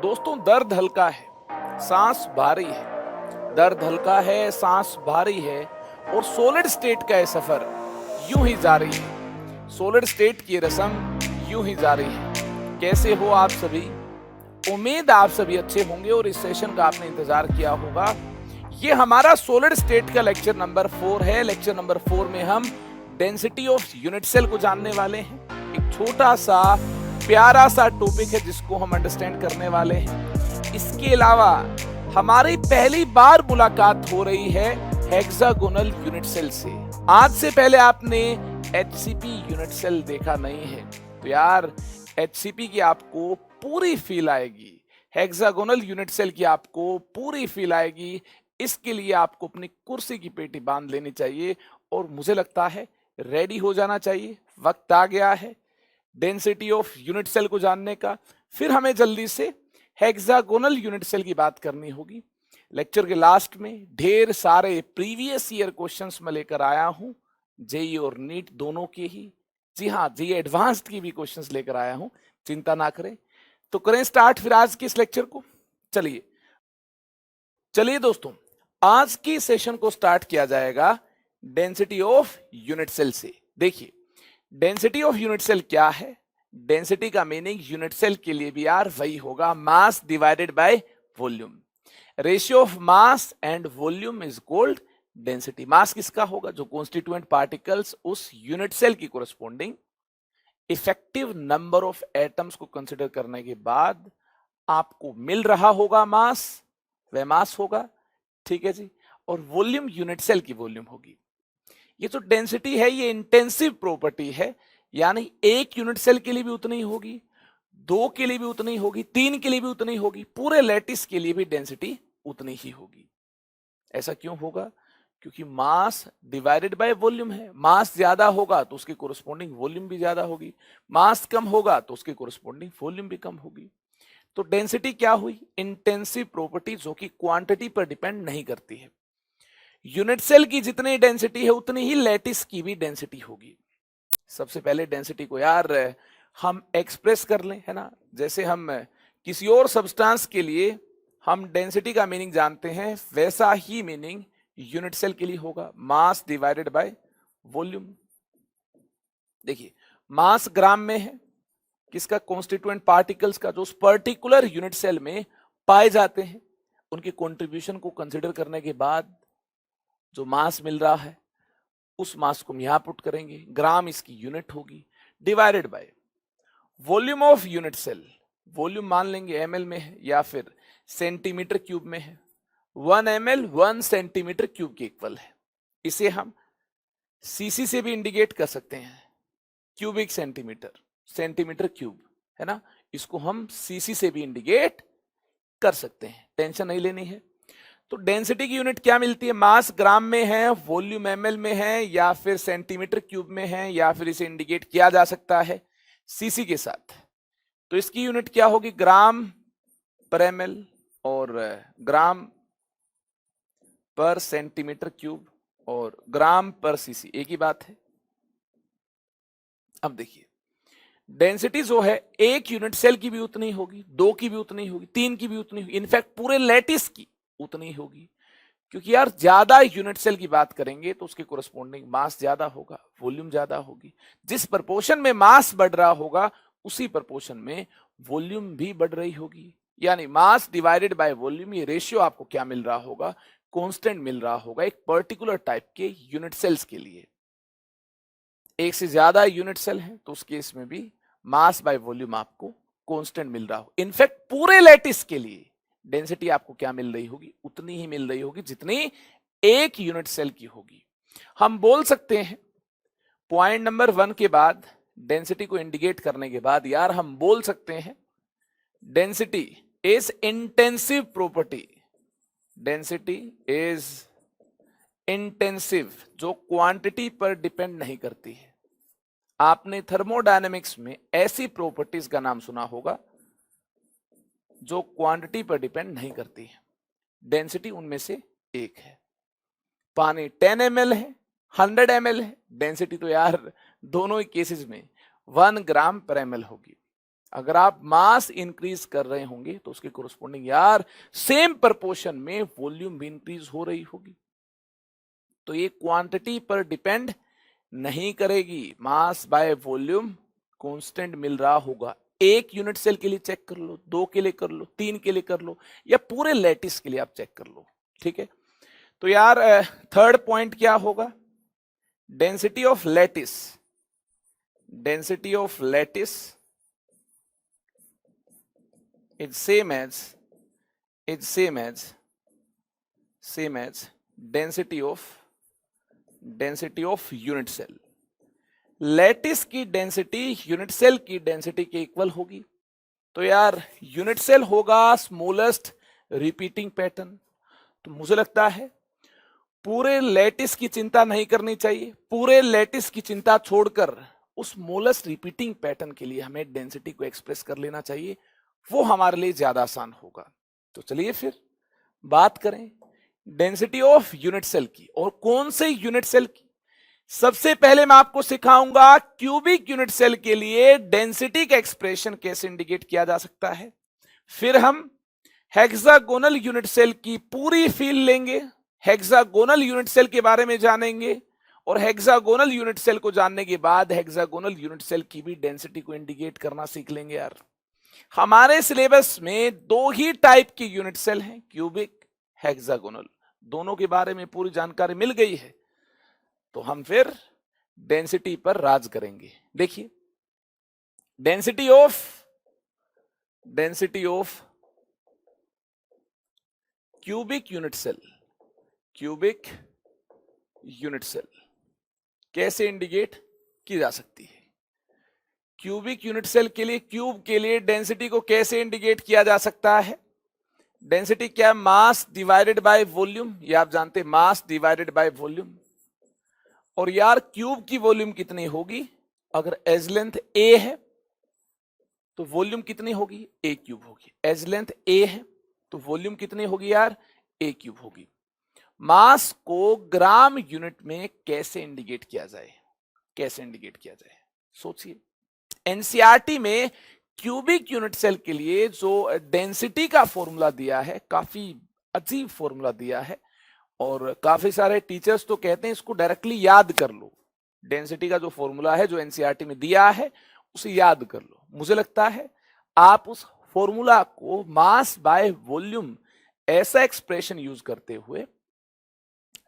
दोस्तों दर्द हल्का है, सांस भारी है। दर्द हल्का है, सांस भारी है और सॉलिड स्टेट का ये सफर यूं ही जारी है। सॉलिड स्टेट की रस्म यूं ही जारी है। कैसे हो आप सभी? उम्मीद आप सभी अच्छे होंगे और इस सेशन का आपने इंतजार किया होगा। ये हमारा सॉलिड स्टेट का लेक्चर नंबर 4 है। लेक्चर नंबर 4 में हम डेंसिटी ऑफ यूनिट सेल को जानने वाले हैं। एक छोटा सा प्यारा सा टॉपिक है जिसको हम अंडरस्टैंड करने वाले हैं। इसके अलावा हमारी पहली बार मुलाकात हो रही है हेक्सागोनल यूनिट सेल से। आज से पहले आपने एचसीपी यूनिट सेल देखा नहीं है तो यार एचसीपी की आपको पूरी फील आएगी, हेक्सागोनल यूनिट सेल की आपको पूरी फील आएगी। इसके लिए आपको अपनी कुर्सी की पेटी बांध लेनी चाहिए और मुझे लगता है रेडी हो जाना चाहिए। वक्त आ गया है डेंसिटी ऑफ यूनिट सेल को जानने का। फिर हमें जल्दी से हेक्सागोनल यूनिट सेल की बात करनी होगी। लेक्चर के लास्ट में ढेर सारे प्रीवियस ईयर क्वेश्चंस मैं लेकर आया हूं, जेई और नीट दोनों के ही। जी हाँ, जेई एडवांस्ड की भी क्वेश्चंस लेकर आया हूं, चिंता ना करें। तो करें स्टार्ट फिर आज के इस लेक्चर को। चलिए दोस्तों, आज की सेशन को स्टार्ट किया जाएगा डेंसिटी ऑफ यूनिट सेल से। देखिए डेंसिटी ऑफ यूनिट सेल क्या है। डेंसिटी का मीनिंग यूनिट सेल के लिए भी यार वही होगा, mass divided by volume. Ratio of mass and volume is called density. Mass किसका होगा? जो कॉन्स्टिट्यूएंट पार्टिकल्स उस यूनिट सेल की corresponding effective number of atoms को कंसिडर करने के बाद आपको मिल रहा होगा मास, वह मास होगा। ठीक है जी। और वॉल्यूम यूनिट सेल की वॉल्यूम होगी। ये जो डेंसिटी है ये इंटेंसिव प्रॉपर्टी है, यानी एक यूनिट सेल के लिए भी उतनी ही होगी, 2 के लिए भी उतनी ही होगी, 3 के लिए भी उतनी ही होगी, पूरे लैटिस के लिए भी डेंसिटी उतनी ही होगी। ऐसा क्यों होगा? क्योंकि मास डिवाइडेड बाय वॉल्यूम है। मास ज्यादा होगा तो उसके कोरस्पोंडिंग वॉल्यूम भी ज्यादा होगी, मास कम होगा तो उसके कोरस्पोंडिंग वॉल्यूम भी कम होगी। तो डेंसिटी क्या हुई? इंटेंसिव प्रॉपर्टी जो कि क्वांटिटी पर डिपेंड नहीं करती है। यूनिट सेल की जितनी डेंसिटी है उतनी ही लैटिस की भी डेंसिटी होगी। सबसे पहले डेंसिटी को यार हम एक्सप्रेस कर लें, है ना। जैसे हम किसी और सब्सटेंस के लिए हम डेंसिटी का मीनिंग जानते हैं, वैसा ही मीनिंग यूनिट सेल के लिए होगा, मास डिवाइडेड बाय वॉल्यूम। देखिए मास ग्राम में है, किसका? कॉन्स्टिट्यूएंट पार्टिकल्स का, जो उस पर्टिकुलर यूनिट सेल में पाए जाते हैं। उनके कंट्रीब्यूशन को कंसीडर करने के बाद जो मास मिल रहा है उस मास को हम यहां पुट करेंगे, ग्राम इसकी यूनिट होगी, divided by volume of unit cell. Volume मान लेंगे एमएल में है या फिर सेंटीमीटर क्यूब में है। 1 ml 1 सेंटीमीटर क्यूब के इक्वल है। इसे हम सीसी से भी इंडिकेट कर सकते हैं, क्यूबिक सेंटीमीटर, सेंटीमीटर क्यूब, है ना। इसको हम सीसी से भी इंडिकेट कर सकते हैं, टेंशन नहीं लेनी है। तो डेंसिटी की यूनिट क्या मिलती है? मास ग्राम में है, वॉल्यूम एमएल में है या फिर सेंटीमीटर क्यूब में है, या फिर इसे इंडिकेट किया जा सकता है सीसी के साथ। तो इसकी यूनिट क्या होगी? ग्राम पर एमएल और ग्राम पर सेंटीमीटर क्यूब और ग्राम पर सीसी, एक ही बात है। अब देखिए डेंसिटी जो है एक यूनिट सेल की भी उतनी होगी, 2 की भी उतनी होगी, 3 की भी उतनी होगी, इनफैक्ट पूरे लैटिस की उतनी होगी। क्योंकि यार ज्यादा यूनिट सेल की बात करेंगे तो उसके कोरस्पोंडिंग मास ज्यादा होगा, वॉल्यूम ज्यादा होगी। जिस प्रपोर्शन में मास बढ़ रहा होगा उसी प्रपोर्शन में वॉल्यूम भी बढ़ रही होगी। यानी मास डिवाइडेड बाय वॉल्यूम, ये रेशियो आपको क्या मिल रहा होगा? कांस्टेंट मिल रहा होगा एक पर्टिकुलर टाइप के यूनिट सेल्स के लिए। एक से ज्यादा यूनिट सेल है तो उस केस में भी मास बाय वॉल्यूम आपको कांस्टेंट मिल रहा हो। इनफैक्ट पूरे लैटिस के लिए डेंसिटी आपको क्या मिल रही होगी? उतनी ही मिल रही होगी जितनी एक यूनिट सेल की होगी। हम बोल सकते हैं पॉइंट नंबर 1 के बाद, डेंसिटी को इंडिकेट करने के बाद यार हम बोल सकते हैं density is intensive property. Density is intensive, जो क्वांटिटी पर डिपेंड नहीं करती है। आपने थर्मोडायनेमिक्स में ऐसी प्रॉपर्टीज का नाम सुना होगा जो क्वांटिटी पर डिपेंड नहीं करती है। डेंसिटी उनमें से एक है। पानी 10 ml है, 100 ml है, डेंसिटी तो यार दोनों ही केसेस में 1 ग्राम पर ml होगी। अगर आप मास इंक्रीज कर रहे होंगे तो उसके कोरस्पोंडिंग यार सेम प्रोपोर्शन में वॉल्यूम भी इंक्रीज हो रही होगी। तो ये क्वांटिटी पर डिपेंड नहीं करेगी, मास बाय वॉल्यूम कांस्टेंट मिल रहा होगा। एक यूनिट सेल के लिए चेक कर लो, 2 के लिए कर लो, 3 के लिए कर लो, या पूरे लैटिस के लिए आप चेक कर लो। ठीक है, तो यार थर्ड पॉइंट क्या होगा? Density of lattice, density of lattice is same as density of unit cell. Lattice की डेंसिटी यूनिट सेल की डेंसिटी के इक्वल होगी। तो यार यूनिट सेल होगा स्मॉलेस्ट रिपीटिंग पैटर्न। तो मुझे लगता है पूरे लैटिस की चिंता नहीं करनी चाहिए, पूरे लैटिस की चिंता छोड़कर उस स्मॉलेस्ट रिपीटिंग पैटर्न के लिए हमें डेंसिटी को एक्सप्रेस कर लेना चाहिए, वो हमारे लिए ज्यादा आसान होगा। तो चलिए फिर बात करें डेंसिटी ऑफ यूनिट सेल की। और कौन से यूनिट सेल की? सबसे पहले मैं आपको सिखाऊंगा क्यूबिक यूनिट सेल के लिए डेंसिटी का एक्सप्रेशन कैसे इंडिकेट किया जा सकता है। फिर हम हेक्सागोनल यूनिट सेल की पूरी फील लेंगे, हेक्सागोनल यूनिट सेल के बारे में जानेंगे, और हेक्सागोनल यूनिट सेल को जानने के बाद हेक्सागोनल यूनिट सेल की भी डेंसिटी को इंडिकेट करना सीख लेंगे। यार हमारे सिलेबस में 2 ही टाइप की यूनिट सेल हैं, क्यूबिक, हेक्सागोनल, दोनों के बारे में पूरी जानकारी मिल गई है। तो हम फिर डेंसिटी पर राज करेंगे। देखिए density of cubic unit cell कैसे इंडिकेट की जा सकती है? क्यूबिक यूनिट सेल के लिए, क्यूब के लिए डेंसिटी को कैसे इंडिकेट किया जा सकता है? डेंसिटी क्या है? मास डिवाइडेड बाय वॉल्यूम, ये आप जानते हैं, मास डिवाइडेड बाय वॉल्यूम। और यार क्यूब की वॉल्यूम कितनी होगी? अगर एज लेंथ ए है तो वॉल्यूम कितनी होगी? ए क्यूब होगी। एज लेंथ ए है तो वॉल्यूम कितनी होगी यार? ए क्यूब होगी। मास को ग्राम यूनिट में कैसे इंडिकेट किया जाए? सोचिए, एनसीईआरटी में क्यूबिक यूनिट सेल के लिए जो डेंसिटी का फॉर्मूला दिया है, काफी अजीब फॉर्मूला दिया है, और काफी सारे टीचर्स तो कहते हैं इसको डायरेक्टली याद कर लो। डेंसिटी का जो फॉर्मूला है जो एनसीईआरटी में दिया है उसे याद कर लो। मुझे लगता है आप उस फॉर्मूला को मास बाय वॉल्यूम ऐसा एक्सप्रेशन यूज करते हुए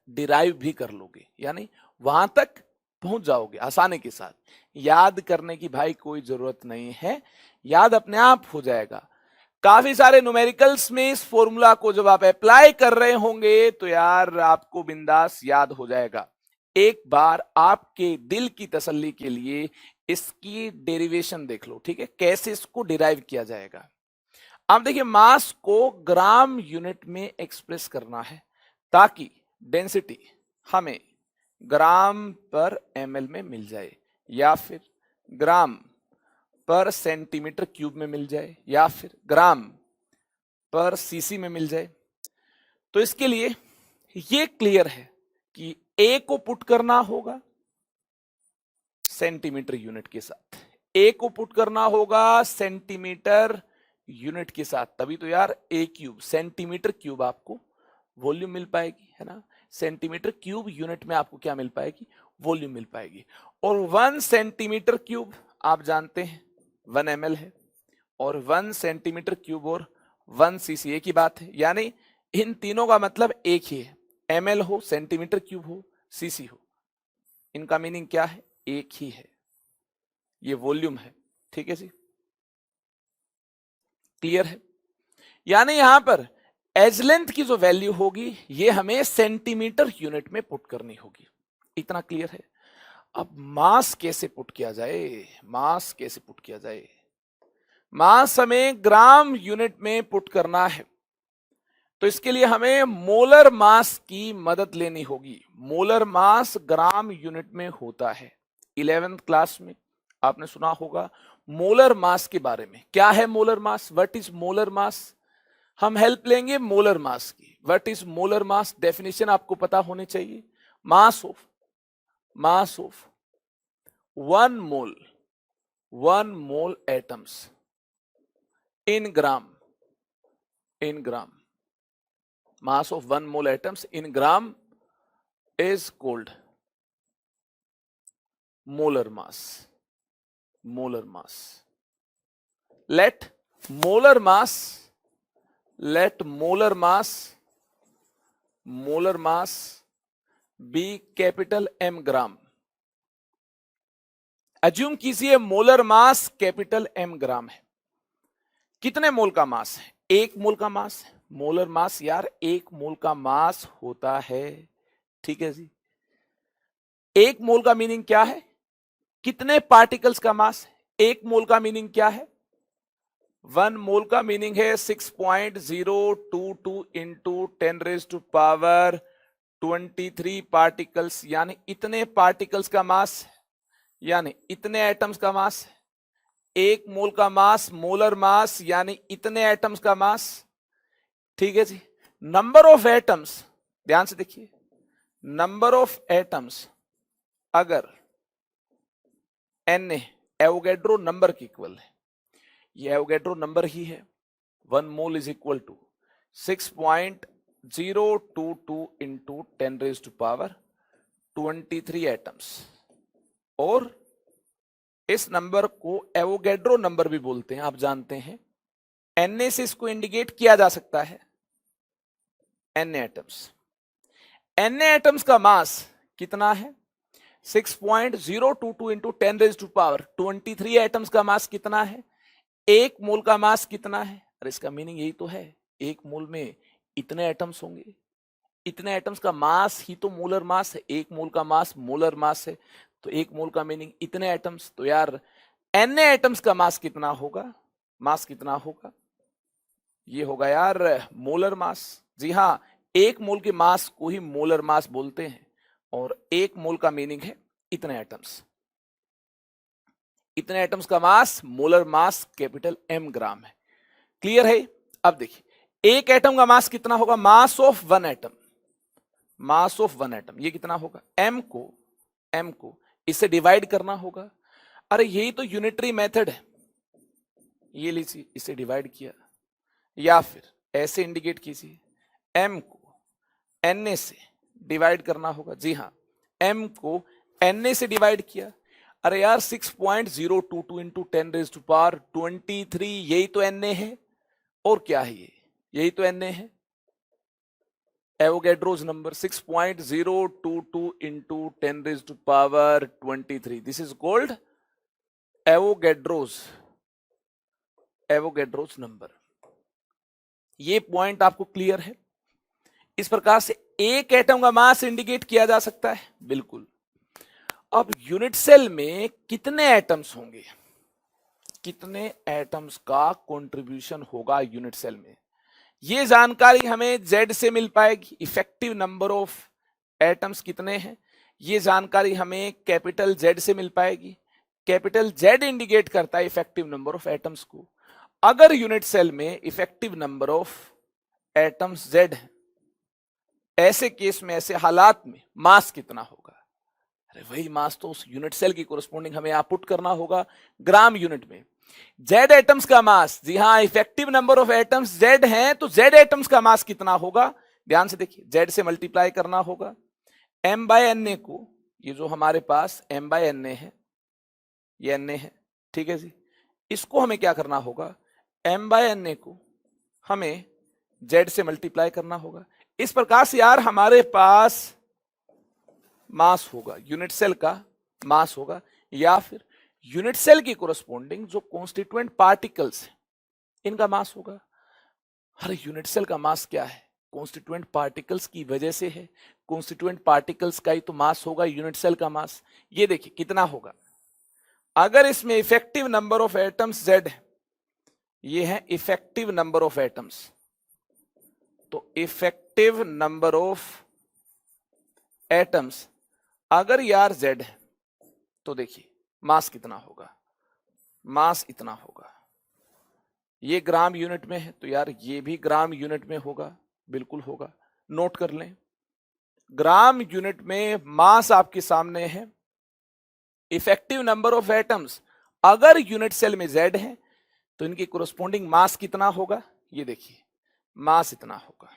डिराइव भी कर लोगे, यानी वहां तक पहुंच जाओगे आसानी के साथ। याद करने की भाई कोई जरूरत नहीं है, याद अपने आप हो जाएगा। काफी सारे न्यूमेरिकल्स में इस फॉर्मूला को जब आप अप्लाई कर रहे होंगे तो यार आपको बिंदास याद हो जाएगा। एक बार आपके दिल की तसल्ली के लिए इसकी डेरिवेशन देख लो, ठीक है, कैसे इसको डिराइव किया जाएगा। अब देखिए, मास को ग्राम यूनिट में एक्सप्रेस करना है ताकि डेंसिटी हमें ग्राम पर एमएल में मिल जाए, या फिर ग्राम पर सेंटीमीटर क्यूब में मिल जाए, या फिर ग्राम पर सीसी में मिल जाए। तो इसके लिए ये क्लियर है कि ए को पुट करना होगा सेंटीमीटर यूनिट के साथ, ए को पुट करना होगा सेंटीमीटर यूनिट के साथ, तभी तो यार ए क्यूब सेंटीमीटर क्यूब आपको वॉल्यूम मिल पाएगी, है ना। सेंटीमीटर क्यूब यूनिट में आपको क्या मिल पाएगी? वॉल्यूम मिल पाएगी। और 1 सेंटीमीटर क्यूब आप जानते हैं 1 ml है, और 1 सेंटीमीटर क्यूब और 1 सीसी एक ही बात है, यानी इन तीनों का मतलब एक ही है। ml हो, सेंटीमीटर क्यूब हो, सीसी हो, इनका मीनिंग क्या है? एक ही है, ये वॉल्यूम है। ठीक है जी, क्लियर है। यानी यहां पर एज लेंथ की जो वैल्यू होगी ये हमें सेंटीमीटर यूनिट में पुट करनी होगी, इतना क्लियर है। अब मास कैसे पुट किया जाए? मास हमें ग्राम यूनिट में पुट करना है, तो इसके लिए हमें मोलर मास की मदद लेनी होगी। मोलर मास ग्राम यूनिट में होता है। 11th क्लास में आपने सुना होगा मोलर मास के बारे में। क्या है molar mass? What is molar मास? हम हेल्प लेंगे मोलर मास की। What is molar mass? Definition आपको पता होनी चाहिए। Mass of 1 mole atoms in gram, in gram, mass of 1 mole atoms in gram is called molar mass. Molar mass. Let molar mass, let molar mass, molar mass be capital M gram. Assume कीजिए molar mass capital M ग्राम है. कितने मोल का मास है? 1 मोल का मास है. Molar मास यार 1 मोल का मास होता है. ठीक है जी. 1 मोल का मीनिंग क्या है? कितने पार्टिकल्स का मास है? 1 मोल का मीनिंग क्या है? 1 मोल का मीनिंग है 6.022 into 10 raise to power 23 particles, यानी इतने पार्टिकल्स का मास है, यानी इतने एटम्स का मास है. 1 मोल का मास, मोलर मास, यानी इतने एटम्स का मास. ठीक है जी. नंबर ऑफ एटम्स, ध्यान से देखिए, नंबर ऑफ एटम्स अगर Na एवोगैड्रो नंबर की इक्वल है, ये एवोगैड्रो नंबर ही है. 1 mole is equal to 6.022 into 10 raise to power 23 atoms, और इस नंबर को एवोगैड्रो नंबर भी बोलते हैं, आप जानते हैं. Na से इसको इंडिकेट किया जा सकता है. Na एटम्स, Na एटम्स का मास कितना है? 6.022 into 10 raise to power 23 atoms का मास कितना है? 1 मोल का मास कितना है? अरे इसका मीनिंग यही तो है, 1 मोल में इतने एटम्स होंगे. इतने एटम्स का मास ही तो मोलर मास है. 1 मोल का मास मोलर मास है, तो 1 मोल का मीनिंग इतने एटम्स. तो यार Na एटम्स का मास कितना होगा? मास कितना होगा? ये होगा यार मोलर मास. जी हाँ, 1 मोल के मास को ही मोलर मास बोलते हैं, और 1 मोल का मीनिंग है इतने एटम्स. इतने एटम्स का मास, मोलर मास कैपिटल M ग्राम है. क्लियर है? अब देखिए, एक एटम का मास कितना होगा? Mass of 1 atom, mass of 1 atom, ये कितना होगा? M को इससे डिवाइड करना होगा. अरे यही तो यूनिटरी मेथड है. ये लीजिए, इसे डिवाइड किया, या फिर ऐसे इंडिकेट कीजिए, M को Na से डिवाइड करना होगा. जी हाँ, M को Na से डिवाइड किया. अरे यार 6.022 इंटू 10 रेज टू पावर 23, यही तो Na है. और क्या है ये? यही तो Na है, Avogadro's number. 6.022 into 10 raise to power 23, this is called Avogadro's number. ये पॉइंट आपको क्लियर है? इस प्रकार से एक एटम का मास इंडिकेट किया जा सकता है. बिल्कुल. अब यूनिट सेल में कितने एटम्स होंगे, कितने एटम्स का कंट्रीब्यूशन होगा यूनिट सेल में, ये जानकारी हमें Z से मिल पाएगी. इफेक्टिव नंबर ऑफ एटम्स कितने हैं, ये जानकारी हमें कैपिटल Z से मिल पाएगी. कैपिटल Z इंडिकेट करता है इफेक्टिव नंबर ऑफ एटम्स को. अगर यूनिट सेल में effective number of atoms Z है, ऐसे केस में, ऐसे हालात में मास कितना होगा? अरे वही मास तो उस यूनिट सेल की कोरस्पोंडिंग हमें यहां पुट करना होगा ग्राम यूनिट में. Z एटम्स का मास, जी हां, effective number of atoms Z हैं, तो Z एटम्स का मास कितना होगा? ध्यान से देखिए, Z से मल्टीप्लाई करना होगा. M बाय Na को, ये जो हमारे पास M बाय Na है, ये Na है. ठीक है जी. इसको हमें क्या करना होगा? M बाय Na को हमें Z से मल्टीप्लाई करना होगा. इस प्रकार से यार हमारे पास मास होगा, यूनिट सेल का मास होगा, या फिर यूनिट सेल की कोरस्पोंडिंग जो कॉन्स्टिट्यूएंट पार्टिकल्स है, इनका मास होगा. अरे यूनिट सेल का मास क्या है? कॉन्स्टिट्यूएंट पार्टिकल्स की वजह से है. कॉन्स्टिट्यूएंट पार्टिकल्स का ही तो मास होगा यूनिट सेल का मास. ये देखिए कितना होगा. अगर इसमें effective number of atoms Z है, ये है इफेक्टिव नंबर ऑफ एटम्स, तो इफेक्टिव नंबर ऑफ एटम्स अगर यार Z है, तो देखिए मास कितना होगा? मास इतना होगा. ये ग्राम यूनिट में है, तो यार ये भी ग्राम यूनिट में होगा. बिल्कुल होगा. नोट कर लें, ग्राम यूनिट में मास आपके सामने है. इफेक्टिव नंबर ऑफ एटम्स अगर यूनिट सेल में Z है, तो इनकी कोरस्पॉन्डिंग मास कितना होगा, ये देखिए मास इतना होगा।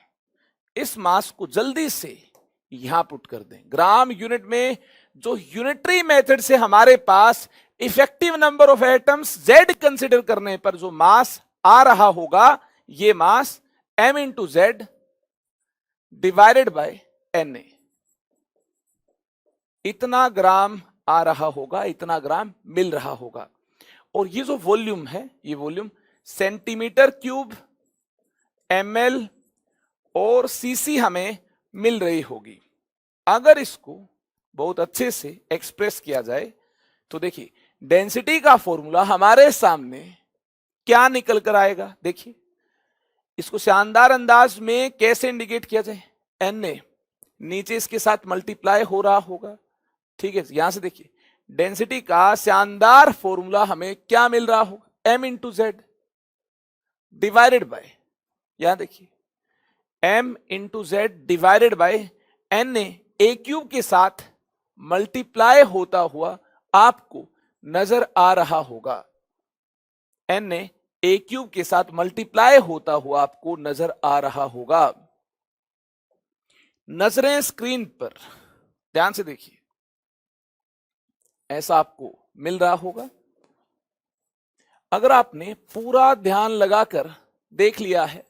इस मास को जल्दी से यहां पुट कर दें। ग्राम यूनिट में जो यूनिटरी मेथड से हमारे पास effective number of atoms Z consider करने पर जो मास आ रहा होगा, ये mass m into Z divided by Na, इतना ग्राम आ रहा होगा, इतना ग्राम मिल रहा होगा। और ये जो वॉल्यूम है, ये वॉल्यूम सेंटीमीटर क्यूब, ml और cc हमें मिल रही होगी। अगर इसको बहुत अच्छे से एक्सप्रेस किया जाए तो देखिए डेंसिटी का फॉर्मूला हमारे सामने क्या निकल कर आएगा। देखिए इसको शानदार अंदाज में कैसे इंडिकेट किया जाए, Na नीचे इसके साथ मल्टीप्लाई हो रहा होगा, ठीक है। यहां से देखिए डेंसिटी का शानदार फॉर्मूला हमें क्या मिल रहा होगा, m into Z divided by, यहां देखिए m into Z divided by Na A cube के साथ मल्टीप्लाई होता हुआ आपको नजर आ रहा होगा। Na ए क्यूब के साथ मल्टीप्लाई होता हुआ आपको नजर आ रहा होगा। नजरें स्क्रीन पर ध्यान से देखिए, ऐसा आपको मिल रहा होगा। अगर आपने पूरा ध्यान लगाकर देख लिया है,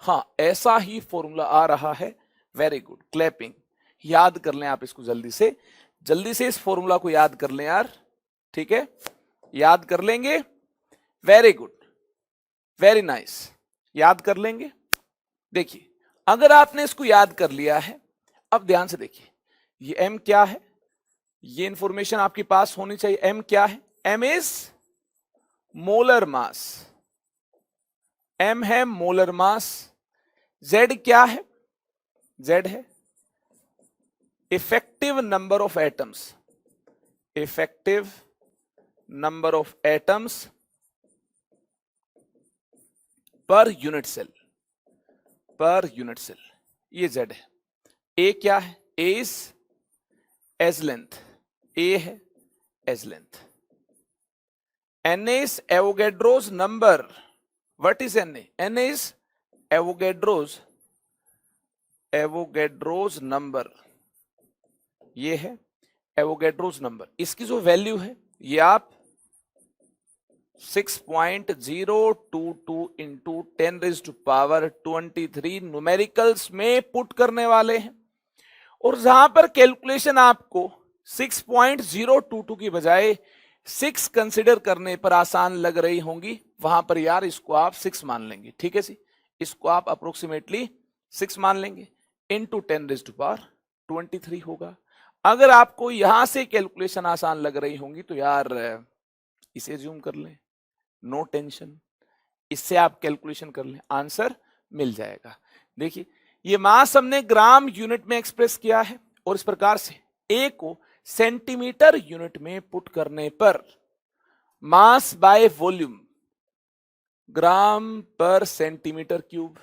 हाँ ऐसा ही फॉर्मूला आ रहा है, वेरी गुड, क्लैपिंग। याद कर लें आप इसको जल्दी से इस फॉर्मूला को याद कर लें यार, ठीक है, याद कर लेंगे, वेरी गुड, वेरी नाइस, याद कर लेंगे। देखिए अगर आपने इसको याद कर लिया है, अब ध्यान से देखिए ये m क्या है, ये इंफॉर्मेशन आपके पास होनी चाहिए। m क्या है, m is molar mass, m है मोलर मास। z क्या है, z है effective number of atoms, effective number of atoms per unit cell, per unit cell, ये z है। a क्या है, a is edge length, a है edge length. Na is Avogadro's number. What is Na? Na is Avogadro's number. ये है Avogadro's number. इसकी जो value है ये आप 6.022 इंटू 10⁻23 न्यूमेरिकल्स में पुट करने वाले हैं। और जहां पर कैलकुलेशन आपको 6.022 की बजाय 6 कंसिडर करने पर आसान लग रही होंगी, वहां पर यार इसको आप 6 मान लेंगे, ठीक है जी, इसको आप अप्रोक्सीमेटली 6 मान लेंगे, इंटू 10⁻23 होगा। अगर आपको यहां से कैलकुलेशन आसान लग रही होंगी तो यार इसे जूम कर लें, नो टेंशन, इससे आप कैलकुलेशन कर लें, आंसर मिल जाएगा। देखिए ये मास हमने ग्राम यूनिट में एक्सप्रेस किया है, और इस प्रकार से ए को सेंटीमीटर यूनिट में पुट करने पर मास बाय वॉल्यूम ग्राम पर सेंटीमीटर क्यूब,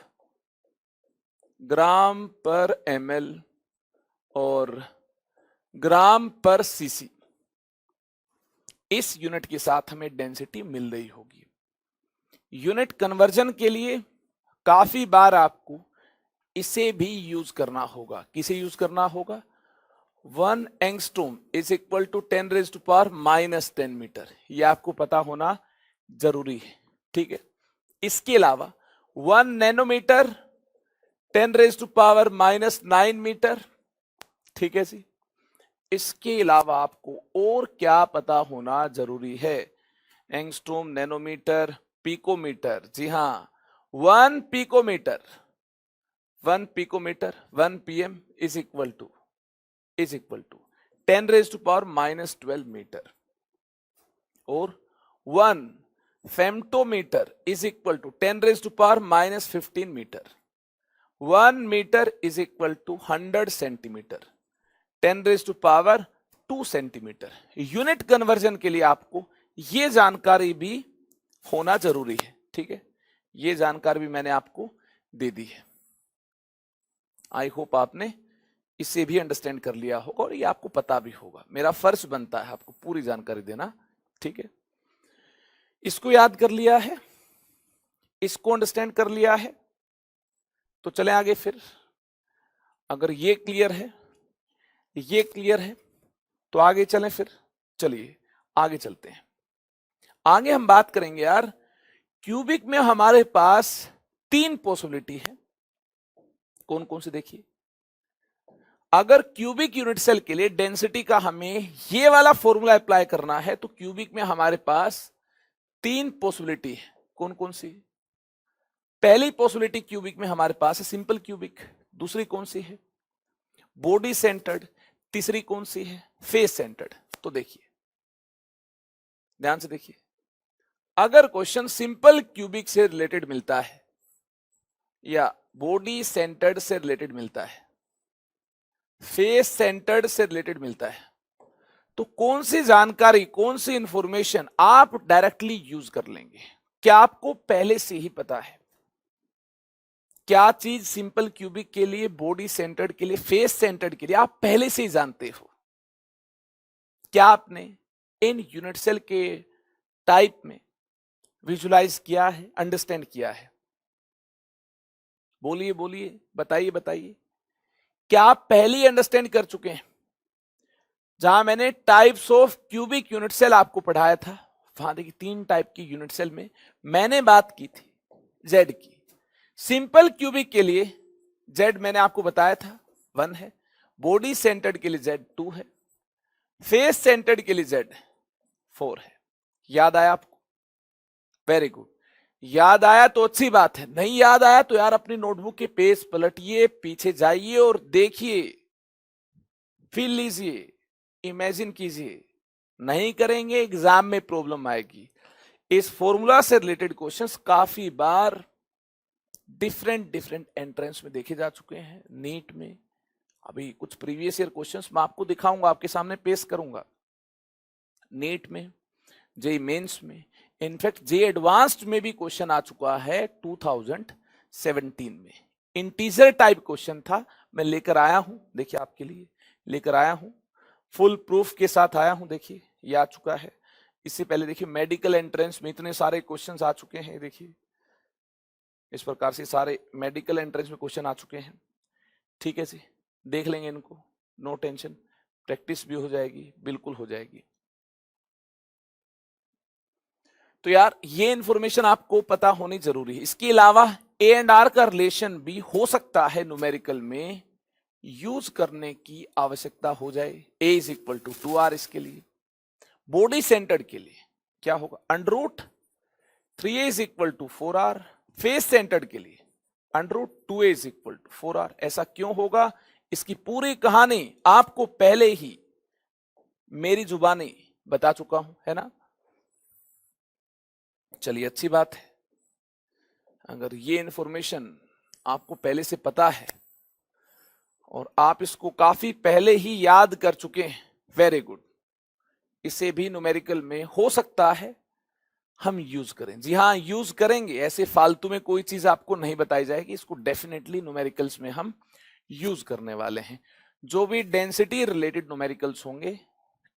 ग्राम पर ml और ग्राम पर cc, इस यूनिट के साथ हमें डेंसिटी मिल रही होगी। यूनिट कन्वर्जन के लिए काफी बार आपको इसे भी यूज करना होगा। किसे यूज करना होगा, 1 angstrom is equal to 10⁻⁻10 metre, ये आपको पता होना जरूरी है, ठीक है। इसके अलावा 1 नैनोमीटर 10⁻⁹ मीटर, ठीक है जी। इसके अलावा आपको और क्या पता होना जरूरी है, एंगस्ट्रोम, नैनोमीटर, पिकोमीटर, जी हाँ 1 picometre 1 pm is equal to 10⁻⁻12 metre, और 1 femtometre is equal to 10⁻⁻15 metre, 1 metre is equal to 100 centimetre, 10⁻² centimetre. Unit conversion के लिए आपको यह जानकारी भी होना जरूरी है, ठीक है, यह जानकारी भी मैंने आपको दे दी है। आई होप आपने इसे भी अंडरस्टैंड कर लिया होगा और ये आपको पता भी होगा। मेरा फर्ज बनता है आपको पूरी जानकारी देना, ठीक है। इसको याद कर लिया है, इसको अंडरस्टैंड कर लिया है तो चले आगे फिर। अगर ये क्लियर है, ये क्लियर है, तो आगे चलें फिर। चलिए आगे चलते हैं। आगे हम बात करेंगे यार, क्यूबिक में हमारे पास 3 पॉसिबिलिटी है। कौन कौन सी देखिए। अगर क्यूबिक यूनिट सेल के लिए डेंसिटी का हमें ये वाला फॉर्मूला अप्लाई करना है तो क्यूबिक में हमारे पास 3 पॉसिबिलिटी है। कौन कौन सी? पहली पॉसिबिलिटी क्यूबिक में हमारे पास है सिंपल क्यूबिक। दूसरी कौन सी है? Body centred. तीसरी कौन सी है? Face centred. तो देखिए, ध्यान से देखिए, अगर क्वेश्चन सिंपल क्यूबिक से रिलेटेड मिलता है या बॉडी सेंटर्ड से रिलेटेड मिलता है, फेस सेंटर्ड से रिलेटेड मिलता है, तो कौन सी जानकारी, कौन सी इंफॉर्मेशन आप डायरेक्टली यूज कर लेंगे? क्या आपको पहले से ही पता है क्या चीज सिंपल क्यूबिक के लिए, बॉडी सेंटर्ड के लिए, फेस सेंटर्ड के लिए आप पहले से ही जानते हो? क्या आपने इन यूनिट सेल के टाइप में विजुलाइज किया है, अंडरस्टैंड किया है? बोलिए बोलिए, बताइए बताइए, क्या आप पहले ही अंडरस्टैंड कर चुके हैं? जहां मैंने types of cubic unit cell आपको पढ़ाया था, वहां देखिए 3 टाइप की यूनिट सेल में मैंने बात की थी जेड की। सिंपल क्यूबिक के लिए जेड मैंने आपको बताया था 1 है, बॉडी सेंटर्ड के लिए जेड 2 है, फेस सेंटर्ड के लिए जेड 4 है। याद आया आपको? Very good. याद आया तो अच्छी बात है, नहीं याद आया तो यार अपनी नोटबुक के पेज पलटिए, पीछे जाइए और देखिए, फील लीजिए, इमेजिन कीजिए। नहीं करेंगे एग्जाम में प्रॉब्लम आएगी। इस फॉर्मूला से रिलेटेड क्वेश्चंस काफी बार डिफरेंट एंट्रेंस में देखे जा चुके हैं, नीट में। अभी कुछ प्रीवियस ईयर क्वेश्चंस मैं आपको दिखाऊंगा, आपके सामने पेश करूंगा। नीट में, जेई मेंस में, इनफैक्ट जे एडवांस्ड में भी क्वेश्चन आ चुका है 2017 में। इंटीजर टाइप क्वेश्चन था, मैं लेकर आया हूं, देखिए आपके लिए लेकर आया हूं, फुल प्रूफ के साथ आया हूं। देखिए ये आ चुका है। इससे पहले देखिए मेडिकल एंट्रेंस में इतने सारे क्वेश्चंस आ चुके हैं। देखिए इस प्रकार से सारे मेडिकल एंट्रेंस में क्वेश्चन आ चुके हैं। ठीक है जी, देख लेंगे इनको, नो टेंशन, प्रैक्टिस भी हो जाएगी, बिल्कुल हो जाएगी। तो यार ये इंफॉर्मेशन आपको पता होनी जरूरी है। इसके अलावा ए एंड आर का रिलेशन भी हो सकता है न्यूमेरिकल में यूज करने की आवश्यकता हो जाए। ए इज इक्वल टू 2r, इसके लिए बॉडी सेंटर्ड के लिए क्या होगा? Under root 3a is equal to 4r। Face centred के लिए under root 2a is equal to 4r। ऐसा क्यों होगा? इसकी पूरी कहानी आपको पहले ही मेरी जुबानी बता चुका हूं, है ना? चलिए अच्छी बात है, अगर ये इंफॉर्मेशन आपको पहले से पता है और आप इसको काफी पहले ही याद कर चुके हैं, वेरी गुड। इसे भी न्यूमेरिकल में हो सकता है हम यूज करें। जी हाँ, यूज करेंगे, ऐसे फालतू में कोई चीज आपको नहीं बताई जाएगी, इसको डेफिनेटली न्यूमेरिकल्स में हम यूज करने वाले हैं। जो भी डेंसिटी रिलेटेड न्यूमेरिकल्स होंगे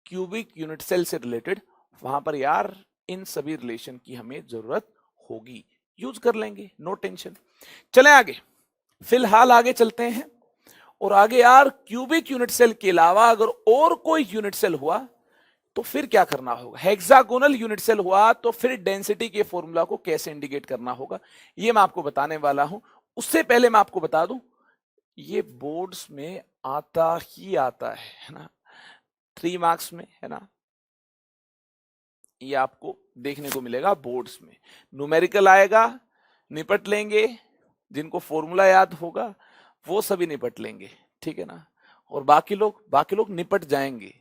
क्यूबिक यूनिट सेल से रिलेटेड, वहां पर यार इन सभी रिलेशन की हमें जरूरत होगी, यूज कर लेंगे, नो टेंशन। चलें आगे, फिलहाल आगे चलते हैं। और आगे यार क्यूबिक यूनिट सेल के अलावा अगर और कोई यूनिट सेल हुआ तो फिर क्या करना होगा? हेक्सागोनल यूनिट सेल हुआ तो फिर डेंसिटी के फॉर्मूला को कैसे इंडिकेट करना होगा, ये मैं आपको बताने वाला हूं। उससे पहले मैं आपको बता दूं, ये बोर्ड्स में आता ही आता है ना, 3 मार्क्स में, है ना? ये आपको देखने को मिलेगा बोर्ड्स में। न्यूमेरिकल आएगा, निपट लेंगे, जिनको फॉर्मूला याद होगा वो सभी निपट लेंगे, ठीक है ना? और बाकी लोग निपट जाएंगे।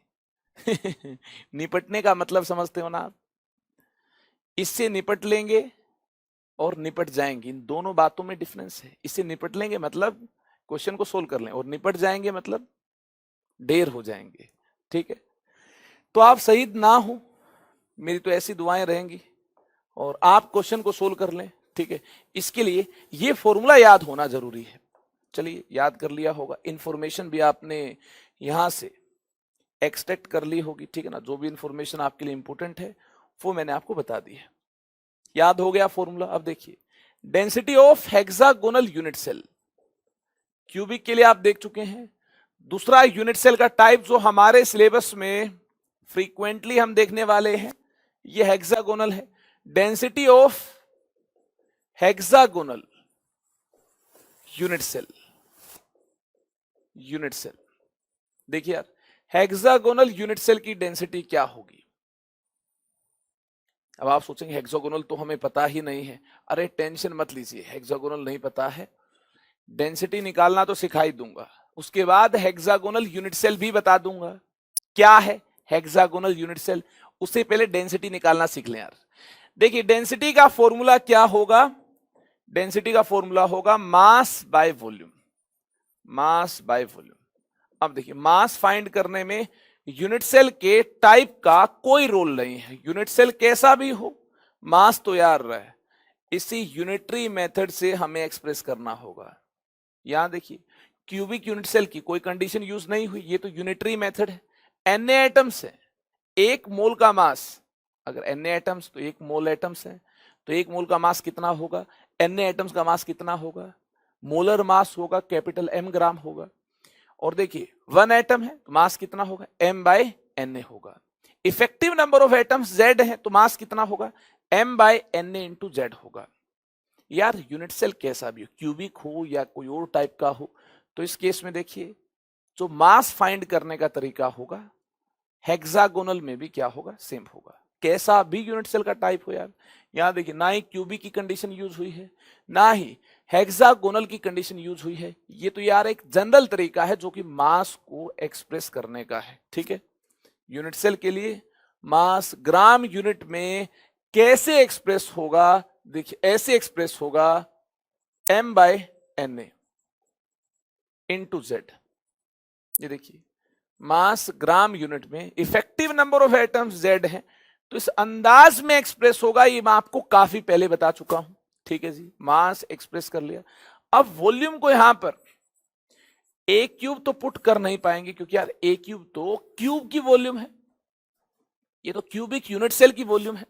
निपटने का मतलब समझते हो ना आप? इससे निपट लेंगे और निपट जाएंगे, इन दोनों बातों में डिफरेंस है। इससे निपट लेंगे मतलब क्वेश्चन को सोल्व कर लें, और निपट जाएंगे मतलब ढेर हो जाएंगे, ठीक है? तो आप शहीद ना हो, मेरी तो ऐसी दुआएं रहेंगी, और आप क्वेश्चन को सोल्व कर लें, ठीक है? इसके लिए ये फॉर्मूला याद होना जरूरी है। चलिए याद कर लिया होगा, इंफॉर्मेशन भी आपने यहां से एक्सट्रैक्ट कर ली होगी, ठीक है ना? जो भी इंफॉर्मेशन आपके लिए इंपॉर्टेंट है वो मैंने आपको बता दी है। याद हो गया फॉर्मूला? अब देखिए, density of hexagonal unit cell, cubic के लिए आप देख चुके हैं। दूसरा यूनिट सेल का टाइप जो हमारे सिलेबस में फ्रीक्वेंटली हम देखने वाले हैं, ये हेक्सागोनल है। Density of hexagonal unit cell, unit cell देखिए यार, हेक्सागोनल यूनिट सेल की डेंसिटी क्या होगी। अब आप सोचेंगे हेक्सागोनल तो हमें पता ही नहीं है। अरे टेंशन मत लीजिए, हेक्सागोनल नहीं पता है, डेंसिटी निकालना तो सिखा ही दूंगा। उसके बाद हेक्सागोनल यूनिट सेल भी बता दूंगा क्या है हेक्सागोनल यूनिट सेल। उससे पहले डेंसिटी निकालना सीख लें यार। देखिए डेंसिटी का फॉर्मूला क्या होगा, डेंसिटी का फॉर्मूला होगा मास by volume, mass by volume. अब देखिए मास फाइंड करने में यूनिट सेल के टाइप का कोई रोल नहीं है, यूनिट सेल कैसा भी हो मास तो यार रहे, इसी यूनिटरी मेथड से हमें एक्सप्रेस करना होगा। यहां देखिए क्यूबिक यूनिट सेल की कोई कंडीशन यूज नहीं हुई, ये तो यूनिटरी मेथड है। एन एटम्स है, एक मोल का मास, अगर एन एटम्स तो एक मोल एटम्स है, तो एक मोल का मास कितना होगा, एन एटम्स का मास कितना होगा, मोलर मास होगा कैपिटल एम ग्राम होगा। और देखिए वन एटम है तो मास कितना होगा, एम बाय एन ए होगा। Effective number of atoms Z है तो मास कितना होगा, M by N A into Z होगा। यार यूनिट सेल कैसा भी हो, क्यूबिक हो या कोई और टाइप का हो, तो इस केस में देखिए जो मास फाइंड करने का तरीका होगा हेक्सागोनल में भी क्या होगा, सेम होगा, कैसा भी यूनिट सेल का टाइप हो यार। यहां देखिए ना ही क्यूबिक की कंडीशन यूज हुई है, ना ही हेक्सागोनल की कंडीशन यूज हुई है। ये तो यार एक जनरल तरीका है जो कि मास को एक्सप्रेस करने का है, ठीक है। यूनिट सेल के लिए मास ग्राम यूनिट में कैसे एक्सप्रेस होगा, देखिए ऐसे एक्सप्रेस होगा m by N A into Z. ये देखिए मास ग्राम यूनिट में effective number of atoms Z है, तो इस अंदाज में एक्सप्रेस होगा। ये मैं आपको काफी पहले बता चुका हूं, ठीक है जी। मास एक्सप्रेस कर लिया, अब वॉल्यूम को यहां पर ए क्यूब तो पुट कर नहीं पाएंगे क्योंकि यार ए क्यूब तो क्यूब की वॉल्यूम है, ये तो क्यूबिक यूनिट सेल की वॉल्यूम है।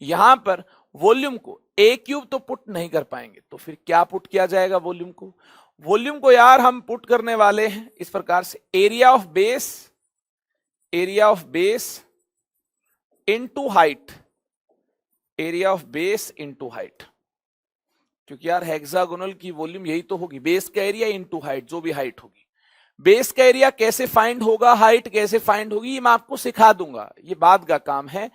यहां पर वॉल्यूम को ए क्यूब तो पुट नहीं कर पाएंगे, तो फिर क्या पुट किया जाएगा वॉल्यूम को, वॉल्यूम को यार हम पुट करने वाले हैं इस प्रकार से, area of base, area of base into height, area of base into height. क्योंकि यार हेक्सागोनल की वॉल्यूम यही तो होगी, बेस का एरिया इनटू हाइट, जो भी हाइट होगी। बेस का एरिया कैसे फाइंड होगा, हाइट कैसे फाइंड होगी, ये मैं आपको सिखा दूंगा, ये बाद का काम है।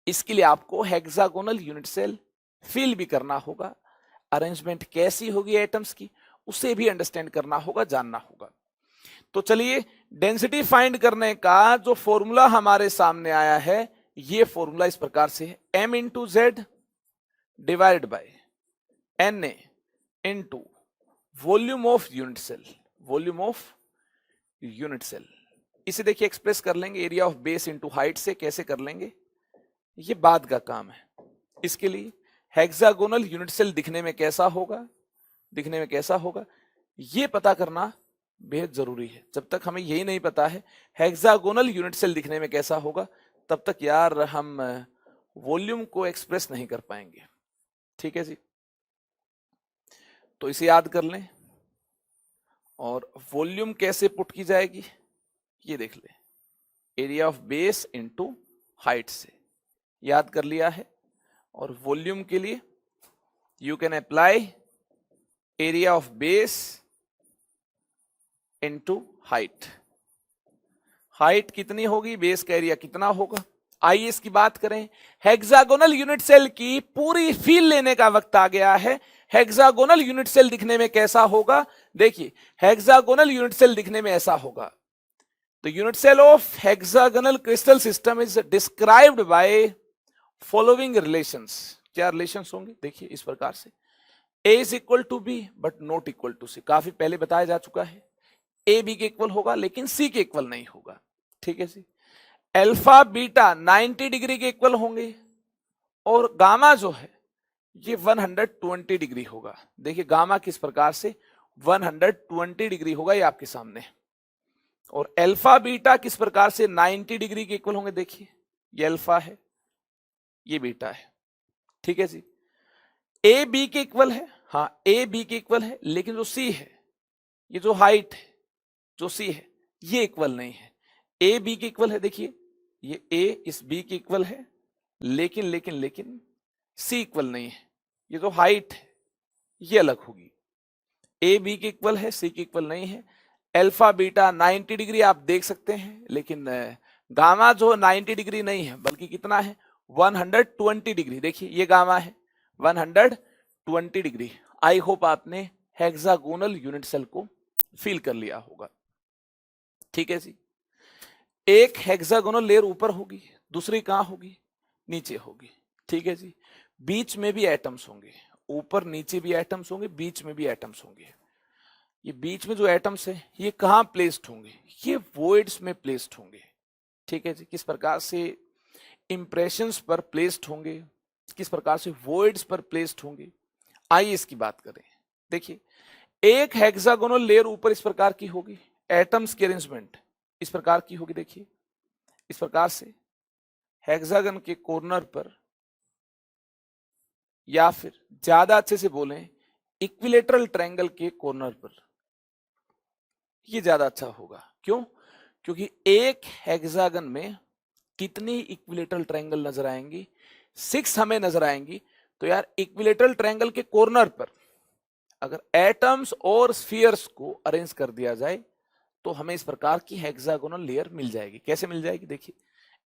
इसके लिए आपको हेक्सागोनल यूनिट सेल फिल भी करना होगा, अरेंजमेंट कैसी होगी एटम्स की उसे भी अंडरस्टैंड करना होगा, जानना होगा। तो चलिए डेंसिटी फाइंड करने का जो फॉर्मूला हमारे सामने आया है, ये फॉर्मूला इस प्रकार से है, m into Z divide by N A into volume of unit cell, volume of unit cell. इसे देखिए एक्सप्रेस कर लेंगे area of base into height से, कैसे कर लेंगे ये बाद का काम है। इसके लिए हेक्सागोनल यूनिट सेल दिखने में कैसा होगा, दिखने में कैसा होगा ये पता करना बेहद जरूरी है। जब तक हमें यही नहीं पता है हेक्सागोनल यूनिट सेल दिखने में कैसा होगा, तब तक यार हम वॉल्यूम को एक्सप्रेस नहीं कर पाएंगे, ठीक है जी। तो इसे याद कर लें, और वॉल्यूम कैसे पुट की जाएगी ये देख लें, area of base into height से याद कर लिया है। और वॉल्यूम के लिए you can apply area of base into height. Height कितनी होगी, बेस का एरिया कितना होगा। आइए इसकी बात करें, हेक्सागोनल यूनिट सेल की पूरी फील लेने का वक्त आ गया है। हेक्सागोनल यूनिट सेल दिखने में कैसा होगा, देखिए हेक्सागोनल यूनिट सेल दिखने में ऐसा होगा। The unit cell of hexagonal crystal system is described by following relations. क्या रिलेशंस होंगे, देखिए इस प्रकार से, A is equal to B but not equal to C, काफी पहले बताया जा चुका है। ए बी के इक्वल होगा लेकिन सी के इक्वल नहीं होगा, ठीक है जी। अल्फा बीटा 90 डिग्री के इक्वल होंगे, और गामा जो है ये 120 डिग्री होगा। देखिए गामा किस प्रकार से 120 डिग्री होगा, ये आपके सामने। और अल्फा बीटा किस प्रकार से 90 डिग्री के इक्वल होंगे, देखिए ये अल्फा है ये बीटा है, ठीक है जी। ए बी के इक्वल है, हाँ ए बी के इक्वल है, लेकिन जो सी है, ये जो हाइट है जो सी है, ये इक्वल नहीं है। ए बी के इक्वल है, देखिए ये ए इस बी के इक्वल है, लेकिन लेकिन लेकिन सी इक्वल नहीं है। ये जो हाइट है ये अलग होगी, ए बी के इक्वल है, सी के इक्वल नहीं है। अल्फा बीटा 90 डिग्री आप देख सकते हैं, लेकिन गामा जो 90 डिग्री नहीं है, बल्कि कितना है 120 डिग्री। देखिए ये गामा है 120 डिग्री। आई होप आपने हेक्सागोनल यूनिट सेल को फील कर लिया होगा। ठीक है जी, एक हेक्सागोनल लेयर ऊपर होगी, दूसरी कहां होगी, नीचे होगी। ठीक है जी, बीच में भी एटम्स होंगे, ऊपर नीचे भी एटम्स होंगे, बीच में भी एटम्स होंगे। ये बीच में जो एटम्स है ये कहां प्लेस्ड होंगे, ये वॉइड्स में प्लेस्ड होंगे। ठीक है जी, किस प्रकार से इंप्रेशंस पर प्लेस्ड होंगे, किस प्रकार से वॉइड्स पर प्लेस्ड होंगे, आइए इसकी बात करें। देखिए एक हेक्सागोनल लेयर ऊपर इस प्रकार की होगी, एटम्स की अरेंजमेंट इस प्रकार की होगी। देखिए इस प्रकार से हेक्सागन के कॉर्नर पर, या फिर ज्यादा अच्छे से बोलें इक्विलेटरल ट्रायंगल के कॉर्नर पर, ये ज्यादा अच्छा होगा। क्यों? क्योंकि एक हेक्सागन में कितनी इक्विलेटरल ट्रायंगल नजर आएंगी, 6 हमें नजर आएंगी। तो यार इक्विलेटरल ट्रायंगल के कॉर्नर पर अगर एटम्स और स्फीयर्स को अरेंज कर दिया जाए तो हमें इस प्रकार की हेक्सागोनल लेयर मिल जाएगी। कैसे मिल जाएगी? देखिए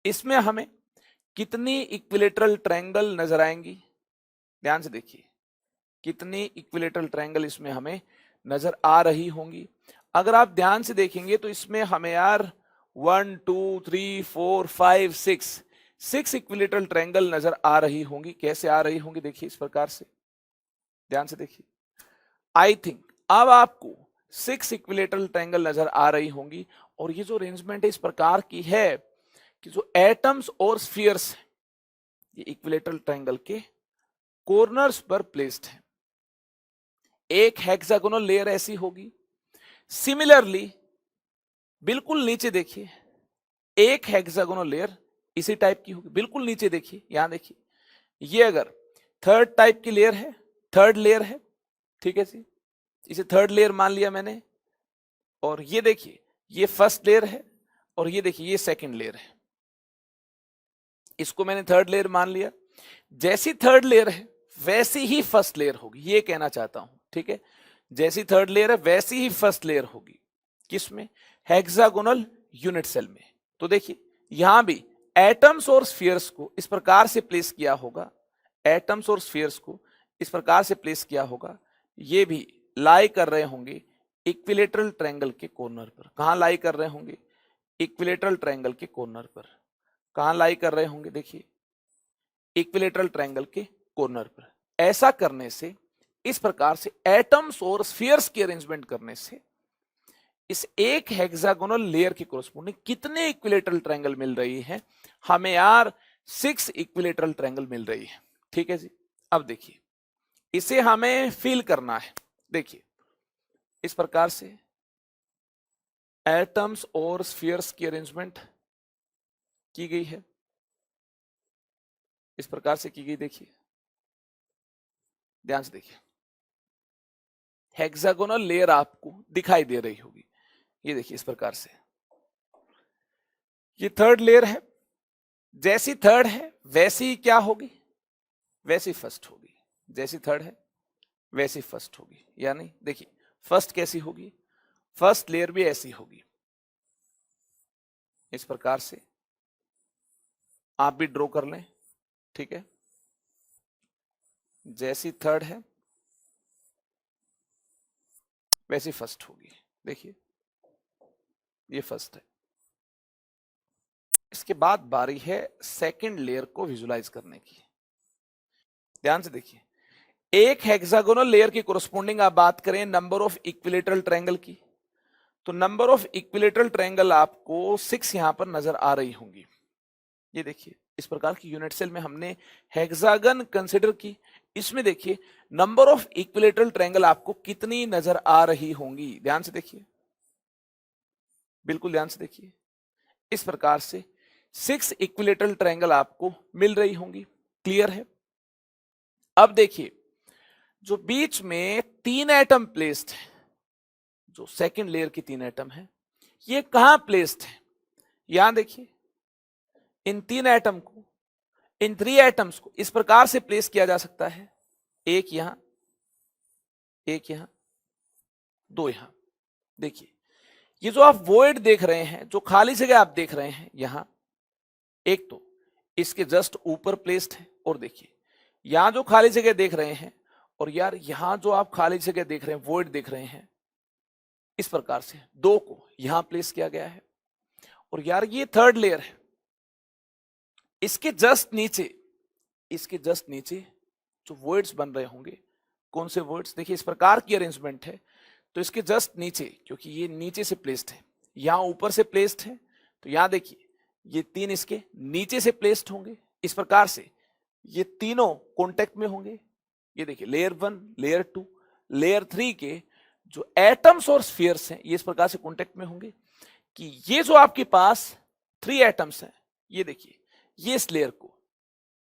इसमें हमें कितनी इक्विलेटरल ट्रायंगल नजर आएंगी, ध्यान से देखिए कितनी इक्विलेटरल ट्रायंगल इसमें हमें नजर आ रही होंगी। अगर आप ध्यान से देखेंगे तो इसमें हमें यार 1 2 3 4 5 6 इक्विलेटरल ट्रायंगल नजर आ रही होंगी। कैसे आ रही होंगी? देखिए इस प्रकार से, ध्यान से देखिए। आई थिंक अब आपको 6 इक्विलेटरल ट्रायंगल नजर आ रही होंगी। और ये जो अरेंजमेंट है इस प्रकार की है कि जो एटम्स और स्फीयर्स हैं ये इक्विलेटरल ट्रायंगल के कॉर्नर्स पर प्लेस्ड है। एक हेक्सागोनल लेयर ऐसी होगी। सिमिलरली बिल्कुल नीचे देखिए एक हेक्सागोनल लेयर इसी टाइप की होगी। बिल्कुल नीचे देखिए, यहां देखिए, ये अगर थर्ड टाइप की लेयर है, थर्ड लेयर है, ठीक है जी, इसे थर्ड लेयर मान लिया मैंने। और ये देखिए ये फर्स्ट लेयर है, और ये देखिए ये सेकंड लेयर है, इसको मैंने थर्ड लेयर मान लिया। जैसी थर्ड लेयर है वैसी ही फर्स्ट लेयर होगी, ये कहना चाहता हूं। ठीक है, जैसी थर्ड लेयर है वैसी ही फर्स्ट लेयर होगी। किसमें? हेक्सागोनल यूनिट सेल में। तो देखिए यहां भी एटम्स और स्फीयर्स को इस प्रकार से प्लेस किया होगा, एटम्स और स्फीयर्स को इस प्रकार से प्लेस किया होगा। ये भी लाई कर रहे होंगे इक्विलेटरल ट्रायंगल के कॉर्नर पर। कहां लाई कर रहे होंगे? इक्विलेटरल ट्रायंगल के कॉर्नर पर। कहां लाई कर रहे होंगे? देखिए इक्विलेटरल ट्रायंगल के कॉर्नर पर। ऐसा करने से, इस प्रकार से एटम्स और स्फीयर्स की अरेंजमेंट करने से इस एक हेक्सागोनल लेयर के कोरस्पोंडिंग कितने इक्विलेटरल ट्रायंगल मिल रही है? हमें यार 6 इक्विलेटरल ट्रायंगल मिल रही है। ठीक है जी, अब देखिए इसे हमें फिल करना है। देखिए इस प्रकार से एटम्स और स्फीयर्स की अरेंजमेंट की गई है, इस प्रकार से की गई। देखिए ध्यान से देखिए, हेक्सागोनल लेयर आपको दिखाई दे रही होगी। ये देखिए इस प्रकार से, ये थर्ड लेयर है। जैसी थर्ड है वैसी क्या होगी? वैसी फर्स्ट होगी। जैसी थर्ड है वैसी फर्स्ट होगी। यानी देखिए फर्स्ट कैसी होगी? फर्स्ट लेयर भी ऐसी होगी। इस प्रकार से आप भी ड्रॉ कर लें। ठीक है, जैसी थर्ड है वैसी फर्स्ट होगी। देखिए ये फर्स्ट है। इसके बाद बारी है सेकंड लेयर को विजुलाइज करने की। ध्यान से देखिए, एक हेक्सागोनल लेयर की कोरस्पोंडिंग आप बात करें नंबर ऑफ इक्विलेटरल ट्रायंगल की, तो नंबर ऑफ इक्विलेटरल ट्रायंगल आपको 6 यहां पर नजर आ रही होंगी। ये देखिए इस प्रकार की यूनिट सेल में हमने हेक्सागन कंसिडर की। इसमें देखिए नंबर ऑफ इक्विलेटरल ट्रायंगल आपको कितनी नजर आ रही होंगी? ध्यान से देखिए, बिल्कुल ध्यान से देखिए। इस प्रकार से 6 इक्विलेटरल ट्रायंगल आपको मिल रही होंगी। क्लियर है? अब देखिए जो बीच में 3 एटम प्लेस्ड है, जो सेकंड लेयर की 3 एटम है, ये कहां प्लेस्ड है? यहां देखिए, इन 3 एटम को, इन 3 एटम्स को इस प्रकार से प्लेस किया जा सकता है, एक यहां, एक यहां, 2 यहां। देखिए, ये जो आप वॉइड देख रहे हैं, जो खाली जगह आप देख रहे हैं यहां, एक तो इसके जस्ट ऊपर प्लेस्ड है, और देखिए यहां जो खाली जगह देख रहे हैं, और यार यहां जो आप खाली जगह देख रहे हैं, वॉइड देख रहे हैं, इस प्रकार से 2 को यहां प्लेस किया गया है। और यार ये थर्ड लेयर है, इसके जस्ट नीचे, इसके जस्ट नीचे जो वर्ड्स बन रहे होंगे, कौन से वर्ड्स? देखिए इस प्रकार की अरेंजमेंट है, तो इसके जस्ट नीचे, क्योंकि ये नीचे से प्लेस्ड है, यहां ऊपर से प्लेस्ड है, तो यहां देखिए ये 3 इसके नीचे से प्लेस्ड होंगे, इस प्रकार से ये तीनों कॉन्टेक्ट में होंगे। ये देखिए लेयर 1, लेयर 2, लेयर 3 के जो एटम्स और स्फीयर्स हैं, ये इस प्रकार से कॉन्टेक्ट में होंगे कि ये जो आपके पास 3 एटम्स हैं, ये देखिए ये इस लेयर को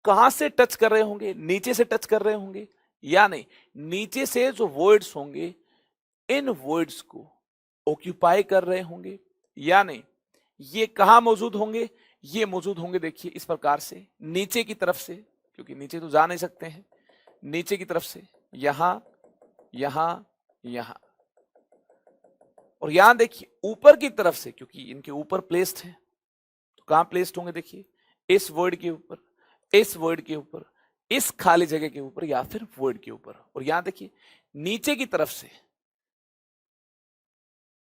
कहां से टच कर रहे होंगे? नीचे से टच कर रहे होंगे, या नहीं, नीचे से जो वॉइड्स होंगे, इन वॉइड्स को ऑक्यूपाई कर रहे होंगे, या नहीं, ये कहां मौजूद होंगे? ये मौजूद होंगे देखिए इस प्रकार से नीचे की तरफ से, क्योंकि नीचे तो जा नहीं सकते हैं, नीचे की तरफ से यहां, यहां, यहां, और यहां देखिए ऊपर की तरफ से, क्योंकि इनके ऊपर प्लेस्ड है, तो कहां प्लेस्ड होंगे? देखिए इस वर्ड के ऊपर, इस वर्ड के ऊपर, इस खाली जगह के ऊपर, या फिर वर्ड के ऊपर। और यहां देखिए नीचे की तरफ से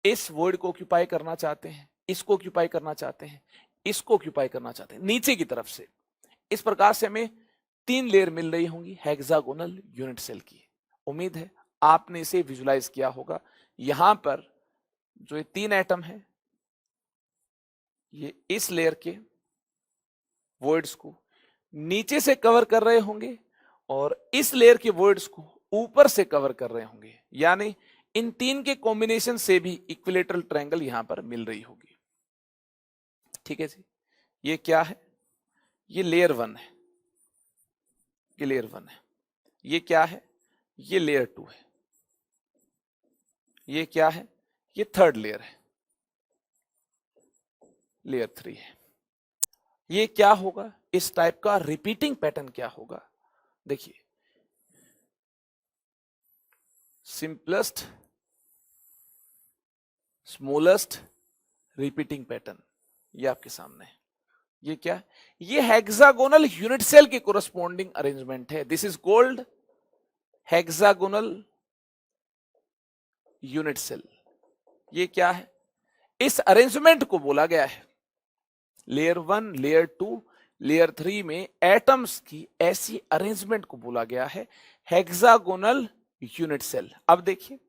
इस वर्ड को ऑक्यूपाई करना चाहते हैं, इसको ऑक्यूपाई करना चाहते हैं, इसको ऑक्यूपाई करना चाहते हैं, नीचे की तरफ से। इस प्रकार से हमें 3 लेयर मिल रही होंगी हेक्सागोनल यूनिट सेल की। उम्मीद है आपने इसे विजुलाइज किया होगा। यहां पर जो ये 3 एटम है, ये इस लेयर के वर्ड्स को नीचे से कवर कर रहे होंगे, और इस लेयर के वर्ड्स को ऊपर से कवर कर रहे होंगे, यानी इन 3 के कॉम्बिनेशन से भी इक्विलेटरल ट्रायंगल यहां पर मिल रही होगी। ठीक है जी, ये क्या है? ये लेयर 1 है, ये लेयर 1 है। ये क्या है? ये लेयर 2 है। ये क्या है? ये थर्ड लेयर है, लेयर 3 है। ये क्या होगा? इस टाइप का रिपीटिंग पैटर्न क्या होगा? देखिए, सिंपलेस्ट, स्मॉलेस्ट रिपीटिंग पैटर्न, ये आपके सामने है। ये क्या है? ये हेक्सागोनल यूनिट सेल के कोरस्पॉन्डिंग अरेंजमेंट है। This is called hexagonal unit cell. ये क्या है? इस अरेंजमेंट को बोला गया है, लेयर 1, लेयर 2, लेयर 3 में एटम्स की ऐसी अरेंजमेंट को बोला गया है हेक्सागोनल यूनिट सेल। अब देखिए,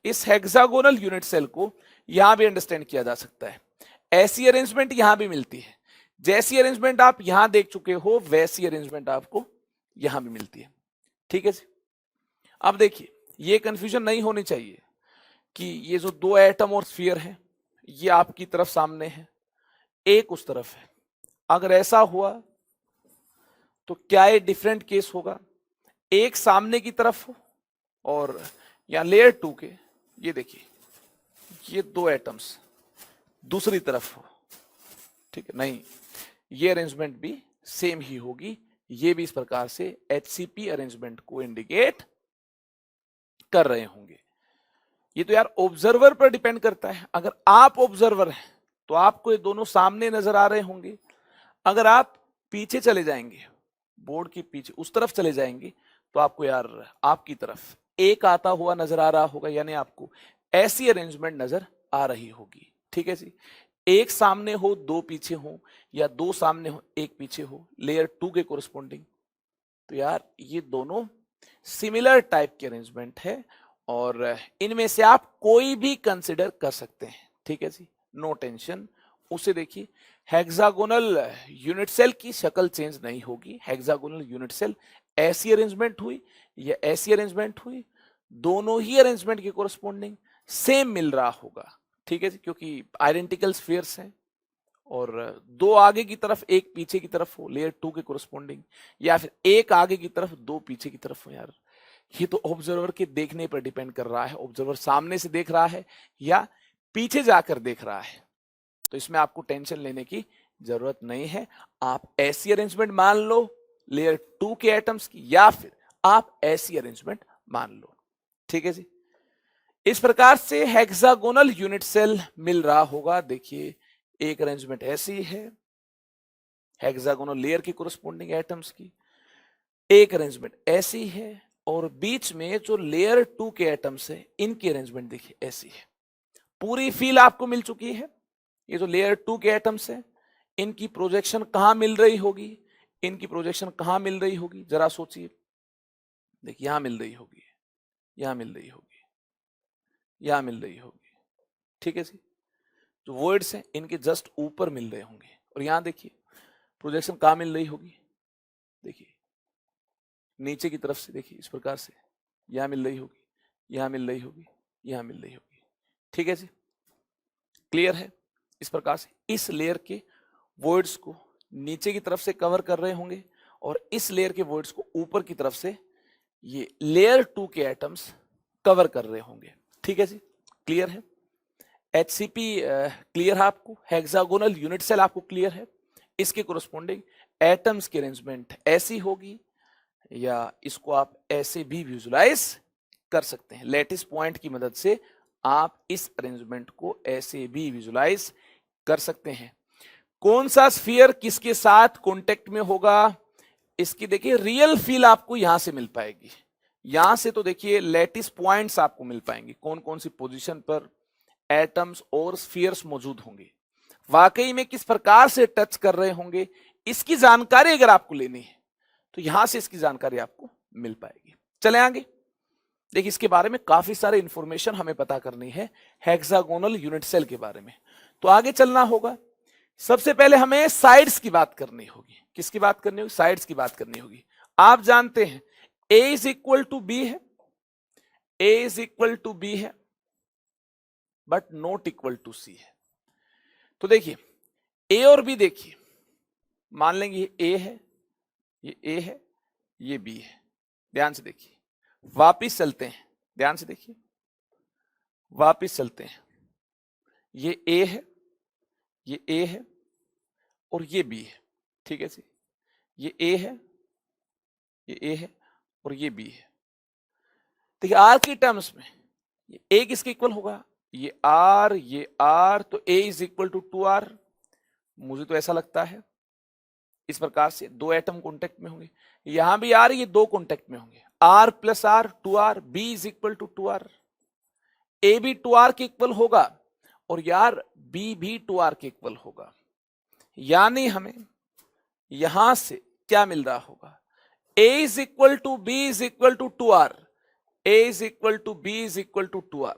इस हेक्सागोनल यूनिट सेल को यहां भी अंडरस्टैंड किया जा सकता है। ऐसी अरेंजमेंट यहां भी मिलती है, जैसी अरेंजमेंट आप यहां देख चुके हो वैसी अरेंजमेंट आपको यहां भी मिलती है। ठीक है जी। अब देखिए, ये कंफ्यूजन नहीं होनी चाहिए कि ये जो 2 एटम और स्फीयर है, ये आपकी तरफ सामने है, एक उस तरफ है। अगर ऐसा हुआ तो क्या ये डिफरेंट केस होगा? एक सामने की तरफ हो, और या लेयर 2 के, ये देखिए ये 2 एटम्स दूसरी तरफ हो। ठीक है, नहीं, ये अरेंजमेंट भी सेम ही होगी। ये भी इस प्रकार से HCP अरेंजमेंट को इंडिकेट कर रहे होंगे। ये तो यार ऑब्जर्वर पर डिपेंड करता है। अगर आप ऑब्जर्वर हैं तो आपको ये दोनों सामने नजर आ रहे होंगे। अगर आप पीछे चले जाएंगे, बोर्ड के पीछे उस तरफ चले जाएंगे, तो आपको यार आपकी तरफ एक आता हुआ नजर आ रहा होगा, यानी आपको ऐसी अरेंजमेंट नजर आ रही होगी। ठीक है जी। एक सामने हो, 2 पीछे हो, या 2 सामने हो, 1 पीछे हो, लेयर 2 के कोरस्पॉन्डिंग, तो यार ये दोनों सिमिलर टाइप की अरेंजमेंट है, और इनमें से आप कोई भी कंसिडर कर सकते हैं। ठीक है जी, नो टेंशन। उसे देखिए, हेक्सागोनल यूनिट सेल की शक्ल चेंज नहीं होगी। हेक्सागोनल यूनिट सेल ऐसी अरेंजमेंट हुई या ऐसी अरेंजमेंट हुई, दोनों ही अरेंजमेंट के कोरस्पॉन्डिंग सेम मिल रहा होगा। ठीक है जी, क्योंकि आइडेंटिकल स्फीयर्स हैं, और 2 आगे की तरफ 1 पीछे की तरफ हो लेयर 2 के कोरस्पॉन्डिंग, या फिर 1 आगे की तरफ 2 पीछे की तरफ हो। यार ये तो ऑब्जर्वर के देखने पर डिपेंड कर रहा है, ऑब्जर्वर सामने से देख रहा है या पीछे जाकर देख रहा है, तो इसमें आपको टेंशन लेने की जरूरत नहीं है। आप ऐसी अरेंजमेंट मान लो लेयर 2 के एटम्स की, या फिर आप ऐसी अरेंजमेंट मान लो। ठीक है जी। इस प्रकार से हेक्सागोनल यूनिट सेल मिल रहा होगा। देखिए एक अरेंजमेंट ऐसी है हेक्सागोनल लेयर की कोरस्पोंडिंग एटम्स की, एक अरेंजमेंट ऐसी है, और बीच में जो लेयर 2 के एटम्स है इनकी अरेंजमेंट देखिए ऐसी है। पूरी फील आपको मिल चुकी है। ये जो लेयर 2 के एटम्स है इनकी प्रोजेक्शन कहां मिल रही होगी, इनकी प्रोजेक्शन कहां मिल रही होगी, जरा सोचिए। देखिए यहां मिल रही होगी, यहां मिल रही होगी, यहां मिल रही होगी। ठीक है जी। जो वर्ड्स हैं इनके जस्ट ऊपर मिल रहे होंगे, और यहां देखिए प्रोजेक्शन कहां मिल रही होगी, देखिए नीचे की तरफ से, देखिए इस प्रकार से यहां मिल रही होगी, यहां मिल रही होगी, यहां मिल रही होगी। ठीक है जी, क्लियर है। इस प्रकार से इस लेयर के वर्ड्स को नीचे की तरफ से कवर कर रहे होंगे, और इस लेयर के वर्ड्स को ऊपर की तरफ से ये लेयर 2 के एटम्स कवर कर रहे होंगे। ठीक है जी, क्लियर है। HCP क्लियर है आपको, हेक्सागोनल यूनिट सेल आपको क्लियर है। इसके कोरस्पोंडिंग एटम्स की अरेंजमेंट ऐसी होगी, या इसको आप ऐसे भी विजुलाइज कर सकते हैं। लैटिस पॉइंट की मदद से आप इस अरेंजमेंट को ऐसे भी विजुलाइज कर सकते हैं। कौन सा स्फीयर किसके साथ कांटेक्ट में होगा, इसकी देखिए रियल फील आपको यहां से मिल पाएगी। यहां से तो देखिए लैटिस पॉइंट्स आपको मिल पाएंगे, कौन कौन सी पोजीशन पर एटम्स और स्फीयर्स मौजूद होंगे, वाकई में किस प्रकार से टच कर रहे होंगे, इसकी जानकारी अगर आपको लेनी है तो यहां से इसकी जानकारी आपको मिल पाएगी। चले आगे। देखिए इसके बारे में काफी सारे इंफॉर्मेशन हमें पता करनी है हेक्सागोनल यूनिट सेल के बारे में, तो आगे चलना होगा। सबसे पहले हमें साइड्स की बात करनी होगी। किसकी बात करनी होगी, साइड्स की बात करनी होगी। आप जानते हैं A is equal to B है, A is equal to B है, but not equal to C है। तो देखिए A और B, देखिए मान लेंगे ये A है, ये A है, ये B है। ध्यान से देखिए, वापिस चलते हैं, ध्यान से देखिए, वापिस चलते हैं। ये A है, ये A है, और ये B है। ठीक है जी, ये A है, ये A है, और ये B है। देखिए R की टर्म्स में ये A किसके इक्वल होगा, ये R, ये R, तो A is equal to 2R। मुझे तो ऐसा लगता है इस प्रकार से दो एटम कॉन्टेक्ट में होंगे, यहां भी R, ये दो कॉन्टेक्ट में होंगे, R plus R 2R, B is equal to 2R। A भी 2R के इक्वल होगा, और यार B भी 2R के इक्वल होगा। यानी हमें यहां से क्या मिल रहा होगा, A is equal to B is equal to 2R, A is equal to B is equal to 2R।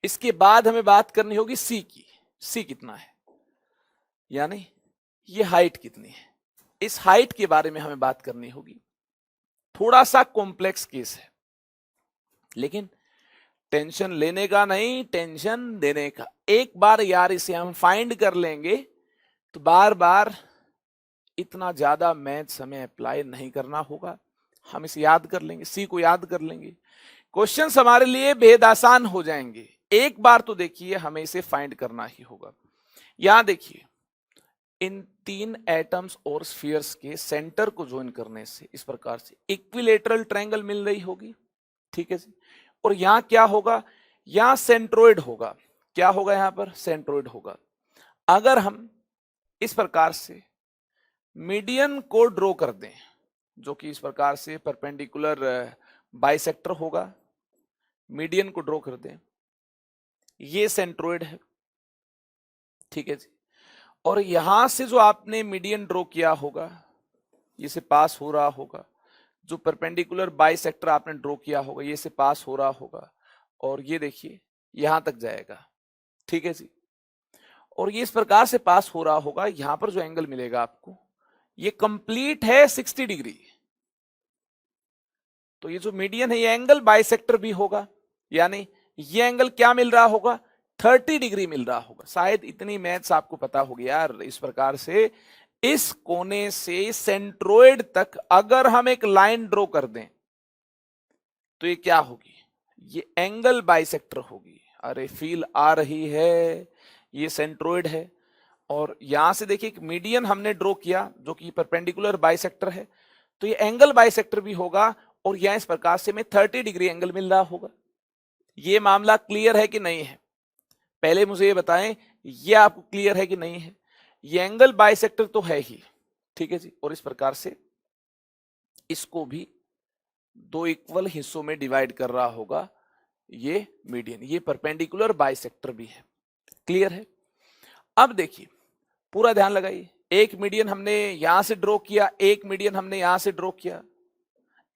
इसके बाद हमें बात करनी होगी C की, C कितना है, यानी ये हाइट कितनी है, इस हाइट के बारे में हमें बात करनी होगी। थोड़ा सा कॉम्प्लेक्स केस है, लेकिन टेंशन लेने का नहीं, टेंशन देने का। एक बार यार इसे हम फाइंड कर लेंगे तो बार बार इतना ज्यादा मैथ्स हमें अप्लाई नहीं करना होगा। हम इसे याद कर लेंगे, सी को याद कर लेंगे, क्वेश्चंस हमारे लिए बेहद आसान हो जाएंगे। एक बार तो देखिए हमें इसे फाइंड करना ही होगा। यहां देखिए इन तीन एटम्स और स्फीयर्स के सेंटर को ज्वाइन करने से इस प्रकार से इक्विलेटरल ट्रायंगल मिल रही होगी। ठीक है जी, और यहां क्या होगा, यहां सेंट्रोइड होगा। क्या होगा यहां पर, सेंट्रोइड होगा। अगर हम इस प्रकार से मीडियन को ड्रॉ कर दें, जो कि इस प्रकार से परपेंडिकुलर बाइसेक्टर होगा, मीडियन को ड्रॉ कर दें, ये सेंट्रोइड है। ठीक है जी, और यहां से जो आपने मीडियन ड्रॉ किया होगा, ये से पास हो रहा होगा, जो परपेंडिकुलर बाइसेक्टर आपने ड्रॉ किया होगा ये से पास हो रहा होगा, और ये देखिए यहां तक जाएगा। ठीक है जी, और ये इस प्रकार से पास हो रहा होगा। यहां पर जो एंगल मिलेगा आपको, ये कंप्लीट है 60 डिग्री। तो ये जो मीडियन है ये एंगल बाइसेक्टर भी होगा, यानी ये एंगल क्या मिल रहा होगा, 30 डिग्री मिल रहा होगा। शायद इतनी मैथ्स आपको पता होगी यार। इस प्रकार से इस कोने से सेंट्रोइड तक अगर हम एक लाइन ड्रॉ कर दें तो ये क्या होगी, ये एंगल बाइसेक्टर होगी। अरे फील आ रही है, ये सेंट्रोइड है। और यहां से देखिए एक मीडियन हमने ड्रॉ किया जो कि परपेंडिकुलर बाइसेक्टर है, तो ये एंगल बाइसेक्टर भी होगा और यहां इस प्रकार से हमें 30 डिग्री एंगल मिल रहा होगा। ये मामला क्लियर है कि नहीं है, पहले मुझे ये बताएं, ये आपको क्लियर है कि नहीं है? ये एंगल बाइसेक्टर तो है ही, ठीक है जी। और इस प्रकार से इसको भी दो इक्वल हिस्सों में डिवाइड कर रहा होगा ये मीडियन, ये परपेंडिकुलर बाइसेक्टर भी है। क्लियर है? अब देखिए पूरा ध्यान लगाइए, एक मीडियन हमने यहां से ड्रॉ किया, एक मीडियन हमने यहां से ड्रॉ किया।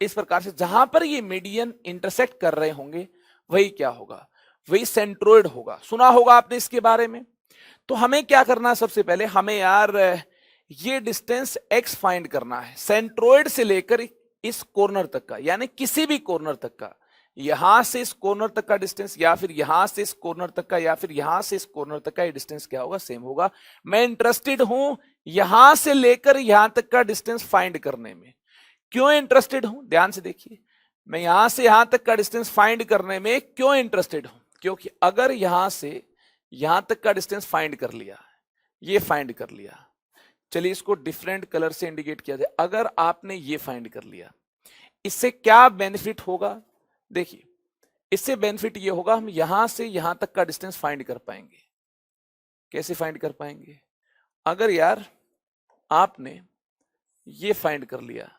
इस प्रकार से जहां पर ये मीडियन इंटरसेक्ट कर रहे होंगे वही क्या होगा, वही सेंट्रोइड होगा। सुना होगा आपने इसके बारे में। तो हमें क्या करना है, सबसे पहले हमें यार ये डिस्टेंस x फाइंड करना है सेंट्रोइड से लेकर इस कॉर्नर तक का, यानी किसी भी कॉर्नर तक का, यहां से इस कॉर्नर तक का डिस्टेंस या फिर यहां से इस कॉर्नर तक का या फिर यहां से इस कॉर्नर तक का, ये डिस्टेंस क्या होगा, सेम होगा। मैं इंटरेस्टेड हूं यहां से लेकर यहां तक का डिस्टेंस फाइंड करने में। क्यों इंटरेस्टेड हूं, ध्यान से देखिए, मैं यहां से यहां तक का डिस्टेंस फाइंड करने में क्यों इंटरेस्टेड हूं, क्योंकि अगर यहां से यहां तक का डिस्टेंस फाइंड कर लिया, ये फाइंड कर लिया, चलिए इसको डिफरेंट कलर से इंडिकेट किया जाए, अगर आपने ये फाइंड कर लिया, इससे क्या बेनिफिट होगा, देखिए इससे बेनिफिट ये होगा, हम यहां से यहां तक का डिस्टेंस फाइंड कर पाएंगे। कैसे फाइंड कर पाएंगे, अगर यार आपने ये फाइंड कर लिया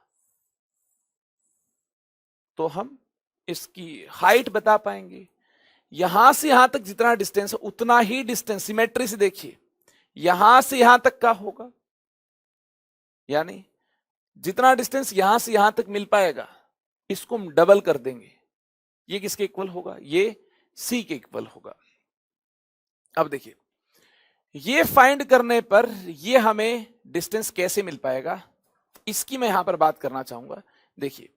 तो हम इसकी हाइट बता पाएंगे। यहां से यहां तक जितना डिस्टेंस है उतना ही डिस्टेंस, सिमेट्री से देखिए, यहां से यहां तक का होगा, यानी जितना डिस्टेंस यहां से यहां तक मिल पाएगा इसको हम डबल कर देंगे, ये किसके इक्वल होगा, ये सी के इक्वल होगा। अब देखिए ये फाइंड करने पर ये हमें डिस्टेंस कैसे मिल पाएगा, इसकी मैं यहां पर बात करना चाहूंगा। देखिए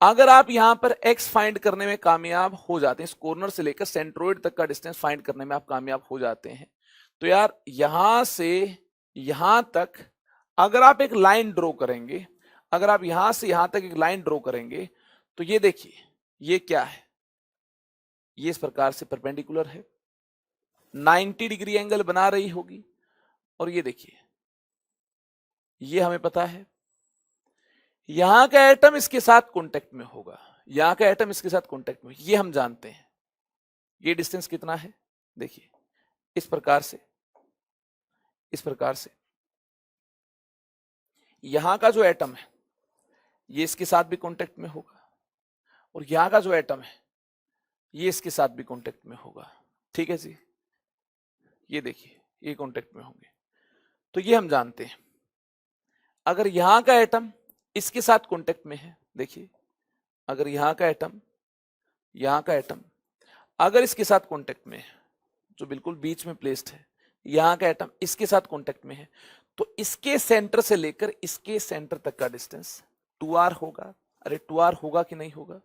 अगर आप यहां पर x फाइंड करने में कामयाब हो जाते हैं, इस कॉर्नर से लेकर सेंट्रोइड तक का डिस्टेंस फाइंड करने में आप कामयाब हो जाते हैं, तो यार यहां से यहां तक अगर आप एक लाइन ड्रॉ करेंगे, अगर आप यहां से यहां तक एक लाइन ड्रॉ करेंगे, तो ये देखिए ये क्या है, ये इस प्रकार से परपेंडिकुलर है, 90 डिग्री एंगल बना रही होगी। और ये देखिए ये हमें पता है यहां का एटम इसके साथ कांटेक्ट में होगा, यहां का एटम इसके साथ कांटेक्ट में, ये हम जानते हैं। ये डिस्टेंस कितना है, देखिए इस प्रकार से, इस प्रकार से यहां का जो एटम है ये इसके साथ भी कांटेक्ट में होगा और यहां का जो एटम है ये इसके साथ भी कांटेक्ट में होगा। ठीक है जी, ये देखिए ये कांटेक्ट में होंगे। तो ये हम जानते हैं, अगर यहां का एटम इसके साथ कांटेक्ट में है, देखिए अगर यहां का एटम, यहां का एटम अगर इसके साथ कांटेक्ट में है, जो बिल्कुल बीच में प्लेस्ड है, यहां का एटम इसके साथ कांटेक्ट में है, तो इसके सेंटर से लेकर इसके सेंटर तक का डिस्टेंस 2r होगा। अरे 2r होगा कि नहीं होगा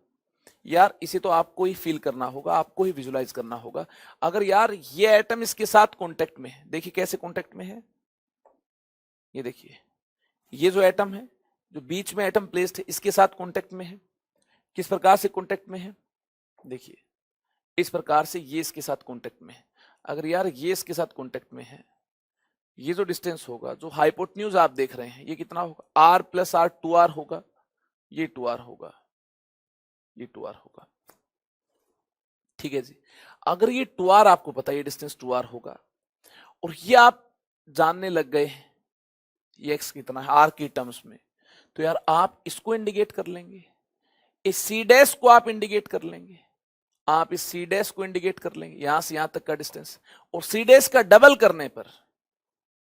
यार, इसे तो आपको ही फील करना होगा, आपको ही विजुलाइज करना होगा। अगर यार ये एटम इसके साथ कांटेक्ट में है, देखिए कैसे कांटेक्ट में है, ये देखिए ये जो एटम है, जो बीच में एटम प्लेस्ड है, इसके साथ कांटेक्ट में है। किस प्रकार से कांटेक्ट में है, देखिए इस प्रकार से ये इसके साथ कांटेक्ट में है। अगर यार ये इसके साथ कांटेक्ट में है, ये जो डिस्टेंस होगा, जो हाइपोटेन्यूज आप देख रहे हैं, ये कितना होगा, r प्लस r 2r होगा, ये 2r होगा, ये 2r होगा। ठीक है जी, अगर ये 2r आपको पता है, ये डिस्टेंस 2r होगा और ये आप जानने लग गए हैं ये x कितना है r की टर्म्स में, तो यार आप इसको इंडिकेट कर लेंगे, इस सी डैश को आप इंडिकेट कर लेंगे, आप इस सी डैश को इंडिकेट कर लेंगे, यहां से यहां तक का डिस्टेंस, और सी डैश का डबल करने पर,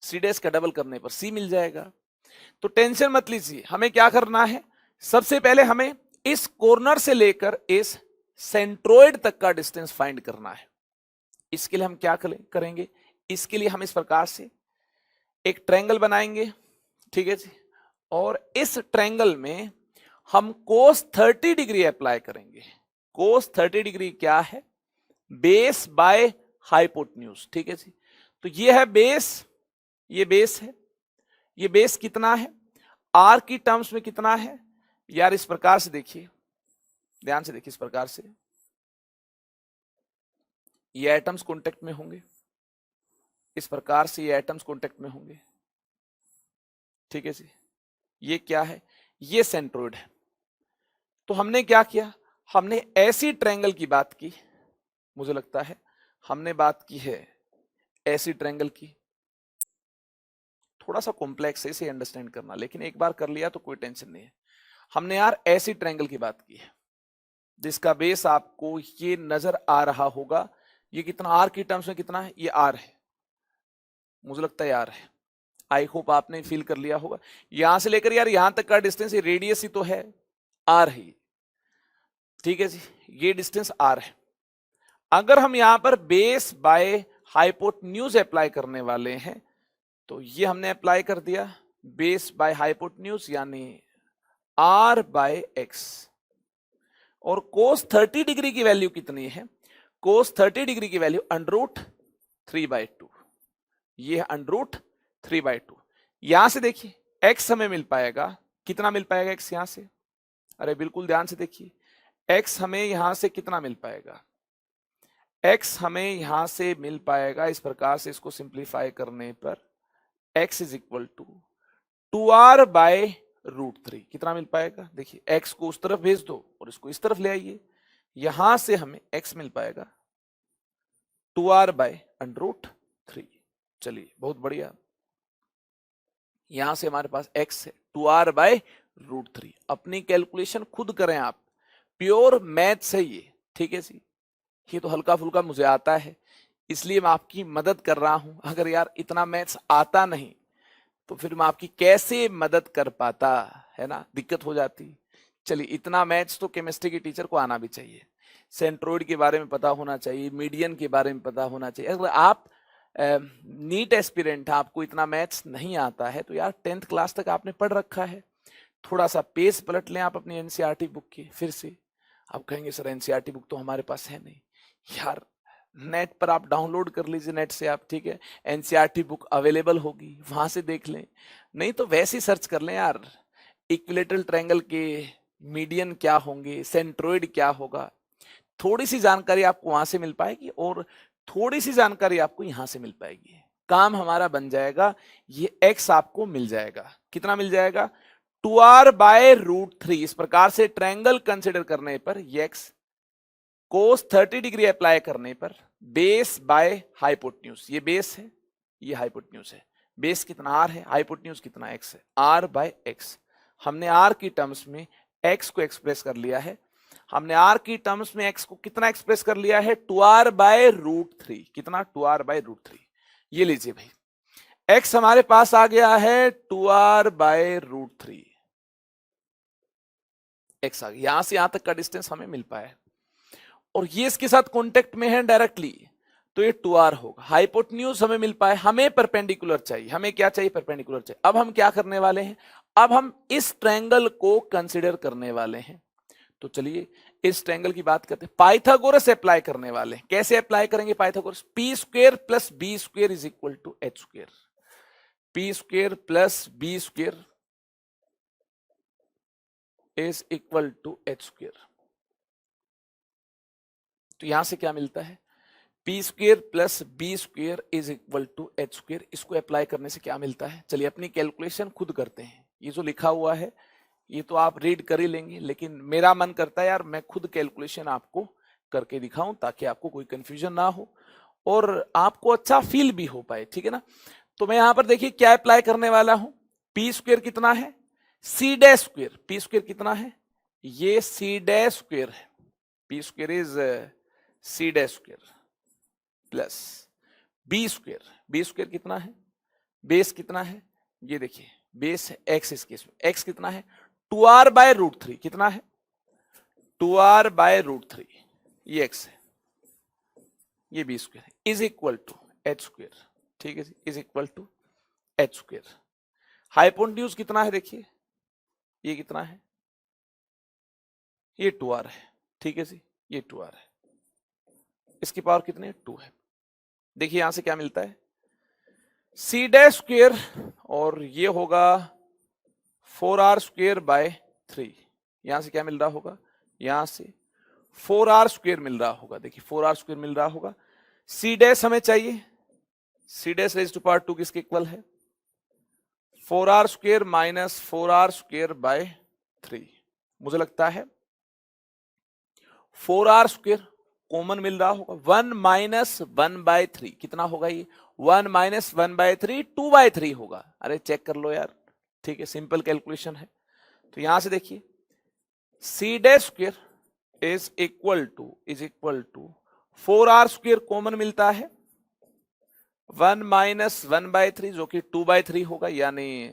सी डैश का डबल करने पर सी मिल जाएगा। तो टेंशन मत लीजिए, हमें क्या करना है, सबसे पहले हमें इस कॉर्नर से लेकर इस सेंट्रोइड तक का डिस्टेंस फाइंड करना है। इसके लिए हम क्या करेंगे, इसके लिए हम इस प्रकार से एक ट्रायंगल बनाएंगे, ठीक है जी, और इस ट्रायंगल में हम cos 30 डिग्री अप्लाई करेंगे। cos 30 डिग्री क्या है, बेस बाय हाइपोटेन्यूज। ठीक है जी, तो ये है बेस, ये बेस है, ये बेस कितना है, r की टर्म्स में कितना है यार, इस प्रकार से देखिए ध्यान से देखिए, इस प्रकार से ये एटम्स कांटेक्ट में होंगे, इस प्रकार से ये एटम्स कांटेक्ट में होंगे, ठीक है जी। ये क्या है, ये सेंट्रोइड है। तो हमने क्या किया, हमने ऐसी ट्रायंगल की बात की, मुझे लगता है हमने बात की है ऐसी ट्रायंगल की, थोड़ा सा कॉम्प्लेक्स है इसे अंडरस्टैंड करना, लेकिन एक बार कर लिया तो कोई टेंशन नहीं है। हमने यार ऐसी ट्रायंगल की बात की है जिसका बेस आपको ये नजर आ रहा होगा, ये कितना आर की टर्म्स में कितना है, ये आर है, मुझे लगता है आर है। आई होप आपने फील कर लिया होगा। यहां से लेकर यार यहां तक का डिस्टेंस, ये रेडियस ही तो है, आर है, ठीक है जी, ये डिस्टेंस आर है। अगर हम यहां पर बेस बाय हाइपोटेन्यूज अप्लाई करने वाले हैं, तो ये हमने अप्लाई कर दिया बेस बाय हाइपोटेन्यूज यानी आर बाय एक्स। और कोस 30 डिग्री की वैल्यू कितनी है, कोस 30 डिग्री की वैल्यू √3/2, ये है √3/2। यहां से देखिए x हमें मिल पाएगा, कितना मिल पाएगा x यहां से, अरे बिल्कुल ध्यान से देखिए, x हमें यहां से कितना मिल पाएगा, x हमें यहां से मिल पाएगा इस प्रकार से, इसको सिंप्लीफाई करने पर x is equal to 2r/√3, कितना मिल पाएगा, देखिए x को उस तरफ भेज दो और इसको इस तरफ ले आइए, यहां से हमें x मिल पाएगा 2r/√3। चलिए बहुत बढ़िया, यहां से हमारे पास x है 2r/√3। अपनी कैलकुलेशन खुद करें आप, प्योर मैथ्स है ये, ठीक है जी, ये तो हल्का फुल्का मुझे आता है इसलिए मैं आपकी मदद कर रहा हूं। अगर यार इतना मैथ्स आता नहीं तो फिर मैं आपकी कैसे मदद कर पाता, है ना, दिक्कत हो जाती। चलिए इतना मैथ्स तो केमिस्ट्री के टीचर को आना भी चाहिए, सेंट्रोइड के बारे में पता होना चाहिए, मीडियन के बारे में पता होना चाहिए। अगर आप नीट एस्पिरेंट आपको इतना मैथ्स नहीं आता है तो यार 10th क्लास तक आपने पढ़ रखा है, थोड़ा सा पेज पलट लें आप अपनी एनसीईआरटी बुक की फिर से। आप कहेंगे सर एनसीईआरटी बुक तो हमारे पास है नहीं, यार नेट पर आप डाउनलोड कर लीजिए, नेट से आप, ठीक है, एनसीईआरटी बुक अवेलेबल होगी, वहां से देख लें, नहीं तो वैसे ही सर्च कर लें यार, इक्विलेटरल ट्रायंगल के मीडियन क्या होंगे, सेंट्रोइड क्या होगा, थोड़ी सी जानकारी आपको वहां से मिल पाएगी और थोड़ी सी जानकारी आपको यहां से मिल पाएगी, काम हमारा बन जाएगा। ये x आपको मिल जाएगा, कितना मिल जाएगा, 2r/√3। इस प्रकार से ट्रायंगल कंसिडर करने पर ये x कोस 30 डिग्री अप्लाई करने पर बेस बाय हाइपोटेन्यूज, ये बेस है ये हाइपोटेन्यूज है, बेस कितना r है, हाइपोटेन्यूज कितना x है, r/x। हमने r की टर्म्स में x को एक्सप्रेस कर लिया है, हमने r की टर्म्स में x को कितना एक्सप्रेस कर लिया है, 2r/√3, कितना 2r/√3। ये लीजिए भाई, x हमारे पास आ गया है 2r/√3, x आ गया, यहां से यहां तक का डिस्टेंस हमें मिल पाया और ये इसके साथ कांटेक्ट में है डायरेक्टली, तो ये 2r होगा। हाइपोटेन्यूज हमें मिल पाए, हमें परपेंडिकुलर चाहिए, हमें क्या चाहिए, परपेंडिकुलर चाहिए। अब हम क्या करने वाले हैं, अब हम इस ट्रायंगल को कंसीडर करने वाले हैं। तो चलिए इस ट्रायंगल की बात करते हैं, पाइथागोरस अप्लाई करने वाले हैं। कैसे अप्लाई करेंगे Pythagoras, p² + b² is equal to h², p² + b² is equal to h²। तो यहां से क्या मिलता है, p² + b² is equal to h²। इसको अप्लाई करने से क्या मिलता है, चलिए अपनी कैलकुलेशन खुद करते हैं। ये जो लिखा हुआ है ये तो आप रीड कर ही लेंगे, लेकिन मेरा मन करता है यार मैं खुद कैलकुलेशन आपको करके दिखाऊं ताकि आपको कोई कंफ्यूजन ना हो और आपको अच्छा फील भी हो पाए, ठीक है ना। तो मैं यहां पर देखिए क्या अप्लाई करने वाला हूं, p² कितना है, c², p² कितना है, ये c² है, p² is c² plus b², b² कितना है, बेस कितना है, ये देखिए बेस है x, इस केस में x कितना है 2r/√3, कितना है 2r/√3, ये x है, ये b² है, इज इक्वल टू h², ठीक है जी, is equal to h²। Hypotenuse कितना है, देखिए ये कितना है, ये 2r है, ठीक है जी, ये 2r है, इसकी पावर कितनी है 2 है। देखिए यहां से क्या मिलता है, c² और ये होगा 4r² / 3, यहां से क्या मिल रहा होगा, यहां से 4r स्क्वायर मिल रहा होगा, देखिए 4r स्क्वायर मिल रहा होगा। c डैश हमें चाहिए, c dash raise to power 2 किसके इक्वल है, 4r square minus 4r square by 3। मुझे लगता है 4r स्क्वायर कॉमन मिल रहा होगा, 1 माइनस 1/3 कितना होगा ये, 1 माइनस 1/3 2/3 होगा। अरे चेक कर लो यार, ठीक है, सिंपल कैलकुलेशन है। तो यहां से देखिए c dash square is equal to 4r square common मिलता है, 1 माइनस 1/3 जो कि 2/3 होगा, यानी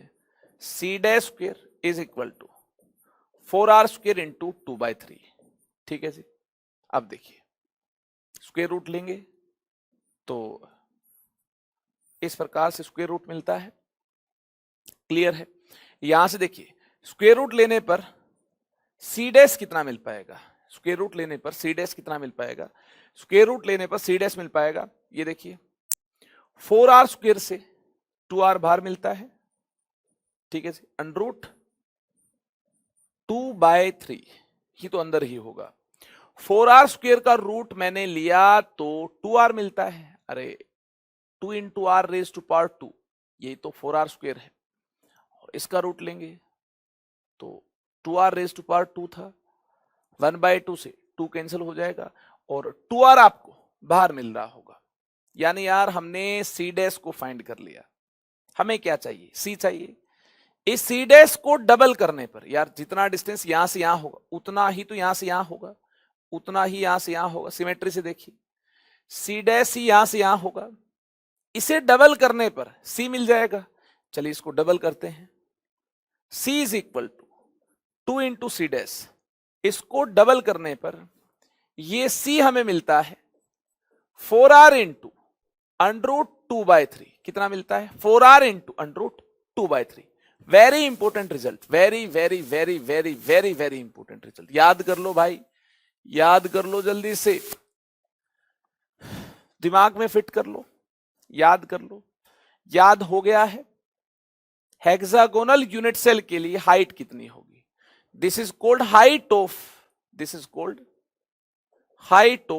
c dash square is equal to 4r square into 2/3। ठीक है जी। अब देखिए स्क्वायर रूट लेंगे तो इस प्रकार से स्क्वायर रूट मिलता है, क्लियर है। यहां से देखिए स्क्वायर रूट लेने पर सी डैश कितना मिल पाएगा, स्क्वायर रूट लेने पर सी डैश कितना मिल पाएगा, स्क्वायर रूट लेने पर सी डैश मिल पाएगा, ये देखिए 4r स्क्वायर से 2r बाहर मिलता है, ठीक है जी, अंडर रूट 2/3 ही तो अंदर ही होगा। 4r स्क्वायर का रूट मैंने लिया तो 2r मिलता है, अरे 2 into R raise to power 2, यही तो 4r स्क्वायर है। और इसका रूट लेंगे तो 2r रेज टू पावर 2 था, 1/2 से 2 कैंसिल हो जाएगा और 2r आपको बाहर मिल रहा होगा। यानी यार हमने सी डैश को फाइंड कर लिया। हमें क्या चाहिए, सी चाहिए। इस सी डैश को डबल करने पर यार जितना डिस्टेंस यहां से यहां होगा उतना ही तो यहां से यहां होगा, उतना ही यहां से यहां होगा। सिमेट्री से देखिए सी डैश ही यहां से यहां होगा, इसे डबल करने पर सी मिल जाएगा। चलिए इसको डबल करते हैं, C is equal to 2 into C dash. इसको डबल करने पर ये सी हमें मिलता है 4r इंटू अंडर रूट 2/3। कितना मिलता है, 4r into under root 2/3। Very important result, very very very very very very important result. याद कर लो भाई, याद कर लो जल्दी से, दिमाग में फिट कर लो, याद कर लो। याद हो गया है। हेक्सागोनल यूनिट सेल के लिए हाइट कितनी होगी, this is called height of, this is called height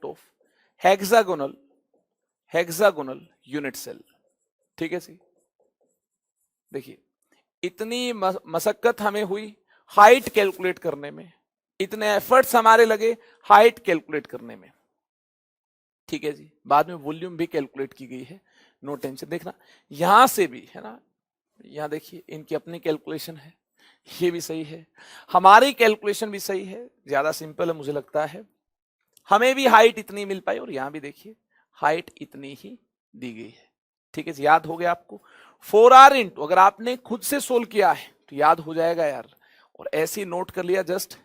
of hexagonal unit cell. ठीक है जी। देखिए इतनी मशक्कत हमें हुई हाइट कैलकुलेट करने में, इतने एफर्ट्स हमारे लगे हाइट कैलकुलेट करने में। ठीक है जी। बाद में वॉल्यूम भी कैलकुलेट की गई है, नो टेंशन। देखना यहां से भी है ना, यहां देखिए इनकी अपनी कैलकुलेशन है, ये भी सही है, हमारी कैलकुलेशन भी सही है, ज्यादा सिंपल है मुझे लगता है। हमें भी हाइट इतनी मिल पाई और यहां भी देखिए हाइट इतनी ही दी गई है। ठीक है, याद हो गया आपको। 4r इंटू, अगर आपने खुद से सोल्व किया है तो याद हो जाएगा यार, और ऐसे ही नोट कर लिया, जस्ट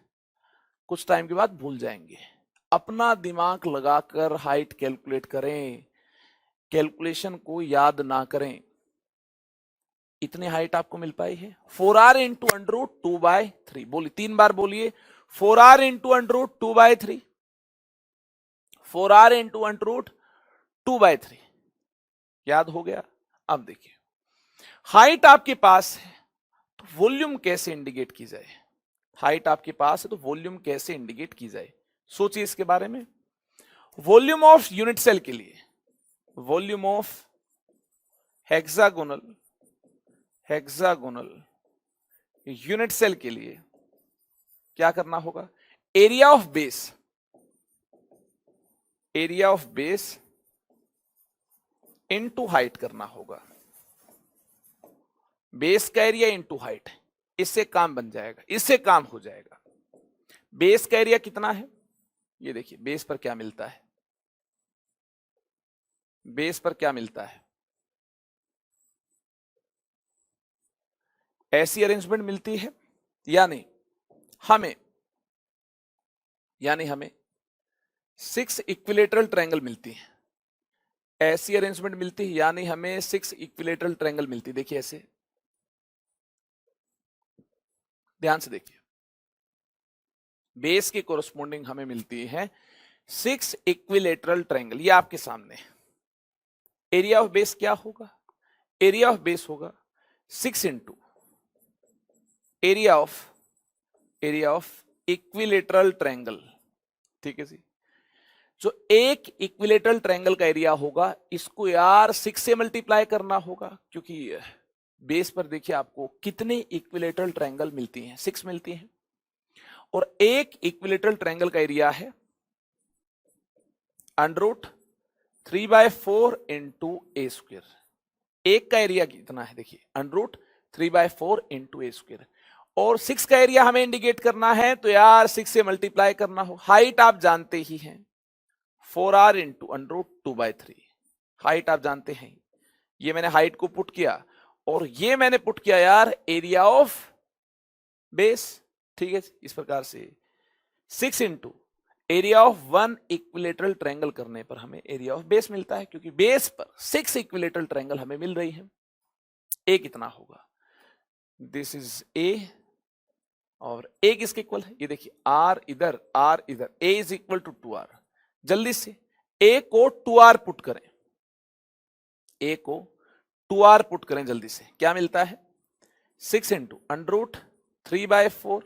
कुछ टाइम के बाद भूल जाएंगे। अपना दिमाग लगाकर हाइट कैलकुलेट करें, कैलकुलेशन को याद ना करें। इतनी हाइट आपको मिल पाई है 4r इंटू अंडर रूट 2/3। बोलिए 3 बार बोलिए, 4r into under root 2/3, 4r into under root 2/3। याद हो गया। अब देखिए हाइट आपके पास है तो वॉल्यूम कैसे इंडिकेट की जाए, हाइट आपके पास है तो वॉल्यूम कैसे इंडिकेट की जाए, सोचिए इसके बारे में। वॉल्यूम ऑफ यूनिट सेल के लिए, volume of hexagonal unit cell के लिए क्या करना होगा, area of base into height करना होगा। बेस का एरिया इनटू हाइट, इससे काम बन जाएगा, इससे काम हो जाएगा। बेस का एरिया कितना है, ये देखिए बेस पर क्या मिलता है, बेस पर क्या मिलता है, ऐसी अरेंजमेंट मिलती है, यानी हमें 6 इक्विलेटरल ट्रायंगल मिलती है। ऐसी अरेंजमेंट मिलती है यानी हमें 6 इक्विलेटरल ट्रायंगल मिलती है। देखिए ऐसे, ध्यान से देखिए, बेस के कोरस्पोंडिंग हमें मिलती है 6 इक्विलेटरल ट्रायंगल। ये आपके सामने है। एरिया ऑफ बेस क्या होगा, एरिया ऑफ बेस होगा 6 into area of equilateral triangle, ठीक है जी। जो एक इक्विलेटरल ट्रायंगल का एरिया होगा, इसको यार 6 से मल्टीप्लाई करना होगा, क्योंकि बेस पर देखिए आपको कितने इक्विलेटरल ट्रायंगल मिलती हैं, 6 मिलती हैं। और एक इक्विलेटरल ट्रायंगल का एरिया है √3/4 इंटू ए स्क्वायर। एक का एरिया कितना है देखिए, √3/4 इंटू ए स्क्वायर। और 6 का एरिया हमें इंडिकेट करना है, तो यार 6 से मल्टीप्लाई करना हो। हाइट आप जानते ही हैं, 4r इंटू √2/3। हाइट आप जानते हैं, ये मैंने हाइट को पुट किया और ये मैंने पुट किया यार एरिया ऑफ बेस, ठीक है। इस प्रकार से 6 into area of 1 equilateral triangle करने पर हमें एरिया ऑफ बेस मिलता है, क्योंकि बेस पर 6 इक्विलेटरल ट्रायंगल हमें मिल रही है। ए कितना होगा, दिस इज ए, और ए किसके इक्वल है, ये देखिए आर इधर आर इधर, ए इज इक्वल टू 2r। जल्दी से ए को 2r पुट करें, ए को 2r पुट करें जल्दी से, क्या मिलता है 6 इंटू √3/4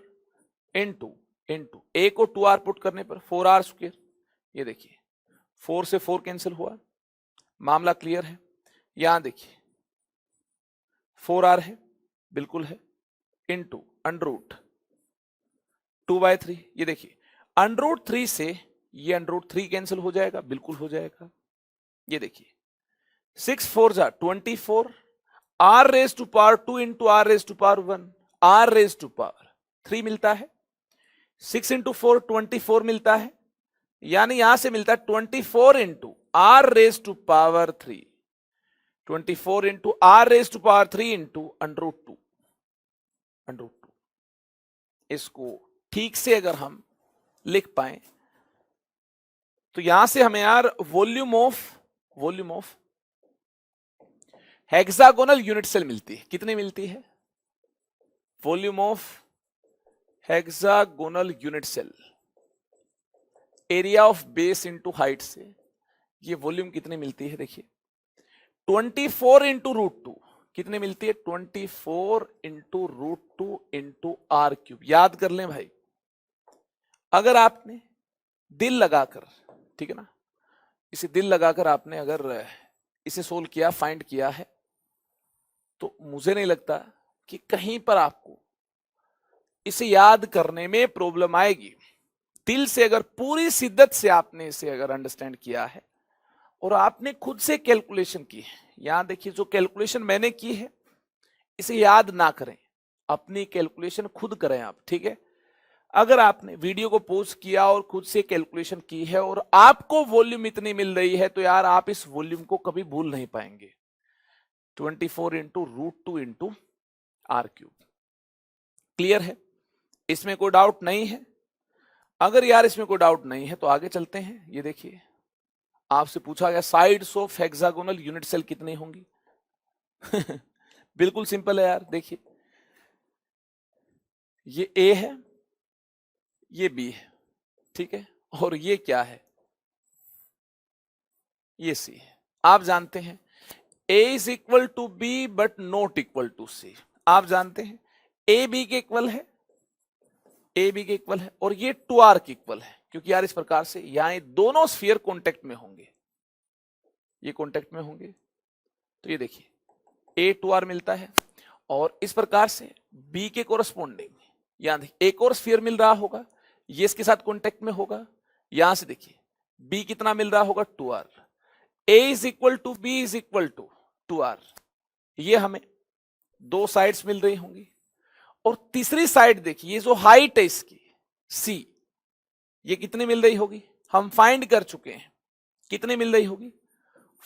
इंटू ए को 2r पुट करने पर 4r स्क्वायर। ये देखिए 4 से 4 कैंसिल हुआ, मामला क्लियर है। यहां देखिए 4r है, बिल्कुल है, इंटू √2/3। ये देखिए √3 से ये √3 कैंसिल हो जाएगा, बिल्कुल हो जाएगा। ये देखिए 6 4 जा 24, r⁻²2 इंटू r⁻1, r⁻3 मिलता है। 6 इंटू 4 24 मिलता है, यानी यहां से मिलता है 24 into r⁻3, 24 into r⁻3 into √2। इसको ठीक से अगर हम लिख पाए तो यहां से हमें यार volume of hexagonal unit cell मिलती है। कितनी मिलती है, volume of hexagonal unit cell, area of base into height से ये वॉल्यूम कितनी मिलती है, देखिए 24 इंटू √2 कितनी मिलती है, 24 इंटू √2 इंटू r3। याद कर लें भाई, अगर आपने दिल लगाकर, ठीक है ना, इसे दिल लगाकर आपने अगर इसे सोल्व किया, फाइंड किया है, तो मुझे नहीं लगता कि कहीं पर आपको इसे याद करने में प्रॉब्लम आएगी। दिल से अगर पूरी शिद्दत से आपने इसे अगर अंडरस्टैंड किया है और आपने खुद से कैलकुलेशन की है, यहां देखिए जो कैलकुलेशन मैंने की है इसे याद ना करें, अपनी कैलकुलेशन खुद करें आप, ठीक है। अगर आपने वीडियो को पॉज किया और खुद से कैलकुलेशन की है और आपको वॉल्यूम इतनी मिल रही है, तो यार आप इस वॉल्यूम को कभी भूल नहीं पाएंगे। 24 इंटू √2 इंटू r3। क्लियर है, इसमें कोई डाउट नहीं है। अगर यार इसमें कोई डाउट नहीं है तो आगे चलते हैं। ये देखिए आपसे पूछा गया sides of hexagonal unit cell कितनी होंगी बिल्कुल सिंपल है यार, देखिए ये ए है, ये बी है, ठीक है, और ये क्या है, ये सी है। आप जानते हैं A is equal to B but not equal to C. आप जानते हैं ए बी के इक्वल है, ए बी के इक्वल है, और ये 2r के इक्वल है, क्योंकि यार इस प्रकार से यहां दोनों स्फीयर कॉन्टेक्ट में होंगे, ये कॉन्टेक्ट में होंगे। तो ये देखिए ए 2r मिलता है, और इस प्रकार से बी के कोरस्पोंडिंग यहां देखिए एक और स्फीयर मिल रहा होगा, ये इसके साथ कॉन्टेक्ट में होगा। यहां से देखिए बी कितना मिल रहा होगा, 2r। A is equal to B is equal to 2r। ये हमें दो साइड्स मिल रही होंगी, और तीसरी साइड देखिए ये जो हाइट है इसकी सी, ये कितनी मिल रही होगी, हम फाइंड कर चुके हैं कितनी मिल रही होगी,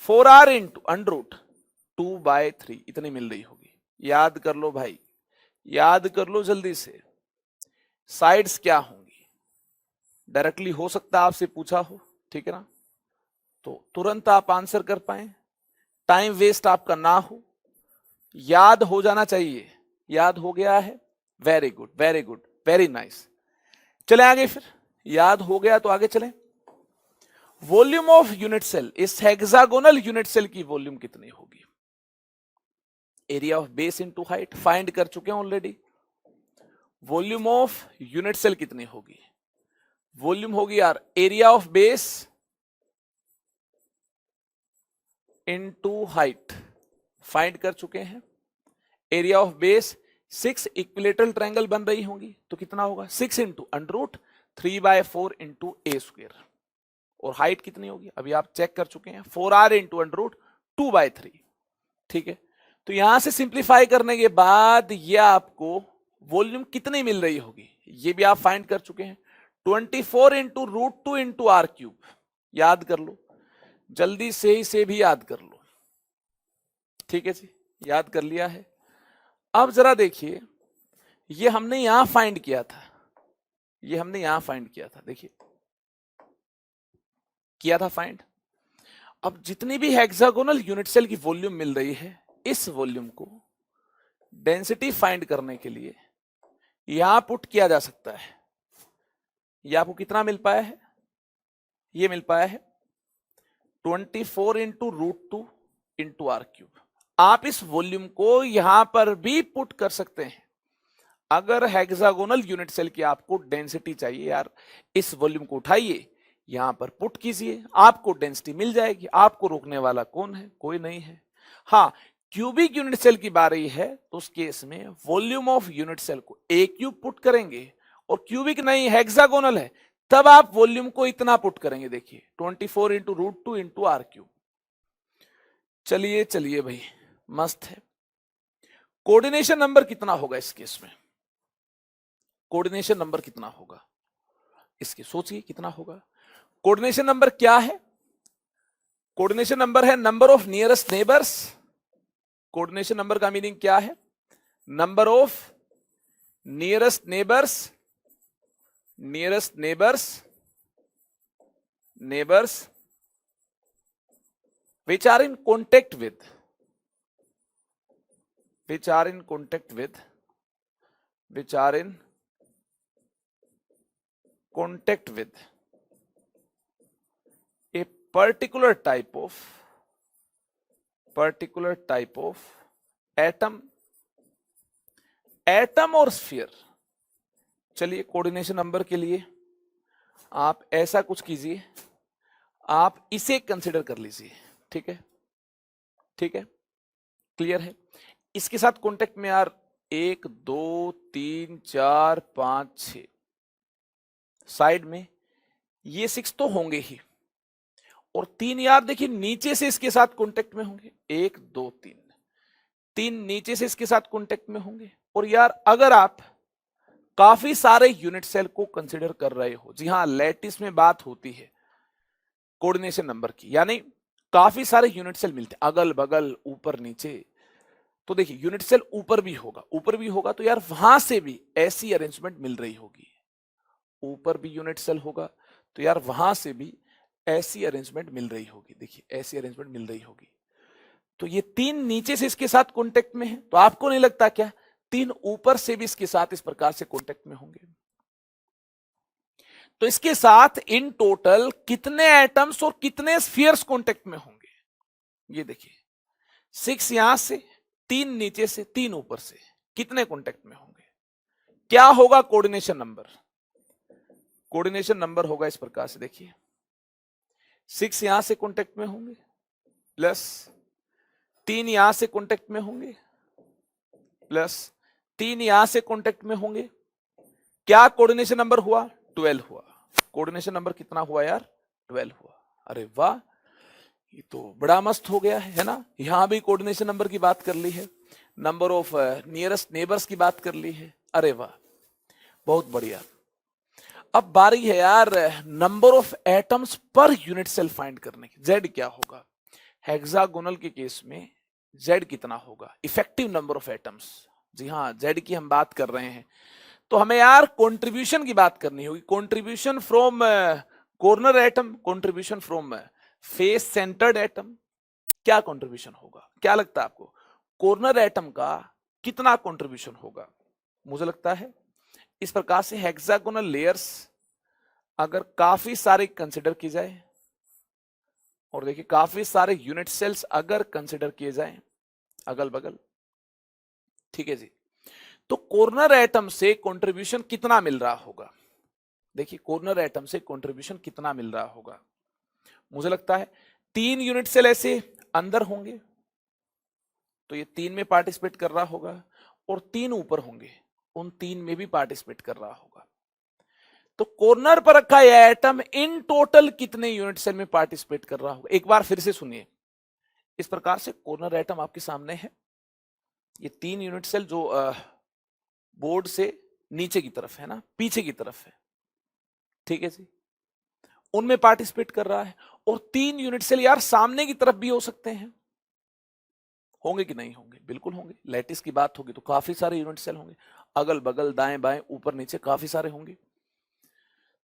4r इंटू √2/3 इतनी मिल रही होगी। याद कर लो भाई, याद कर लो जल्दी से, साइड्स क्या होंगी, डायरेक्टली हो सकता है आपसे पूछा हो, ठीक है ना, तो तुरंत आप आंसर कर पाए, टाइम वेस्ट आपका ना हो, याद हो जाना चाहिए। याद हो गया है, very good very good very nice. चले आगे, फिर याद हो गया तो आगे चलें। वॉल्यूम ऑफ यूनिट सेल, इस हेक्सागोनल यूनिट सेल की वॉल्यूम कितनी होगी, area of base into height find कर चुके हैं already. Volume of unit cell कितनी होगी? वॉल्यूम होगी यार area of base into height, find कर चुके हैं। Area of base 6 equilateral triangle बन रही होंगी तो कितना होगा? 6 इंटू अंडर रूट 3/4 इंटू ए स्क्वायर। और हाइट कितनी होगी अभी आप चेक कर चुके हैं, 4r इंटू अंडर रूट 2/3। ठीक है, तो यहां से सिंप्लीफाई करने के बाद ये आपको वॉल्यूम कितनी मिल रही होगी ये भी आप फाइंड कर चुके हैं। 24 into root 2 into R cube, याद कर लो, जल्दी से इसे भी याद कर लो। ठीक है जी, याद कर लिया है। अब जरा देखिए, ये हमने यहां फाइंड किया था, ये हमने यहां फाइंड किया था, देखिए किया था फाइंड। अब जितनी भी हेक्सागोनल यूनिट सेल की वॉल्यूम मिल रही है, इस वॉल्यूम को डेंसिटी फाइंड करने के लिए यहां पुट किया जा सकता है। ये आपको कितना मिल पाया है? ये मिल पाया है 24 into root 2 into R cube. आप इस वॉल्यूम को यहां पर भी पुट कर सकते हैं। अगर हेक्सागोनल यूनिट सेल की आपको डेंसिटी चाहिए यार, इस वॉल्यूम को उठाइए, यहां पर पुट कीजिए, आपको डेंसिटी मिल जाएगी। आपको रोकने वाला कौन है? कोई नहीं है। हाँ, क्यूबिक यूनिट सेल की बारी है तो उस केस में वॉल्यूम ऑफ यूनिट सेल को ए क्यूब पुट करेंगे, और क्यूबिक नहीं हेक्सागोनल है तब आप वॉल्यूम को इतना पुट करेंगे। देखिए 24 into root 2 into R cube. चलिए चलिए भाई, मस्त है। कोऑर्डिनेशन नंबर कितना होगा इस केस में? कोऑर्डिनेशन नंबर कितना होगा इसके, सोचिए कितना होगा। कोऑर्डिनेशन नंबर क्या है? कोऑर्डिनेशन नंबर है number of nearest neighbours. Coordination number का मीनिंग क्या है? Number of nearest neighbours, nearest neighbours, neighbours which are in contact with, which are in contact with, which are in contact with a particular type of atom, atom और sphere. चलिए coordination number के लिए आप ऐसा कुछ कीजिए, आप इसे कंसिडर कर लीजिए। ठीक है, ठीक है, क्लियर है। इसके साथ कांटेक्ट में यार 1 2 3 4 5 6 साइड में ये 6 तो होंगे ही, और 3 यार देखिए नीचे से इसके साथ कांटेक्ट में होंगे। 1 2 3, 3 नीचे से इसके साथ कांटेक्ट में होंगे। और यार अगर आप काफी सारे यूनिट सेल को कंसिडर कर रहे हो, जी हाँ लैटिस में बात होती है कोऑर्डिनेशन नंबर की, यानी काफी सारे यूनिट सेल मिलते हैं अगल बगल ऊपर नीचे। तो देखिए यूनिट सेल ऊपर भी होगा, ऊपर भी होगा तो यार वहां से भी ऐसी अरेंजमेंट मिल रही होगी। ऊपर भी यूनिट सेल होगा तो यार वहां से भी ऐसी अरेंजमेंट मिल रही होगी। देखिए ऐसी अरेंजमेंट मिल रही होगी। तो ये 3 नीचे से इसके साथ कांटेक्ट में है, तो आपको नहीं लगता क्या 3 ऊपर से भी इसके साथ इस प्रकार से कांटेक्ट में होंगे? तो इसके साथ इन टोटल कितने एटम्स और कितने स्फीयर्स कांटेक्ट में होंगे? ये देखिए 6 यहां से, 3 नीचे से, 3 ऊपर से, कितने कांटेक्ट में होंगे? क्या होगा कोऑर्डिनेशन नंबर? कोऑर्डिनेशन नंबर होगा इस प्रकार से, देखिए 6 यहां से कांटेक्ट में होंगे, प्लस 3 यहां से कांटेक्ट में होंगे, प्लस 3 यहां से कांटेक्ट में होंगे। क्या कोऑर्डिनेशन नंबर हुआ? 12 हुआ। कोऑर्डिनेशन नंबर कितना हुआ यार? 12 हुआ। अरे वाह, ये तो बड़ा मस्त हो गया है ना। यहां भी कोऑर्डिनेशन नंबर की बात कर ली है, नंबर ऑफ नियरेस्ट नेबर्स की बात कर ली है। अरे वाह, बहुत बढ़िया। अब बारी है यार number of atoms per unit cell find करने की। जेड क्या होगा हेक्सागोनल के केस में? जेड कितना होगा? Effective number of atoms. जी हाँ, जेड की हम बात कर रहे हैं, तो हमें यार कंट्रीब्यूशन की बात करनी होगी। Contribution from corner atom, contribution from face centred atom. क्या कंट्रीब्यूशन होगा? क्या लगता है आपको कॉर्नर एटम का कितना कंट्रीब्यूशन होगा? मुझे लगता है इस प्रकार से हेक्सागोनल लेयर्स अगर काफी सारे कंसिडर की जाए, और देखिए काफी सारे यूनिट सेल्स अगर कंसिडर किए जाए अगल बगल, ठीक है जी, तो कॉर्नर एटम से कंट्रीब्यूशन कितना मिल रहा होगा? देखिए कॉर्नर एटम से कंट्रीब्यूशन कितना मिल रहा होगा? मुझे लगता है 3 यूनिट सेल ऐसे अंदर होंगे, तो ये 3 में पार्टिसिपेट कर रहा होगा, और 3 ऊपर होंगे, उन 3 में भी पार्टिसिपेट कर रहा होगा। तो कॉर्नर पर रखा यह एटम इन टोटल कितने यूनिट सेल में पार्टिसिपेट कर रहा होगा? एक बार फिर से सुनिए, इस प्रकार से कॉर्नर एटम आपके सामने है, ये 3 यूनिट सेल जो बोर्ड से नीचे की तरफ है ना, पीछे की तरफ है, ठीक है जी, उनमें पार्टिसिपेट कर रहा है। और 3 यूनिट सेल यार सामने की तरफ भी हो सकते हैं, होंगे कि नहीं होंगे? बिल्कुल होंगे। लैटिस की बात होगी तो काफी सारे यूनिट सेल होंगे, अगल बगल दाएं बाएं ऊपर नीचे काफी सारे होंगे।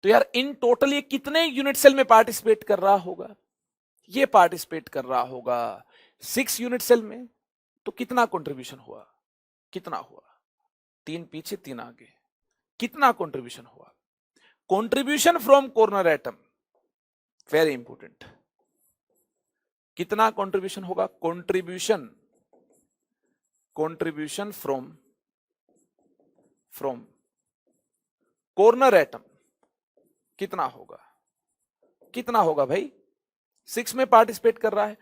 तो यार इन टोटल ये कितने यूनिट सेल में पार्टिसिपेट कर रहा होगा? ये पार्टिसिपेट कर रहा होगा 6 यूनिट सेल में। तो कितना कंट्रीब्यूशन हुआ? कितना हुआ? 3 पीछे 3 आगे, कितना कंट्रीब्यूशन हुआ? Contribution from corner atom, very important. कितना कंट्रीब्यूशन होगा? कंट्रीब्यूशन फ्रॉम कॉर्नर एटम कितना होगा? कितना होगा भाई? 6 में पार्टिसिपेट कर रहा है,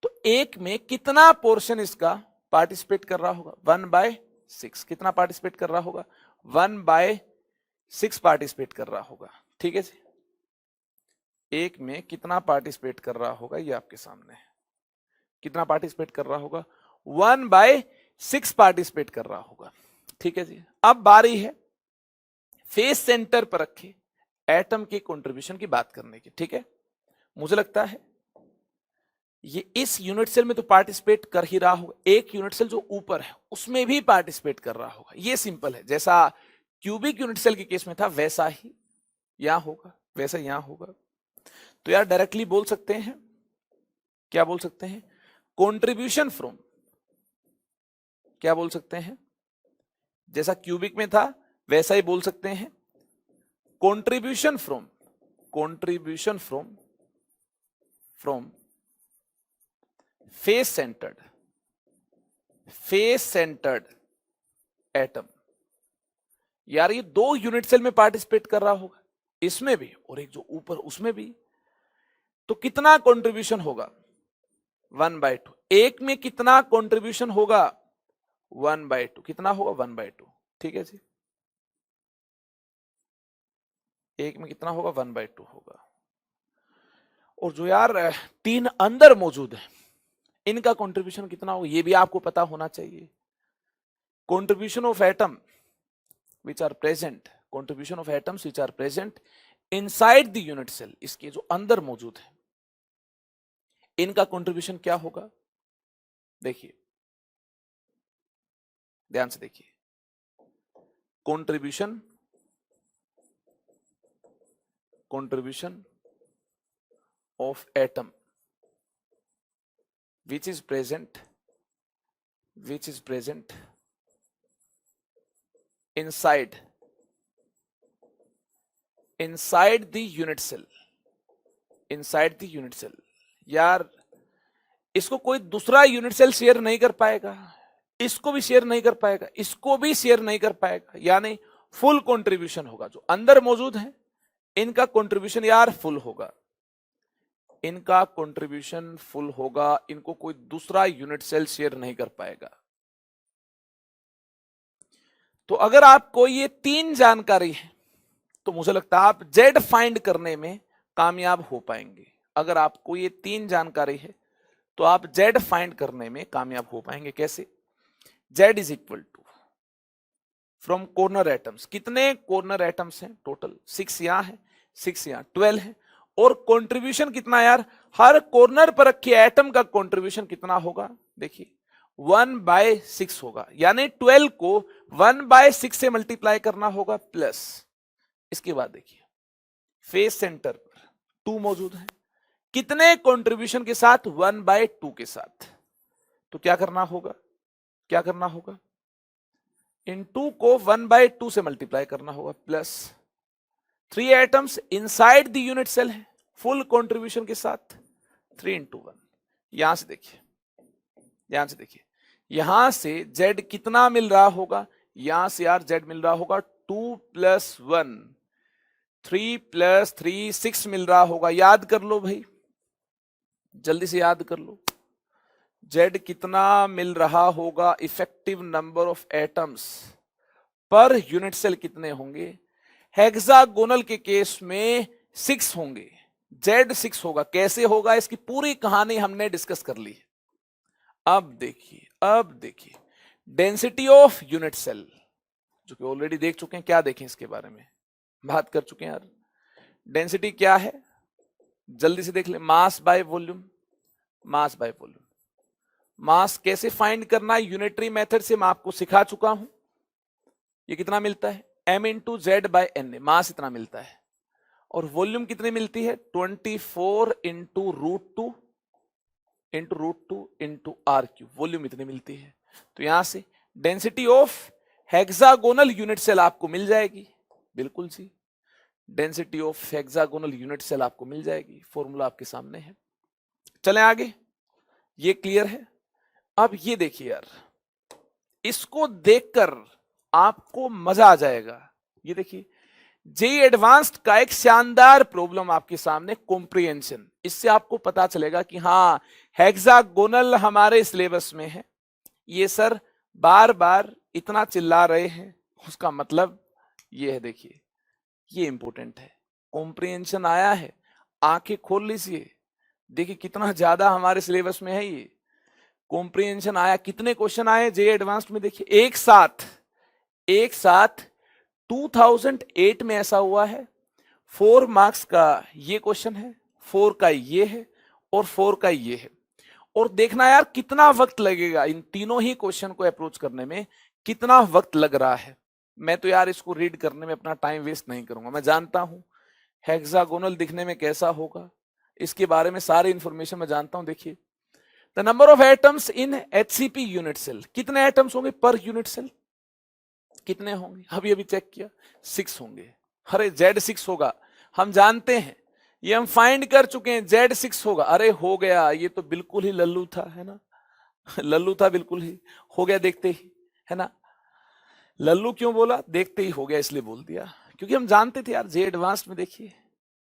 तो 1 में कितना पोर्शन इसका पार्टिसिपेट कर रहा होगा? 1/6। कितना पार्टिसिपेट कर रहा होगा? 1/6 पार्टिसिपेट कर रहा होगा, ठीक है जी। 1 में कितना पार्टिसिपेट कर रहा होगा ये आपके सामने है। कितना पार्टिसिपेट कर रहा होगा? 1/6 पार्टिसिपेट कर रहा होगा, ठीक है जी। अब बारी है फेस सेंटर पर रखे एटम के कंट्रीब्यूशन की बात करने की, ठीक है। मुझे लगता है ये इस यूनिट सेल में तो पार्टिसिपेट कर ही रहा होगा, एक यूनिट सेल जो ऊपर है उसमें भी पार्टिसिपेट कर रहा होगा। ये सिंपल है, जैसा क्यूबिक यूनिट सेल के केस में था वैसा ही यहां होगा, वैसा यहां होगा। तो यार डायरेक्टली बोल सकते हैं, क्या बोल सकते हैं? कंट्रीब्यूशन फ्रॉम, क्या बोल सकते हैं? जैसा क्यूबिक में था वैसा ही बोल सकते हैं, contribution from face centred atom. यार ये 2 यूनिट सेल में पार्टिसिपेट कर रहा होगा, इसमें भी और एक जो ऊपर उसमें भी। तो कितना कंट्रीब्यूशन होगा? 1/2। 1 में कितना कंट्रीब्यूशन होगा? 1/2। कितना होगा? 1/2, ठीक है जी। 1 में कितना होगा? 1/2 होगा। और जो यार 3 अंदर मौजूद है इनका कंट्रीब्यूशन कितना होगा ये भी आपको पता होना चाहिए। Contribution of atom which are present, contribution of atoms which are present inside the unit cell, इसके जो अंदर मौजूद है इनका कंट्रीब्यूशन क्या होगा? देखिए ध्यान से देखिए, contribution of atom which is present inside the unit cell, यार इसको कोई दूसरा यूनिट सेल शेयर नहीं कर पाएगा, इसको भी शेयर नहीं कर पाएगा, इसको भी शेयर नहीं कर पाएगा, यानी फुल कंट्रीब्यूशन होगा। जो अंदर मौजूद है इनका कंट्रीब्यूशन यार फुल होगा, इनका कंट्रीब्यूशन फुल होगा, इनको कोई दूसरा यूनिट सेल शेयर नहीं कर पाएगा। तो अगर आपको ये 3 जानकारी है तो मुझे लगता है आप जेड फाइंड करने में कामयाब हो पाएंगे। अगर आपको ये 3 जानकारी है तो आप जेड फाइंड करने में कामयाब हो पाएंगे। कैसे? Z is equal to from corner atoms, कितने कॉर्नर एटम्स हैं टोटल? 6 यहां है, 6 यहां, 12 है। और कंट्रीब्यूशन कितना यार? हर कॉर्नर पर रखे एटम का कंट्रीब्यूशन कितना होगा? देखिए 1/6 होगा, यानी 12 को 1/6 से मल्टीप्लाई करना होगा प्लस। इसके बाद देखिए फेस सेंटर पर 2 मौजूद है, कितने कंट्रीब्यूशन के साथ? 1/2 के साथ। तो क्या करना होगा? इन 2 को 1/2 से मल्टीप्लाई करना होगा plus 3 atoms inside the unit cell है फुल कंट्रीब्यूशन के साथ, 3 × 1। ध्यान से देखिए, यहां से जेड कितना मिल रहा होगा? यहां से यार z मिल रहा होगा 2 + 1, 3 + 3 6 मिल रहा होगा। याद कर लो भाई, जल्दी से याद कर लो, z कितना मिल रहा होगा, effective number of atoms per unit cell कितने होंगे। हेक्सागोनल के केस में 6 होंगे, z 6 होगा। कैसे होगा इसकी पूरी कहानी हमने डिस्कस कर ली। अब देखिए डेंसिटी ऑफ यूनिट सेल, जो कि ऑलरेडी देख चुके हैं, क्या देखें इसके बारे में बात कर चुके हैं यार। डेंसिटी क्या है जल्दी से देख ले, mass by volume, mass by volume. Mass कैसे फाइंड करना है यूनिटरी मेथड से मैं आपको सिखा चुका हूं। ये कितना मिलता है, m × z/n, मास इतना मिलता है। और वॉल्यूम कितनी मिलती है, 24 × √2 × r3, वॉल्यूम इतनी मिलती है। तो यहां से density of hexagonal unit cell आपको मिल जाएगी, बिल्कुल सी density of hexagonal unit cell आपको मिल जाएगी। फॉर्मूला आपके सामने है। चलें आगे, ये क्लियर है। अब ये देखिए यार, इसको देखकर आपको मजा आ जाएगा। ये देखिए जेईई एडवांस्ड का एक शानदार प्रॉब्लम आपके सामने, कॉम्प्रिहेंशन। इससे आपको पता चलेगा कि हाँ हेक्सागोनल हमारे सिलेबस में है। ये सर बार बार इतना चिल्ला रहे हैं, उसका मतलब ये है। देखिए ये इंपॉर्टेंट है, कॉम्प्रिहेंशन आया है, आंखें खोल लीजिए। देखिए कितना ज्यादा हमारे सिलेबस में है ये कॉम्प्रिहेंशन आया। कितने क्वेश्चन आए जेईई एडवांस्ड में, देखिए एक साथ 2008 में ऐसा हुआ है। 4 मार्क्स का ये क्वेश्चन है, 4 का ये है और 4 का ये है। और देखना यार कितना वक्त लगेगा इन तीनों ही क्वेश्चन को अप्रोच करने में, कितना वक्त लग रहा है। मैं तो यार इसको रीड करने में अपना टाइम वेस्ट नहीं करूंगा। मैं जानता हूं हेक्सागोनल दिखने में कैसा होगा, इसके बारे में सारी इंफॉर्मेशन मैं जानता हूं। देखिए the number of atoms in HCP unit cell, कितने एटम्स होंगे पर यूनिट सेल, कितने होंगे, अभी चेक किया 6 होंगे। अरे z 6 होगा, हम जानते हैं, ये हम फाइंड कर चुके हैं, z 6 होगा। अरे हो गया, ये तो बिल्कुल ही लल्लू था, है ना लल्लू था, बिल्कुल ही हो गया देखते ही, है ना। लल्लू क्यों बोला, देखते ही हो गया इसलिए बोल दिया, क्योंकि हम जानते थे यार जेईई एडवांस्ड में देखिए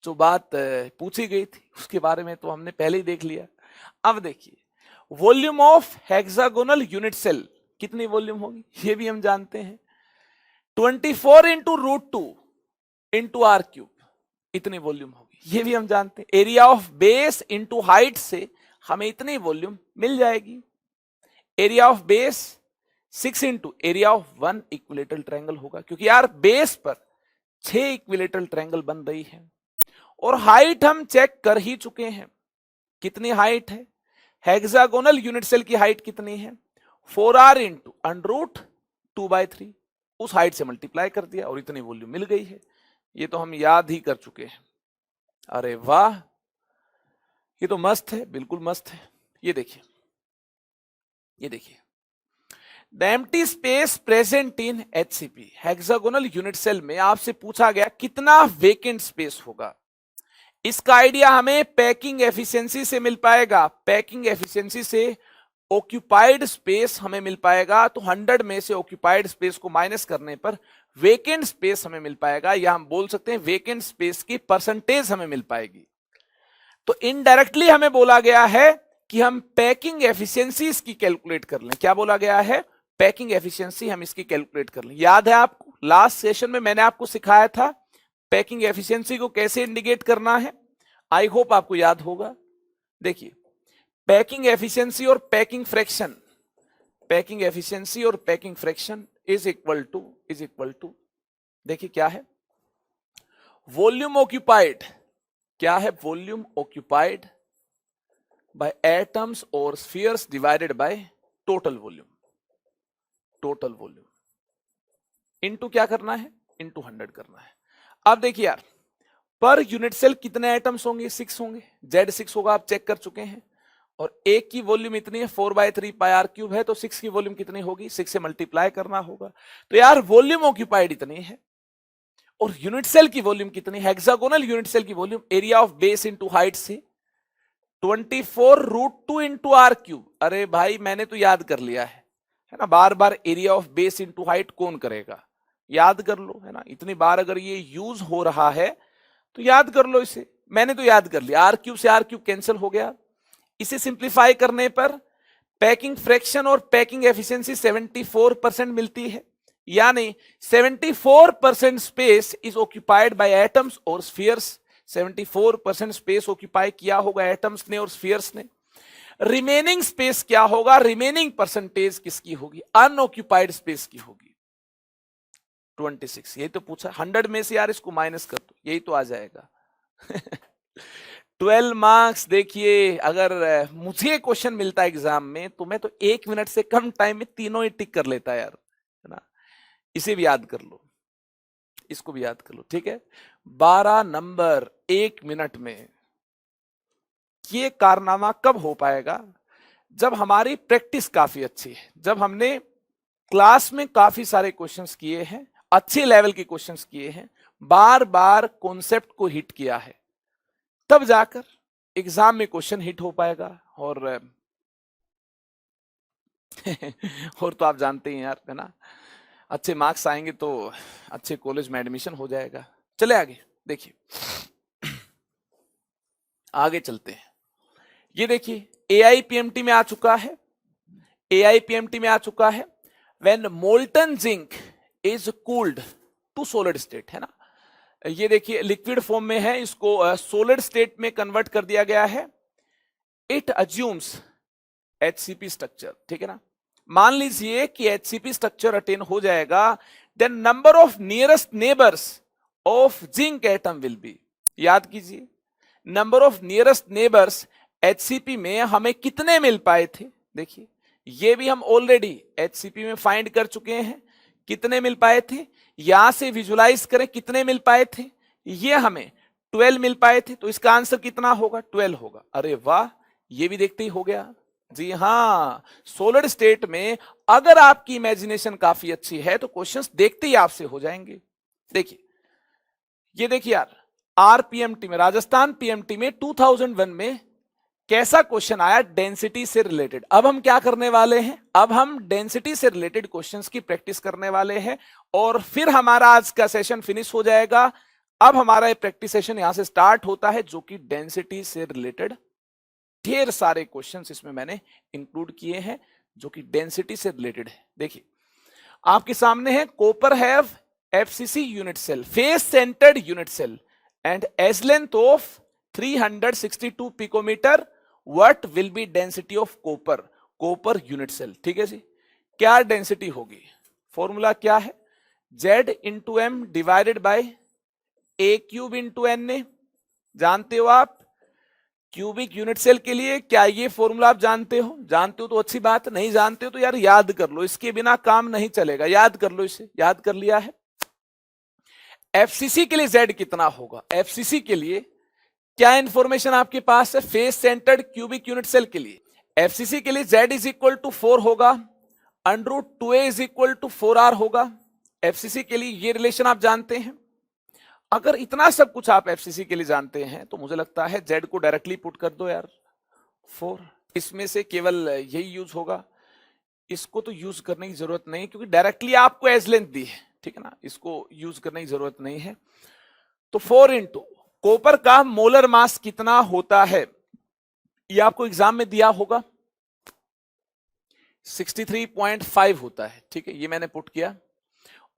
जो बात पूछी गई थी उसके बारे में तो हमने पहले ही देख लिया। अब देखिए volume of hexagonal unit cell, कितनी वॉल्यूम होगी ये भी हम जानते हैं, 24 × √2 × r3, इतनी वॉल्यूम होगी, ये भी हम जानते हैं। Area of base into height से हमें इतनी वॉल्यूम मिल जाएगी। Area of base 6 × area of 1 equilateral triangle होगा, क्योंकि यार बेस पर 6 इक्विलेटरल ट्रायंगल बन रही है। और हाइट हम चेक कर ही चुके हैं, कितनी हाइट है, हेक्सागोनल यूनिट सेल की हाइट कितनी है, 4r × √2/3, उस हाइट से मल्टीप्लाई कर दिया और इतनी वॉल्यूम मिल गई है। ये तो हम याद ही कर चुके हैं। अरे वाह, ये तो मस्त है, बिल्कुल मस्त है। ये देखिए the empty space present in HCP, hexagonal unit cell में आपसे पूछा गया कितना वेकेंट स्पेस होगा। इसका आइडिया हमें पैकिंग एफिशिएंसी से मिल पाएगा। पैकिंग एफिशिएंसी से ऑक्यूपाइड स्पेस हमें मिल पाएगा, तो 100 में से ऑक्यूपाइड स्पेस को माइनस करने पर वेकेंट स्पेस हमें मिल पाएगा, या हम बोल सकते हैं वेकेंट स्पेस की परसेंटेज हमें मिल पाएगी। तो इनडायरेक्टली हमें बोला गया है कि हम पैकिंग एफिशिएंसी इसकी कैलकुलेट कर लें। क्या बोला गया है, पैकिंग एफिशिएंसी हम इसकी कैलकुलेट कर लें। याद है आपको लास्ट सेशन में मैंने आपको सिखाया था पैकिंग एफिशिएंसी को कैसे इंडिकेट करना है, आई होप आपको याद होगा। देखिए पैकिंग एफिशिएंसी और पैकिंग फ्रैक्शन, पैकिंग एफिशिएंसी और packing fraction is equal to देखिए क्या है, वॉल्यूम ऑक्यूपाइड, क्या है, वॉल्यूम ऑक्यूपाइड बाय एटम्स और spheres divided by total volume into क्या करना है, इनटू 100 करना है। अब देखिए यार पर यूनिट सेल कितने एटम्स होंगे, 6 होंगे, z 6 होगा, आप चेक कर चुके हैं। और एक की वॉल्यूम इतनी है 4/3 πr³ है, तो 6 की वॉल्यूम कितनी होगी, 6 से मल्टीप्लाई करना होगा। तो यार वॉल्यूम ऑक्यूपाइड इतनी है और यूनिट सेल की वॉल्यूम कितनी, हेक्सागोनल यूनिट सेल की volume area of base into height से 24 √2 × r3। अरे भाई मैंने तो याद कर लिया है, है ना, बार बार area of base into height कौन करेगा, याद कर लो, है ना, इतनी बार अगर ये यूज हो रहा है तो याद कर लो इसे। मैंने तो याद कर लिया, आर क्यूब से आर क्यूब कैंसिल हो गया। इसे सिंप्लीफाई करने पर पैकिंग फ्रैक्शन और पैकिंग एफिशिएंसी 74% मिलती है, यानी 74% space is occupied by atoms और स्फीयर्स। 74% स्पेस ऑक्यूपाई किया होगा एटम्स ने और स्फीयर्स ने। रिमेनिंग स्पेस क्या होगा, रिमेनिंग परसेंटेज किसकी होगी, अनऑक्यूपाइड स्पेस की होगी 26। यही तो पूछा, 100 में से यार इसको माइनस कर दो, यही तो आ जाएगा 12 मार्क्स। देखिए अगर मुझे क्वेश्चन मिलता है एग्जाम में तो मैं तो 1 मिनट से कम टाइम में तीनों ही टिक कर लेता यार, है ना। इसे भी याद कर लो, इसको भी याद कर लो, ठीक है। 12 नंबर 1 मिनट में। ये कारनामा कब हो पाएगा, जब हमारी प्रैक्टिस काफी अच्छी है, जब हमने क्लास में काफी सारे क्वेश्चंस किए हैं, अच्छे लेवल के क्वेश्चंस किए हैं, बार बार कॉन्सेप्ट को हिट किया है, तब जाकर एग्जाम में क्वेश्चन हिट हो पाएगा। और और तो आप जानते हैं यार, है ना, अच्छे मार्क्स आएंगे तो अच्छे कॉलेज में एडमिशन हो जाएगा। चले आगे देखिए, आगे चलते हैं। ये देखिए AIPMT में आ चुका है, AIPMT में आ चुका है। When molten zinc is cooled to solid state, है ना, ये देखिए लिक्विड फॉर्म में है, इसको सॉलिड स्टेट में कन्वर्ट कर दिया गया है। इट अज्यूम्स HCP स्ट्रक्चर, ठीक है ना। मान लीजिए कि HCP स्ट्रक्चर अटेन हो जाएगा, then number of nearest neighbours of zinc atom will be. याद कीजिए, number of nearest neighbours HCP में हमें कितने मिल पाए थे, देखिए ये भी हम ऑलरेडी HCP में फाइंड कर चुके हैं, कितने मिल पाए थे। यहां से विजुलाइज करें कितने मिल पाए थे, ये हमें 12 मिल पाए थे, तो इसका आंसर कितना होगा, 12 होगा। अरे वाह, ये भी देखते ही हो गया। जी हां, सॉलिड स्टेट में अगर आपकी इमेजिनेशन काफी अच्छी है तो क्वेश्चंस देखते ही आपसे हो जाएंगे। देखिए ये देखिए यार, RPMT में, राजस्थान PMT में 2001 में कैसा क्वेश्चन आया डेंसिटी से रिलेटेड। अब हम क्या करने वाले हैं, अब हम डेंसिटी से रिलेटेड क्वेश्चंस की प्रैक्टिस करने वाले हैं और फिर हमारा आज का सेशन फिनिश हो जाएगा। अब हमारा ये प्रैक्टिस सेशन यहां से स्टार्ट होता है, जो कि डेंसिटी से रिलेटेड ढेर सारे क्वेश्चंस इसमें मैंने इंक्लूड किए हैं जो कि डेंसिटी से रिलेटेड है। देखिए आपके सामने है, copper have FCC unit cell, face centred unit cell and edge length of 362 picometre, what will be density of copper, copper unit cell, ठीक है जी। क्या डेंसिटी होगी, फॉर्मूला क्या है, Z into M divided by A cube into NA। जानते हो आप cubic unit cell के लिए, क्या ये फॉर्मूला आप जानते हो, जानते हो तो अच्छी बात, नहीं जानते हो तो यार याद कर लो, इसके बिना काम नहीं चलेगा, याद कर लो, इसे याद कर लिया है। FCC के लिए Z कितना होगा, FCC के लिए क्या इंफॉर्मेशन आपके पास है, face centred cubic unit cell के लिए FCC के लिए Z इज इक्वल टू 4 होगा, √2a is equal to 4r होगा। FCC के लिए ये रिलेशन आप जानते हैं। अगर इतना सब कुछ आप FCC के लिए जानते हैं तो मुझे लगता है Z को डायरेक्टली पुट कर दो यार, 4। इसमें से केवल यही यूज होगा, इसको तो यूज करने की जरूरत नहीं क्योंकि डायरेक्टली आपको एज लेंथ दी है, ठीक है ना, इसको यूज करने की जरूरत नहीं है। तो 4 इंटू कॉपर का मोलर मास कितना होता है, ये आपको एग्जाम में दिया होगा, 63.5 होता है, ठीक है, ये मैंने पुट किया।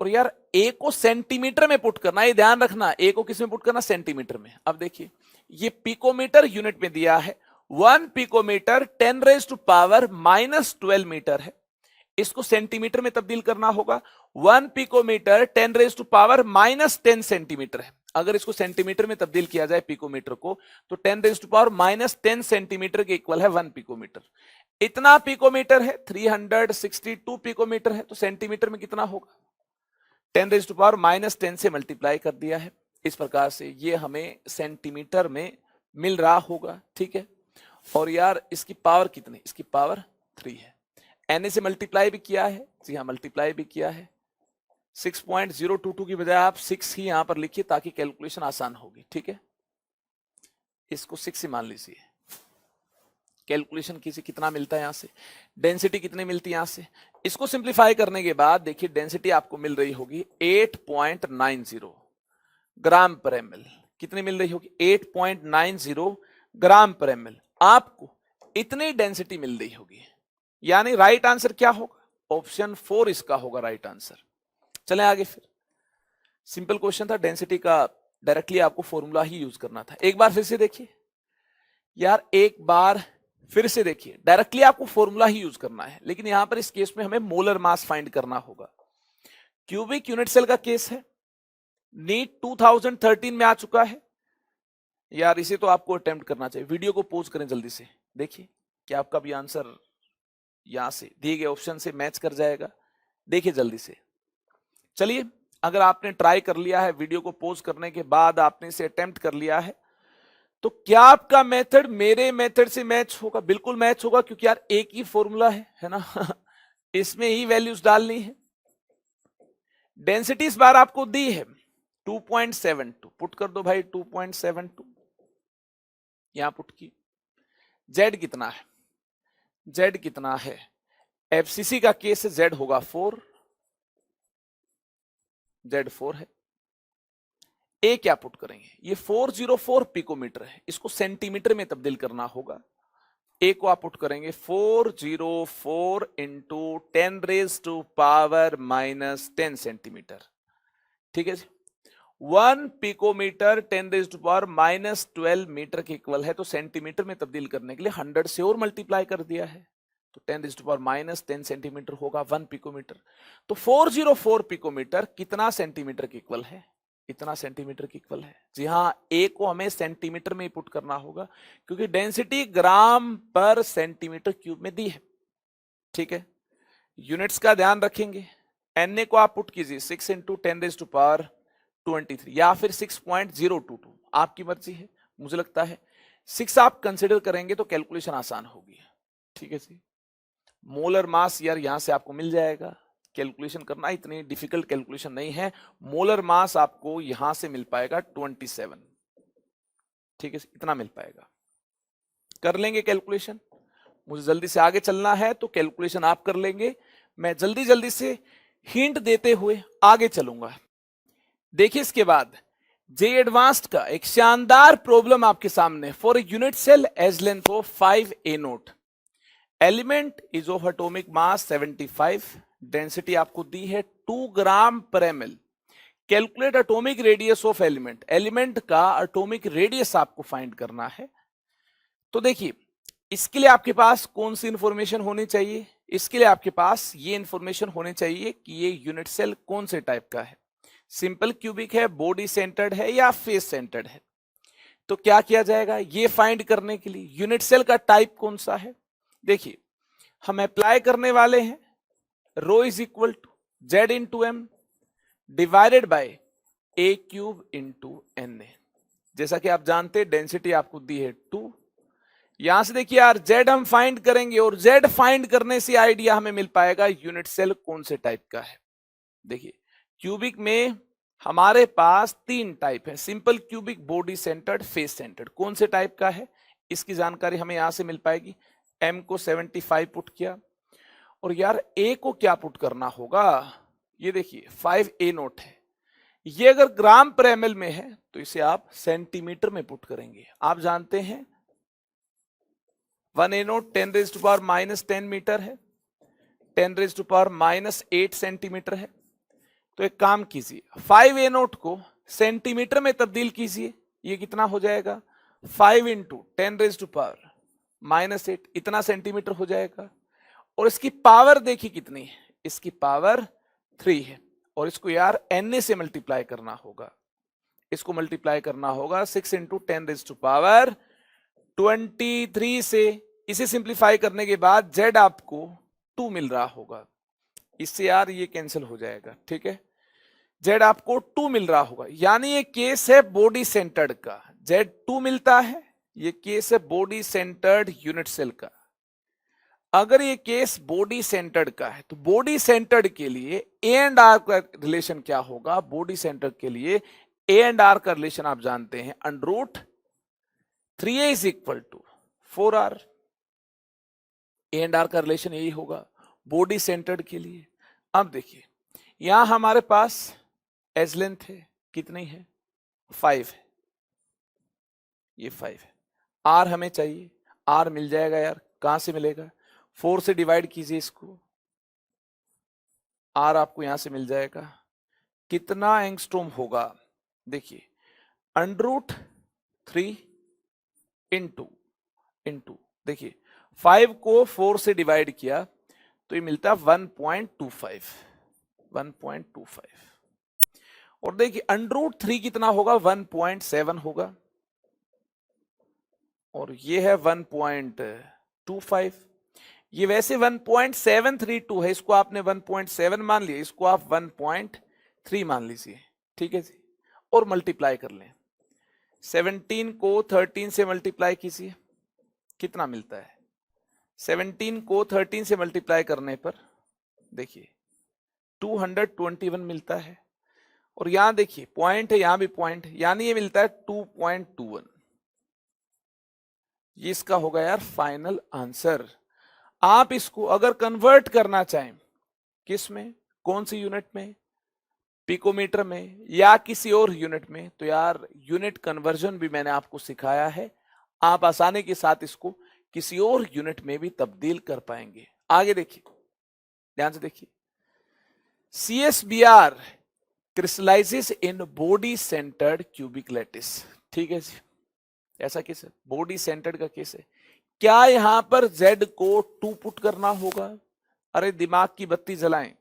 और यार A को सेंटीमीटर में पुट करना, ये ध्यान रखना, A को किस में पुट करना, सेंटीमीटर में। अब देखिए ये पिकोमीटर यूनिट में दिया है, 1 पिकोमीटर 10⁻⁻12 मीटर है, इसको सेंटीमीटर में तब्दील करना होगा। 1 पिकोमीटर 10⁻⁻10 सेंटीमीटर है, अगर इसको सेंटीमीटर में तब्दील किया जाए पिकोमीटर को तो 10⁻⁻10 सेंटीमीटर के इक्वल है 1 पिकोमीटर। इतना पिकोमीटर है, 362 पिकोमीटर है, तो सेंटीमीटर में कितना होगा, 10⁻⁻10 से मल्टीप्लाई कर दिया है। इस प्रकार से ये हमें सेंटीमीटर में मिल रहा होगा, ठीक है। और यार इसकी पावर कितनी, इसकी पावर 3 है। Na से मल्टीप्लाई भी किया है, जी हाँ मल्टीप्लाई भी किया है, 6.022 की बजाय आप 6 ही यहां पर लिखिए ताकि कैलकुलेशन आसान होगी, ठीक है। इसको 6 ही मान लीजिए, कैलकुलेशन कीजिए कितना मिलता है यहां से, डेंसिटी कितनी मिलती है यहां से। इसको सिंप्लीफाई करने के बाद देखिए डेंसिटी आपको मिल रही होगी 8.90 ग्राम पर एमएल। कितनी मिल रही होगी? 8.90 ग्राम पर एमएल। आपको इतनी डेंसिटी मिल रही होगी, यानी राइट आंसर क्या होगा? ऑप्शन 4 इसका होगा राइट आंसर। चलें आगे। फिर सिंपल क्वेश्चन था, डेंसिटी का डायरेक्टली आपको फॉर्मूला ही यूज करना था। एक बार फिर से देखिए यार, एक बार फिर से देखिए, डायरेक्टली आपको फॉर्मूला ही यूज करना है, लेकिन यहां पर इस केस में हमें मोलर मास फाइंड करना होगा। क्यूबिक यूनिट सेल का केस है, नीट 2013 में आ चुका है यार, इसे तो आपको अटेम्प्ट करना चाहिए। वीडियो को पोज करें जल्दी से, देखिए कि आपका भी आंसर यहां से दिए गए ऑप्शन से मैच कर जाएगा। देखिए जल्दी से। चलिए, अगर आपने ट्राई कर लिया है, वीडियो को पोज करने के बाद आपने इसे अटेम्प्ट कर लिया है, तो क्या आपका मेथड मेरे मेथड से मैच होगा? बिल्कुल मैच होगा, क्योंकि यार एक ही फॉर्मूला है ना इसमें ही वैल्यूज डालनी है। डेंसिटी इस बार आपको दी है 2.72, पुट कर दो भाई 2.72, यहां पुट की। जेड कितना है? जेड कितना है? एफसीसी का केस है, जेड होगा 4, जेड 4 है। ए क्या पुट करेंगे? ये 404 पिकोमीटर है, इसको सेंटीमीटर में तब्दील करना होगा। ए को आप पुट करेंगे 404 इंटू 10⁻⁻10 सेंटीमीटर। ठीक है जी। 1 पिकोमीटर 10⁻⁻12 मीटर के इक्वल है, तो सेंटीमीटर में तब्दील करने के लिए 100 से और मल्टीप्लाई कर दिया है, तो 10⁻⁻10 सेंटीमीटर होगा 1 पिकोमीटर। तो 404 पिकोमीटर कितना सेंटीमीटर के इक्वल है? इतना सेंटीमीटर की इक्वल है। जी हाँ, ए को हमें सेंटीमीटर में ही पुट करना होगा, क्योंकि डेंसिटी ग्राम पर सेंटीमीटर क्यूब में दी है। ठीक है, यूनिट्स का ध्यान रखेंगे। एन को आप पुट कीजिए 6 इंटू 10⁻23 या फिर 6.022, आपकी मर्जी है। मुझे लगता है 6 आप कंसिडर करेंगे तो कैलकुलेशन आसान होगी। ठीक है जी। मोलर मास यार यहां से आपको मिल जाएगा, कैलकुलेशन करना इतनी डिफिकल्ट कैलकुलेशन नहीं है। मोलर मास आपको यहां से मिल पाएगा 27। ठीक है, इतना मिल पाएगा। कर लेंगे कैलकुलेशन। मुझे जल्दी से आगे चलना है, तो कैलकुलेशन आप कर लेंगे, मैं जल्दी जल्दी से हिंट देते हुए आगे चलूंगा। देखिए इसके बाद जे एडवांस्ड का एक शानदार प्रॉब्लम आपके सामने। For unit cell edge length of 5A note, element is of atomic mass 75, density आपको दी है 2 gram per mL. Calculate atomic radius of element, element का एटॉमिक रेडियस आपको फाइंड करना है। तो देखिए, इसके लिए आपके पास कौन सी इंफॉर्मेशन होनी चाहिए? इसके लिए आपके पास ये इंफॉर्मेशन होनी चाहिए कि ये यूनिट सेल कौन से टाइप का है, सिंपल क्यूबिक है, बॉडी सेंटर्ड है या फेस सेंटर्ड है। तो क्या किया जाएगा ये फाइंड करने के लिए? यूनिट सेल का टाइप कौन सा है? देखिए, हम अप्लाई करने वाले हैं rho is equal to Z into M divided by A cube into N A. जैसा कि आप जानते हैं डेंसिटी आपको दी है 2। यहां से देखिए यार, जेड हम फाइंड करेंगे और जेड फाइंड करने से आइडिया हमें मिल पाएगा यूनिट सेल कौन से टाइप का है। देखिए, क्यूबिक में हमारे पास 3 टाइप है, simple cubic, body centred, face centred. कौन से टाइप का है इसकी जानकारी हमें यहां से मिल पाएगी। एम को 75 पुट किया, और यार ए को क्या पुट करना होगा? ये देखिए 5A नोट है, ये अगर ग्राम पर एमएल में है तो इसे आप सेंटीमीटर में पुट करेंगे। आप जानते हैं 1A नोट 10⁻⁻10 मीटर है, 10⁻⁻8 सेंटीमीटर है। तो एक काम कीजिए, 5A नोट को सेंटीमीटर में तब्दील कीजिए। ये कितना हो जाएगा? 5 इंटू 10⁻⁻8, इतना सेंटीमीटर हो जाएगा। और इसकी पावर देखिए कितनी है, इसकी पावर 3 है। और इसको यार Na से मल्टीप्लाई करना होगा, इसको मल्टीप्लाई करना होगा 6 इंटू 10⁻23 से। इसे सिंप्लीफाई करने के बाद z आपको 2 मिल रहा होगा, इससे यार ये कैंसिल हो जाएगा। ठीक है, z आपको 2 मिल रहा होगा, यानी ये केस है बॉडी सेंटर्ड का, z 2 मिलता है। ये केस है बॉडी सेंटर्ड यूनिट सेल का। अगर ये केस बॉडी सेंटर्ड का है तो बॉडी सेंटर्ड के लिए ए एंड आर का रिलेशन क्या होगा? बॉडी सेंटर्ड के लिए ए एंड आर का रिलेशन आप जानते हैं, √3A is equal to 4R। A and R का रिलेशन यही होगा बॉडी सेंटर्ड के लिए। अब देखिए यहां हमारे पास एज लेंथ है, कितनी है 5 है, ये 5 है। आर हमें चाहिए, आर मिल जाएगा यार, कहां से मिलेगा 4 से डिवाइड कीजिए इसको, आर आपको यहां से मिल जाएगा, कितना एंगस्ट्रोम होगा देखिए √3 इंटू देखिए 5 को 4 से डिवाइड किया तो ये मिलता है 1.25 और देखिए √3 कितना होगा 1.7 होगा और ये है 1.25, ये वैसे 1.732 है, इसको आपने 1.7 मान लिया, इसको आप 1.3 मान लीजिए, ठीक है जी, और मल्टीप्लाई कर लें 17 को 13 से मल्टीप्लाई कीजिए, कितना मिलता है 17 को 13 से मल्टीप्लाई करने पर देखिए 221 मिलता है और यहां देखिए पॉइंट है, यहां भी पॉइंट है, यानी ये मिलता है 2.21। ये इसका होगा यार फाइनल आंसर। आप इसको अगर कन्वर्ट करना चाहें किस में, कौन सी यूनिट में, पिकोमीटर में या किसी और यूनिट में, तो यार यूनिट कन्वर्जन भी मैंने आपको सिखाया है, आप आसानी के साथ इसको किसी और यूनिट में भी तब्दील कर पाएंगे। आगे देखिए, ध्यान से देखिए, CSBR crystallises in body centred cubic lattice, ठीक है जी, ऐसा केस है, बॉडी सेंटर्ड का केस है। क्या यहां पर Z को 2 पुट करना होगा? अरे दिमाग की बत्ती जलाएं,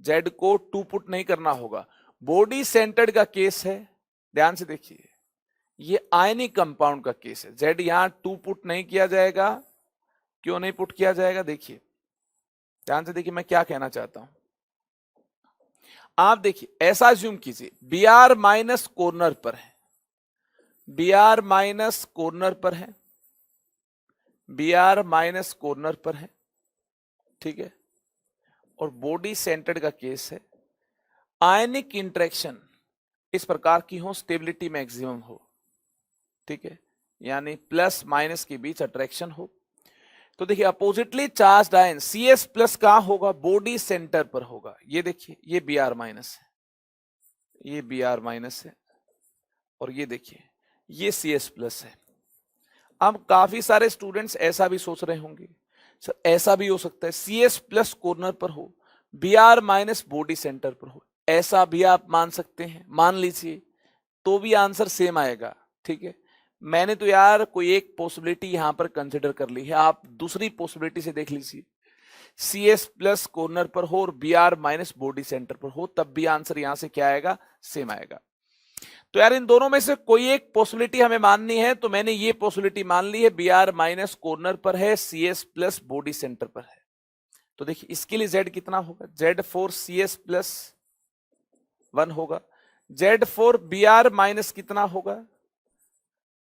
Z को 2 पुट नहीं करना होगा, बॉडी सेंटर्ड का केस है। ध्यान से देखिए, ये आयनिक कंपाउंड का केस है, Z यहां 2 पुट नहीं किया जाएगा। क्यों नहीं पुट किया जाएगा? देखिए ध्यान से देखिए मैं क्या कहना चाहता हूं। आप देखिए ऐसा ज्यूम कीजिए Br माइनस कॉर्नर पर है, Br माइनस कॉर्नर पर है, Br माइनस कॉर्नर पर है, ठीक है, और बॉडी सेंटर्ड का केस है। आयनिक इंटरेक्शन इस प्रकार की हो, स्टेबिलिटी मैक्सिमम हो, ठीक है, यानी प्लस माइनस के बीच अट्रैक्शन हो। तो देखिए oppositely charged ion CS plus कहां होगा? बॉडी सेंटर पर होगा। ये देखिए ये Br माइनस है, ये Br माइनस है, और ये देखिए ये CS प्लस है। अब काफी सारे स्टूडेंट्स ऐसा भी सोच रहे होंगे सर ऐसा भी हो सकता है CS प्लस कॉर्नर पर हो, Br माइनस बॉडी सेंटर पर हो, ऐसा भी आप मान सकते हैं, मान लीजिए, तो भी आंसर सेम आएगा, ठीक है। मैंने तो यार कोई एक पॉसिबिलिटी यहां पर कंसिडर कर ली है, आप दूसरी पॉसिबिलिटी से देख लीजिए, CS प्लस कॉर्नर पर हो और Br माइनस बॉडी सेंटर पर हो, तब भी आंसर यहां से क्या आएगा? सेम आएगा। तो यार इन दोनों में से कोई एक पॉसिबिलिटी हमें माननी है, तो मैंने ये पॉसिबिलिटी मान ली है, Br माइनस कॉर्नर पर है, CS प्लस बॉडी सेंटर पर है। तो देखिए इसके लिए Z कितना होगा? Z फॉर CS प्लस 1 होगा, Z फॉर Br माइनस कितना होगा?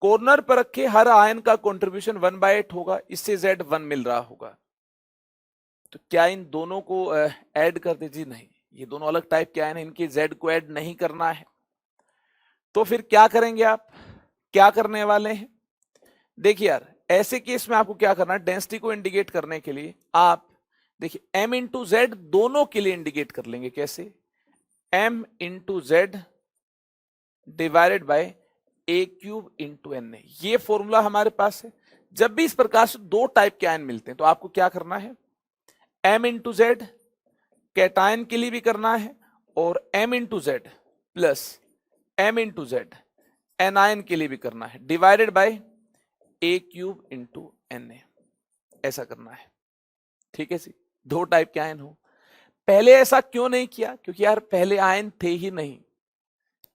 कॉर्नर पर रखे हर आयन का कंट्रीब्यूशन 1/8 होगा, इससे Z 1 मिल रहा होगा। तो क्या इन दोनों को ऐड कर दीजिए? नहीं, ये दोनों अलग टाइप के आयन है, इनके Z को ऐड नहीं करना है। तो फिर क्या करेंगे आप? क्या करने वाले हैं? देखिए यार ऐसे केस में आपको क्या करना है, डेंसिटी को इंडिकेट करने के लिए आप देखिए M इंटू Z दोनों के लिए इंडिकेट कर लेंगे। कैसे? M into Z divided bye A³ into Na, ये फॉर्मूला हमारे पास है। जब भी इस प्रकार से दो टाइप के आयन मिलते हैं तो आपको क्या करना है? M इंटू Z कैटायन के लिए भी करना है और M into Z plus M into Z anion के लिए भी करना है, divided by A³ into Na, ऐसा करना है, ठीक है जी। दो टाइप के आयन हो, पहले ऐसा क्यों नहीं किया? क्योंकि यार पहले आयन थे ही नहीं,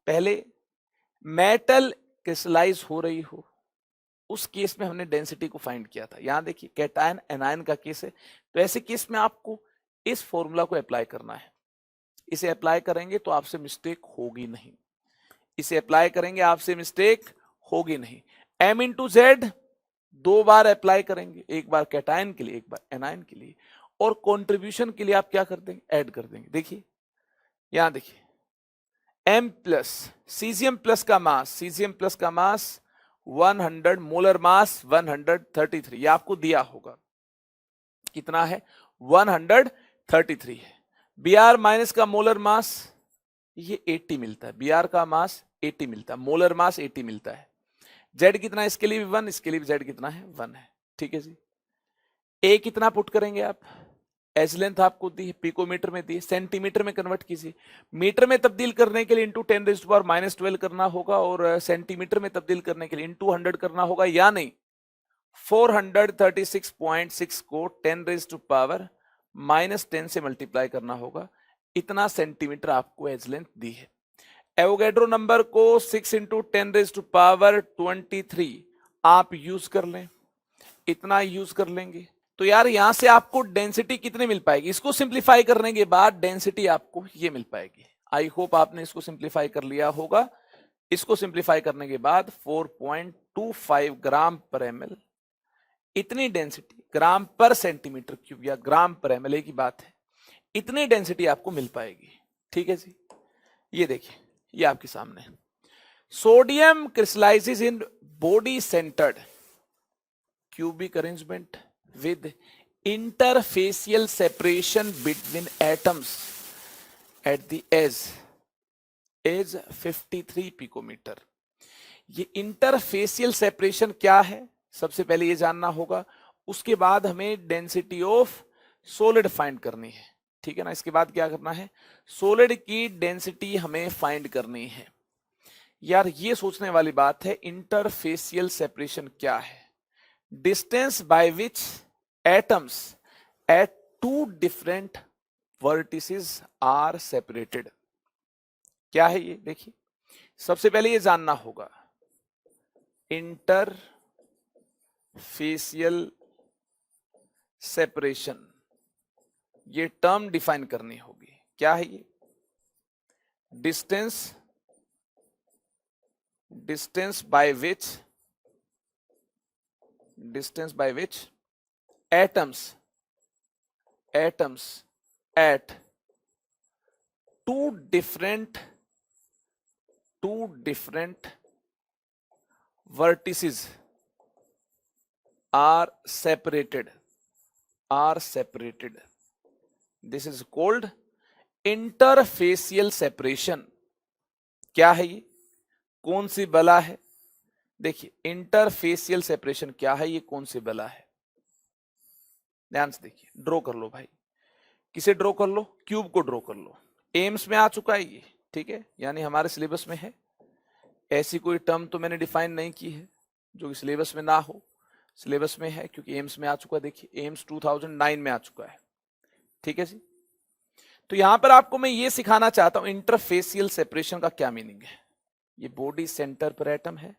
पहले मेटल क्रिस्टलाइज हो रही हो, उस केस में हमने डेंसिटी को फाइंड किया था। यहां देखिए कैटायन एनायन का केस है, तो ऐसे केस में आपको इस फॉर्मूला को अप्लाई करना है। इसे अप्लाई करेंगे तो आपसे मिस्टेक होगी नहीं, इसे अप्लाई करेंगे आपसे मिस्टेक होगी नहीं। M इंटू Z दो बार अप्लाई करेंगे, एक बार कैटायन के लिए एक बार एनायन के लिए, और कंट्रीब्यूशन के लिए आप क्या कर देंगे? ऐड कर देंगे। देखिए यहां देखिए M प्लस सीजियम प्लस का मास, सीजियम प्लस का मास 100, मोलर मास 133, ये आपको दिया होगा। कितना है 133 है। Br माइनस का मोलर मास ये 80 मिलता है, Br का मास 80 मिलता है, मोलर मास 80 मिलता है। Z कितना है इसके लिए भी 1, इसके लिए भी Z कितना है 1 है। ठीक है जी। A कितना पुट करेंगे आप, एज लेंथ आपको दी है, पिकोमीटर में दी है, सेंटीमीटर में कन्वर्ट कीजिए। मीटर में तब्दील करने के लिए इंटू 10⁻⁻12 करना होगा और सेंटीमीटर में तब्दील करने के लिए इंटू 100 करना होगा, या नहीं 436.6 को 10⁻⁻10 से मल्टीप्लाई करना होगा। इतना सेंटीमीटर आपको एज लेंथ दी है। एवोगैड्रो नंबर को 6 इंटू 10⁻23 आप यूज कर लें, इतना यूज कर लेंगे तो यार यहां से आपको डेंसिटी कितनी मिल पाएगी, इसको सिंप्लीफाई करने के बाद डेंसिटी आपको ये मिल पाएगी। आई होप आपने इसको सिंप्लीफाई कर लिया होगा। इसको सिंप्लीफाई करने के बाद 4.25 ग्राम पर ml, इतनी डेंसिटी ग्राम पर सेंटीमीटर क्यूब या ग्राम पर ml की बात है, इतनी डेंसिटी आपको मिल पाएगी। ठीक है जी। ये देखिए, ये आपके सामने sodium crystallises in body centred cubic arrangement with interfacial separation between atoms at the edge is 53 picometer। ये इंटरफेसियल सेपरेशन क्या है सबसे पहले ये जानना होगा, उसके बाद हमें डेंसिटी ऑफ सॉलिड फाइंड करनी है। ठीक है ना, इसके बाद क्या करना है, सॉलिड की डेंसिटी हमें फाइंड करनी है। यार ये सोचने वाली बात है, इंटरफेसियल सेपरेशन क्या है, distance by which atoms at two different vertices are separated। क्या है ये, देखिए सबसे पहले ये जानना होगा इंटरफेसियल सेपरेशन, ये टर्म डिफाइन करनी होगी। क्या है ये, distance by which atoms at two different vertices are separated। This is called interfacial separation। क्या है ये, कौन सी बला है, देखिए इंटरफेसियल सेपरेशन क्या है, ये कौन सी बला है, ध्यान से देखिए। ड्रॉ कर लो भाई, किसे ड्रॉ कर लो, क्यूब को ड्रॉ कर लो। एम्स में आ चुका है ये, ठीक है, यानी हमारे सिलेबस में है। ऐसी कोई टर्म तो मैंने डिफाइन नहीं की है जो सिलेबस में ना हो, सिलेबस में है क्योंकि एम्स में आ चुका है। देखिए एम्स 2009 में आ चुका है। ठीक है जी। तो यहां पर आपको मैं ये सिखाना चाहता हूं इंटरफेसियल सेपरेशन का क्या मीनिंग है। ये बॉडी सेंटर पर एटम है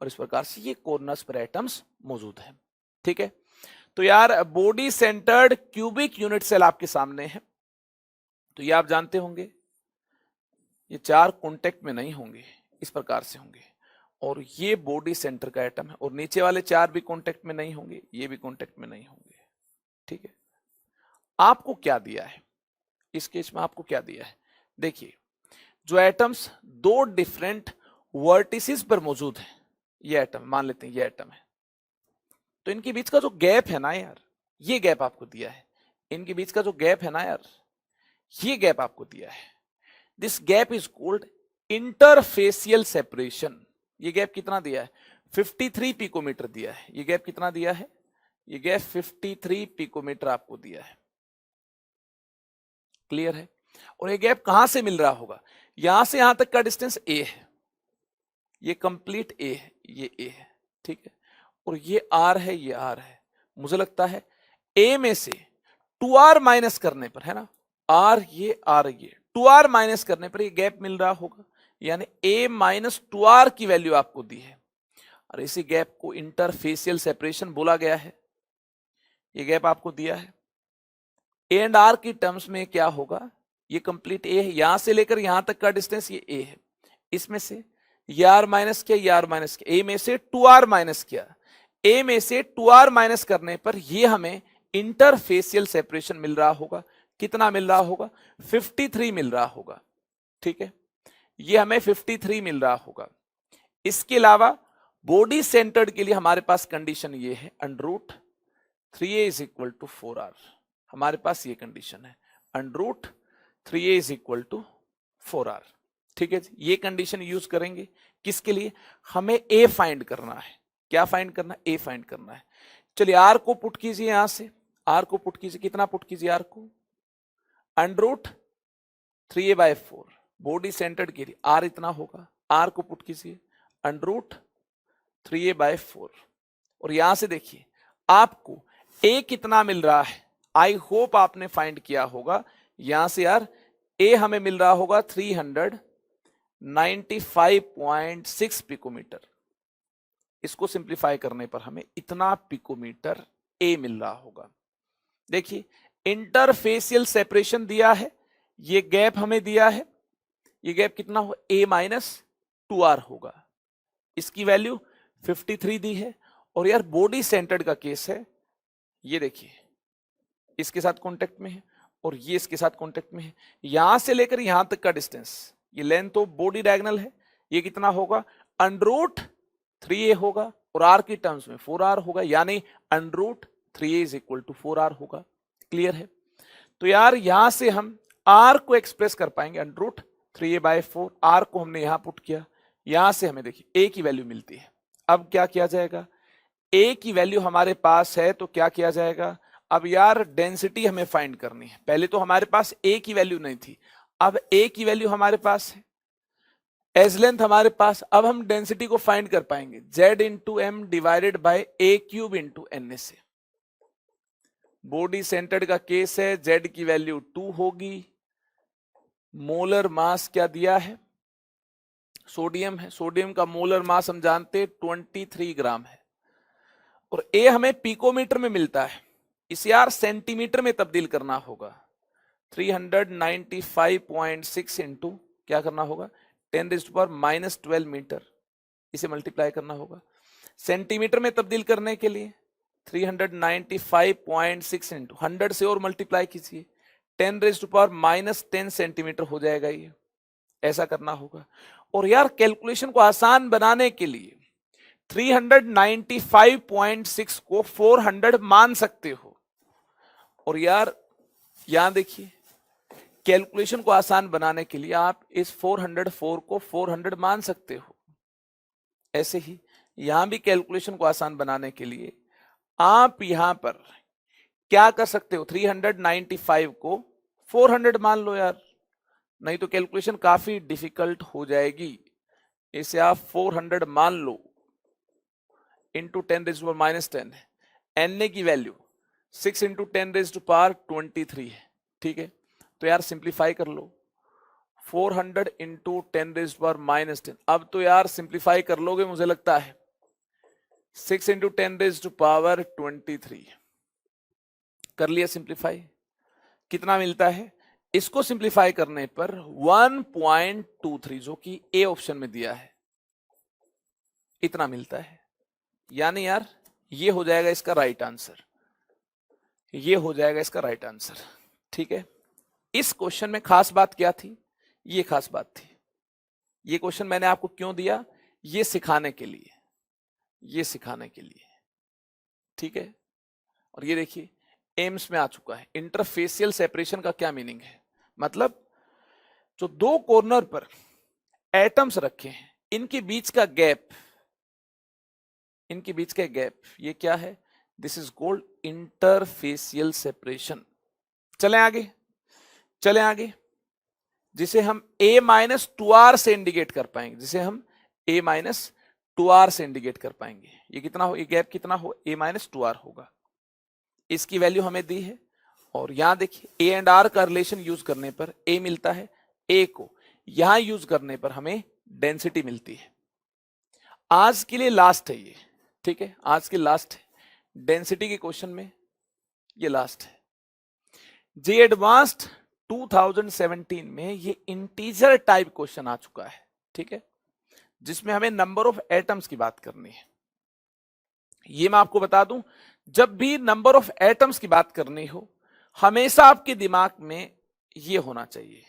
और इस प्रकार से ये कॉर्नर्स पर एटम्स मौजूद है। ठीक है, तो यार body centred cubic unit cell आपके सामने है। तो ये आप जानते होंगे ये चार कॉन्टेक्ट में नहीं होंगे, इस प्रकार से होंगे, और ये बॉडी सेंटर का एटम है, और नीचे वाले चार भी कॉन्टेक्ट में नहीं होंगे, ये भी कॉन्टेक्ट में नहीं होंगे। ठीक है, आपको क्या दिया है इस केस में, आपको क्या दिया है, देखिए जो एटम्स दो डिफरेंट वर्टिसेस पर मौजूद है, ये एटम मान लेते हैं, ये एटम है, तो इनके बीच का जो गैप है ना यार, ये गैप आपको दिया है। इनके बीच का जो गैप है ना यार, ये गैप आपको दिया है। This gap is called interfacial separation. ये गैप कितना दिया है, 53 पिकोमीटर दिया है। ये गैप कितना दिया है, ये गैप 53 पिकोमीटर आपको दिया है। क्लियर है। और ये गैप कहां से मिल रहा होगा, यहां से यहां तक का डिस्टेंस ए है, ये कंप्लीट ए है, ये ए है। ठीक है, और ये आर है, ये आर है। मुझे लगता है ए में से 2r माइनस करने पर, है ना, आर ये आर ये, 2r माइनस करने पर ये गैप मिल रहा होगा, यानी a माइनस 2r की वैल्यू आपको दी है, और इसी गैप को इंटरफेसियल सेपरेशन बोला गया है। ये गैप आपको दिया है, a एंड r की टर्म्स में क्या होगा, ये कंप्लीट a है, यहां से लेकर यहां तक का डिस्टेंस ये a है, इसमें से ये r माइनस किया, ये r माइनस किया, a में से 2r माइनस किया, a में से 2r माइनस करने पर ये हमें इंटरफेसियल सेपरेशन मिल रहा होगा। कितना मिल रहा होगा, 53 मिल रहा होगा। ठीक है, ये हमें 53 मिल रहा होगा। इसके अलावा बॉडी सेंटर्ड के लिए हमारे पास कंडीशन ये है, √3 3a is equal to 4r। हमारे पास ये कंडीशन है, under root 3a is equal to 4r। ठीक है जी, ये कंडीशन यूज करेंगे किसके लिए? हमें a फाइंड करना है। क्या फाइंड करना है? a फाइंड करना है। चलिए r को पुट कीजिए, यहां से r को पुट कीजिए। कितना पुट कीजिए r को? Under root 3a/4, body centred के लिए r इतना होगा। r को पुट कीजिए अंडर रूट 3a/4, और यहां से देखिए आपको a कितना मिल रहा है। आई होप आपने फाइंड किया होगा। यहां से यार a हमें मिल रहा होगा 395.6 पिकोमीटर। इसको सिंप्लीफाई करने पर हमें इतना पिकोमीटर a मिल रहा होगा। देखिए इंटरफेसियल सेपरेशन दिया है, ये गैप हमें दिया है, ये गैप कितना हो? a-2r होगा। इसकी वैल्यू 53 दी है। और यार बॉडी सेंटर्ड का केस है, ये देखिए इसके साथ कांटेक्ट में है और ये इसके साथ कांटेक्ट में है। यहां से लेकर यहां तक का डिस्टेंस, ये लेंथ तो बॉडी डायगोनल है, ये कितना होगा? अंडर रूट 3a होगा और r की टर्म्स में 4r होगा, यानी under root 3a is equal to 4r होगा। क्लियर है? तो यार यहां से हम r को एक्सप्रेस कर पाएंगे अंडर रूट 3a/4। r को हमने यहां पुट किया, यहां से हमें देखिए a की वैल्यू मिलती है। अब क्या किया जाएगा? a की वैल्यू हमारे पास है तो क्या किया जाएगा? अब यार डेंसिटी हमें फाइंड करनी है। पहले तो हमारे पास a की वैल्यू नहीं थी, अब a की वैल्यू हमारे पास है, एज लेंथ हमारे पास। अब हम डेंसिटी को फाइंड कर पाएंगे z into M divided by a³ into NSA। Body centred का केस है, z की वैल्यू 2 होगी। मोलर मास क्या दिया है? सोडियम है। सोडियम का मोलर मास हम जानते 23 ग्राम है, और a हमें पिकोमीटर में मिलता है, इसे यार सेंटीमीटर में तब्दील करना होगा। 395.6 इंटू क्या करना होगा? 10⁻⁻12 मीटर, इसे मल्टीप्लाई करना होगा। सेंटीमीटर में तब्दील करने के लिए 395.6 इंटू 100 से और मल्टीप्लाई कीजिए, 10⁻10 सेंटीमीटर हो जाएगा। ये ऐसा करना होगा। और यार कैलकुलेशन को आसान बनाने के लिए 395.6 को 400 मान सकते हो। और यार यहां देखिए कैलकुलेशन को आसान बनाने के लिए आप इस 404 को 400 मान सकते हो। ऐसे ही यहां भी कैलकुलेशन को आसान बनाने के लिए आप यहां पर क्या कर सकते हो? 395 को 400 मान लो यार, नहीं तो कैलकुलेशन काफी डिफिकल्ट हो जाएगी। इसे आप 400 मान लो इंटू 10⁻10 है। Na की वैल्यू 6 इंटू 10⁻23 है। ठीक है, तो यार सिंप्लीफाई कर लो, 400 इंटू 10⁻10। अब तो यार सिंप्लीफाई कर लोगे मुझे लगता है। 6 इंटू 10⁻23 कर लिया सिंप्लीफाई। कितना मिलता है? इसको सिंप्लीफाई करने पर 1.23, जो कि ए ऑप्शन में दिया है, इतना मिलता है। यानी यार ये हो जाएगा इसका राइट आंसर, ये हो जाएगा इसका राइट आंसर। ठीक है, इस क्वेश्चन में खास बात क्या थी? ये खास बात थी। ये क्वेश्चन मैंने आपको क्यों दिया? ये सिखाने के लिए, ये सिखाने के लिए। ठीक है, और ये देखिए एम्स में आ चुका है। इंटरफेसियल सेपरेशन का क्या मीनिंग है? मतलब जो दो कॉर्नर पर एटम्स रखे हैं, इनके बीच का गैप, इनके बीच का गैप, ये क्या है? This is called interfacial separation. चलें आगे, चलें आगे, जिसे हम a-2r से इंडिकेट कर पाएंगे, जिसे हम a-2r से इंडिकेट कर पाएंगे। ये कितना हो? ये गैप कितना हो? a-2r होगा। इसकी वैल्यू हमें दी है, और यहां देखिए a एंड r का रिलेशन यूज करने पर a मिलता है। a को यहां यूज करने पर हमें डेंसिटी मिलती है। आज के लिए लास्ट है ये, ठीक है, आज के लास्ट है डेंसिटी के क्वेश्चन में, ये लास्ट है। जे एडवांस्ड 2017 में ये इंटीजर टाइप क्वेश्चन आ चुका है, ठीक है, जिसमें हमें नंबर ऑफ एटम्स की बात करनी है। ये मैं आपको बता दूं, जब भी नंबर ऑफ एटम्स की बात करनी हो, हमेशा आपके दिमाग में ये होना चाहिए,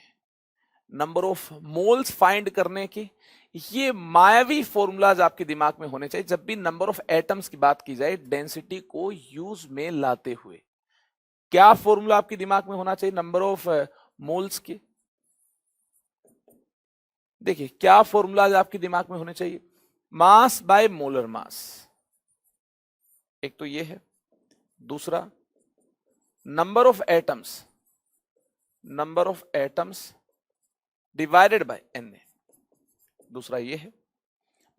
नंबर ऑफ मोल्स फाइंड करने की ये मायावी फॉर्मूलाज आपके दिमाग में होने चाहिए जब भी नंबर ऑफ एटम्स की बात की जाए डेंसिटी को यूज में लाते हुए। क्या फॉर्मूला आपके दिमाग में होना चाहिए नंबर ऑफ मोल्स के? देखिए क्या फॉर्मूलाज आपके दिमाग में होने चाहिए, मास बाय मोलर मास, एक तो ये है। दूसरा number of atoms divided by N, दूसरा ये है।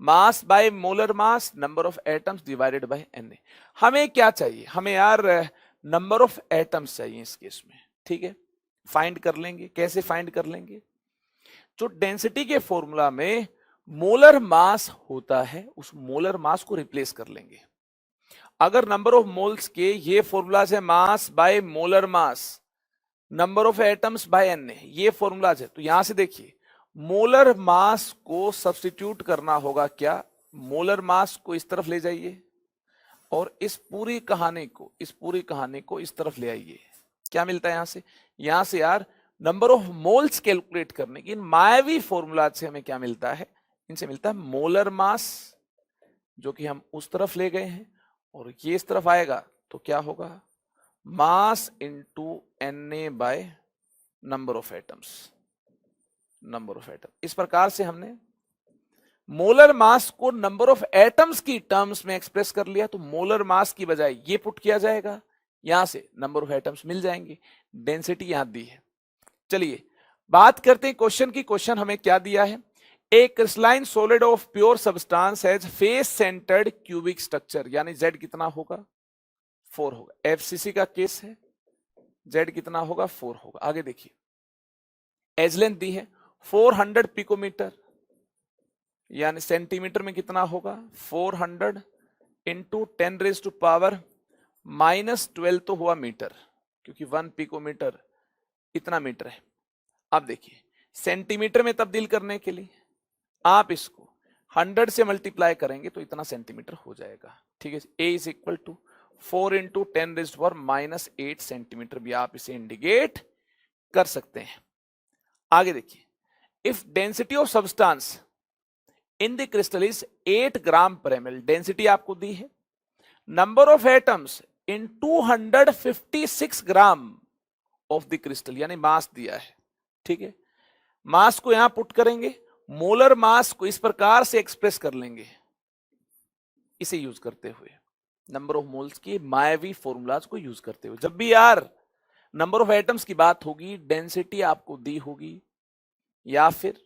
Mass by molar mass, number of atoms divided by N. हमें क्या चाहिए, हमें यार नंबर ऑफ एटम्स चाहिए इस केस में, ठीक है। फाइंड कर लेंगे, कैसे फाइंड कर लेंगे? जो डेंसिटी के फॉर्मूला में मोलर मास होता है उस मोलर मास को रिप्लेस कर लेंगे। अगर नंबर ऑफ मोल्स के ये फॉर्मूलाज है mass by molar mass, number of atoms by N, ये फॉर्मूलाज है, तो यहां से देखिए मोलर मास को सब्स्टिट्यूट करना होगा। क्या? मोलर मास को इस तरफ ले जाइए और इस पूरी कहानी को इस तरफ ले आइए। क्या मिलता है यहां से यार नंबर ऑफ मोल्स कैलकुलेट करने की इन मायावी फॉर्मूला से हमें क्या मिलता है, इनसे मिलता है मोलर मास, जो कि हम उस तरफ ले गए हैं, और ये इस तरफ आएगा तो क्या होगा, मास into Na bye number of atoms. इस प्रकार से हमने मोलर मास को नंबर ऑफ एटम्स की टर्म्स में एक्सप्रेस कर लिया, तो मोलर मास की बजाय ये पुट किया जाएगा, यहां से नंबर ऑफ एटम्स मिल जाएंगे, डेंसिटी यहां दी है। चलिए बात करते हैं क्वेश्चन की। क्वेश्चन हमें क्या दिया है, a crystalline solid of pure substance has face centred cubic structure, यानी z कितना होगा, 4 होगा। एफसीसी का केस है, z कितना होगा, 4 होगा। आगे देखिए एज लेंथ दी है 400 पिकोमीटर, यानी सेंटीमीटर में कितना होगा, 400 इंटू 10⁻⁻⁻12 तो हुआ मीटर, क्योंकि 1 पिकोमीटर इतना मीटर है। अब देखिए सेंटीमीटर में तब्दील करने के लिए आप इसको 100 से मल्टीप्लाई करेंगे तो इतना सेंटीमीटर हो जाएगा, ठीक है। A is equal to 4 into 10⁻⁻8 centimetre भी आप इसे इंडिकेट कर सकते हैं। आगे देखिए, if density of substance in the crystal is 8 gram per ml, density आपको दी है, number of atoms in 256 gram of the crystal, यानी मास दिया है, ठीक है। मास को यहां पुट करेंगे, मोलर मास को इस प्रकार से एक्सप्रेस कर लेंगे, इसे यूज करते हुए नंबर ऑफ मोल्स की मायावी फॉर्मूलाज को यूज करते हुए। जब भी यार नंबर ऑफ एटम्स की बात होगी, डेंसिटी आपको दी होगी, या फिर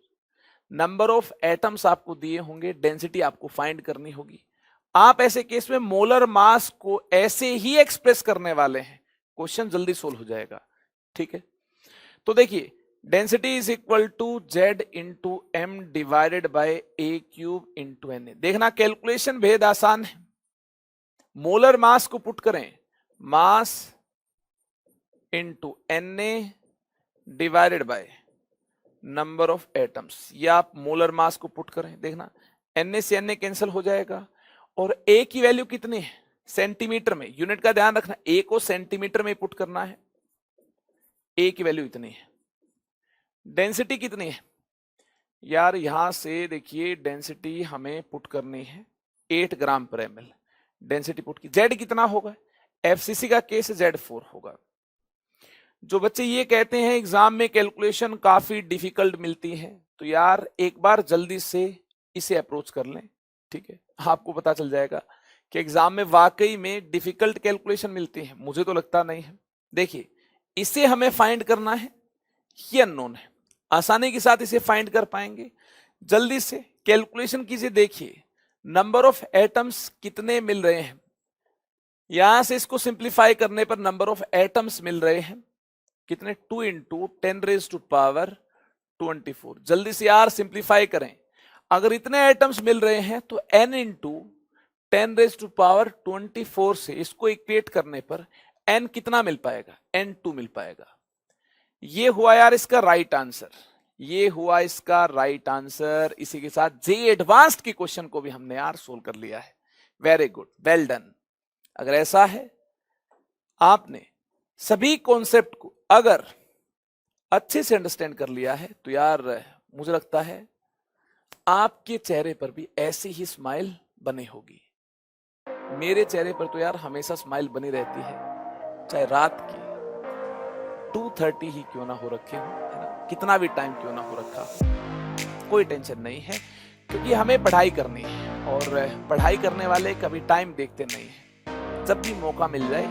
नंबर ऑफ एटम्स आपको दिए होंगे, डेंसिटी आपको फाइंड करनी होगी, आप ऐसे केस में मोलर मास को ऐसे ही एक्सप्रेस करने वाले हैं, क्वेश्चन जल्दी सोल्व हो जाएगा, ठीक है। तो देखिए density is equal to z into M divided by A cube into Na। देखना कैलकुलेशन भेद आसान है, मोलर मास को पुट करें, mass into Na divided by number of atoms, या आप मोलर मास को पुट करें, देखना Na से Na कैंसिल हो जाएगा, और A की वैल्यू कितनी है, सेंटीमीटर में, यूनिट का ध्यान रखना, A को सेंटीमीटर में पुट करना है, A की वैल्यू इतनी है। डेंसिटी कितनी है यार, यहां से देखिए डेंसिटी हमें पुट करनी है 8 gram per ml, density put की, Z कितना होगा, एफसीसी का केस Z4 होगा। जो बच्चे ये कहते हैं एग्जाम में कैलकुलेशन काफी डिफिकल्ट मिलती है, तो यार एक बार जल्दी से इसे अप्रोच कर लें, ठीक है। आपको पता चल जाएगा कि एग्जाम में वाकई में डिफिकल्ट कैलकुलेशन मिलती है, मुझे तो लगता नहीं है। देखिए इसे हमें फाइंड करना है, ये अननोन है, आसानी के साथ इसे फाइंड कर पाएंगे। जल्दी से कैलकुलेशन कीजिए, देखिए नंबर ऑफ एटम्स कितने मिल रहे हैं, यहां से इसको सिंप्लीफाई करने पर नंबर ऑफ एटम्स मिल रहे हैं कितने, 2 इंटू 10⁻24। जल्दी से यार सिंप्लीफाई करें, अगर इतने एटम्स मिल रहे हैं तो n इंटू 10⁻24 से इसको इक्वेट करने पर n कितना मिल पाएगा, n2 मिल पाएगा। ये हुआ यार इसका राइट आंसर, ये हुआ इसका राइट आंसर। इसी के साथ जे एडवांस्ड के क्वेश्चन को भी हमने यार सोल्व कर लिया है, वेरी गुड, वेल डन। अगर ऐसा है आपने सभी कॉन्सेप्ट को अगर अच्छे से अंडरस्टैंड कर लिया है तो यार मुझे लगता है आपके चेहरे पर भी ऐसी ही स्माइल बनी होगी। मेरे चेहरे पर तो यार हमेशा स्माइल बनी रहती है, चाहे रात की 2:30 ही क्यों ना हो रखे हो, है ना, कितना भी टाइम क्यों ना हो रखा हो, कोई टेंशन नहीं है, क्योंकि हमें पढ़ाई करनी है और पढ़ाई करने वाले कभी टाइम देखते नहीं है। जब भी मौका मिल जाए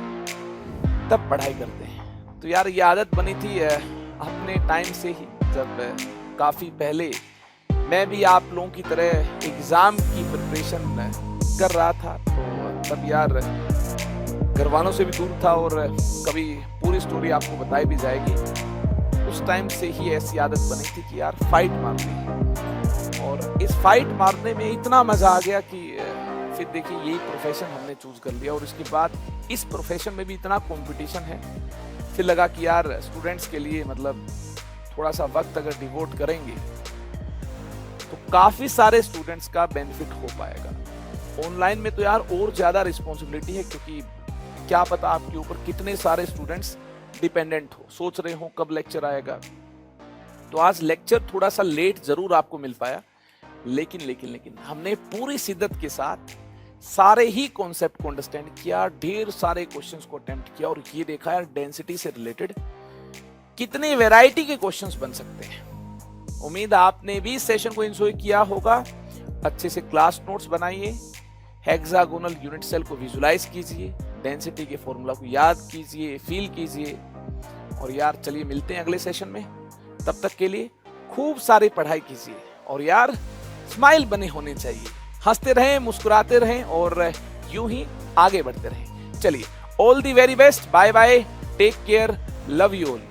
तब पढ़ाई करते हैं। तो यार ये आदत बनी थी अपने टाइम से ही, जब काफी पहले मैं भी आप लोगों की तरह एग्जाम की प्रिपरेशन कर रहा था, तो तब यार घर वालों से भी दूर था और कभी पूरी स्टोरी आपको बताई भी जाएगी। उस टाइम से ही ऐसी आदत बनी थी कि यार फाइट मारनी है, और इस फाइट मारने में इतना मजा आ गया कि फिर देखिए यही प्रोफेशन हमने चूज कर लिया, और इसके बाद इस प्रोफेशन में भी इतना कंपटीशन है, फिर लगा कि यार स्टूडेंट्स के लिए मतलब थोड़ा सा वक्त अगर डिवोट करेंगे तो काफी सारे स्टूडेंट्स का बेनिफिट हो पाएगा। ऑनलाइन में तो यार और ज्यादा रिस्पॉन्सिबिलिटी है, क्योंकि क्या पता आपके ऊपर कितने सारे स्टूडेंट्स डिपेंडेंट हो, सोच रहे हो कब लेक्चर आएगा। तो आज लेक्चर थोड़ा सा लेट जरूर आपको मिल पाया, लेकिन हमने पूरी शिद्दत के साथ सारे ही कॉन्सेप्ट को अंडरस्टैंड किया, ढेर सारे क्वेश्चंस को अटेम्प्ट किया, और ये देखा यार डेंसिटी से रिलेटेड कितनी वैरायटी के क्वेश्चंस बन सकते हैं। उम्मीद आपने भी इस सेशन को एंजॉय किया होगा। अच्छे से क्लास नोट्स बनाइए, हेक्सागोनल यूनिट सेल को विजुलाइज कीजिए, डेंसिटी के फॉर्मूला को याद कीजिए, फील कीजिए, और यार चलिए मिलते हैं अगले सेशन में। तब तक के लिए खूब सारी पढ़ाई कीजिए, और यार स्माइल बने होने चाहिए, हंसते रहें, मुस्कुराते रहें, और यूं ही आगे बढ़ते रहें। चलिए, all the very best, bye bye, take care, love you all.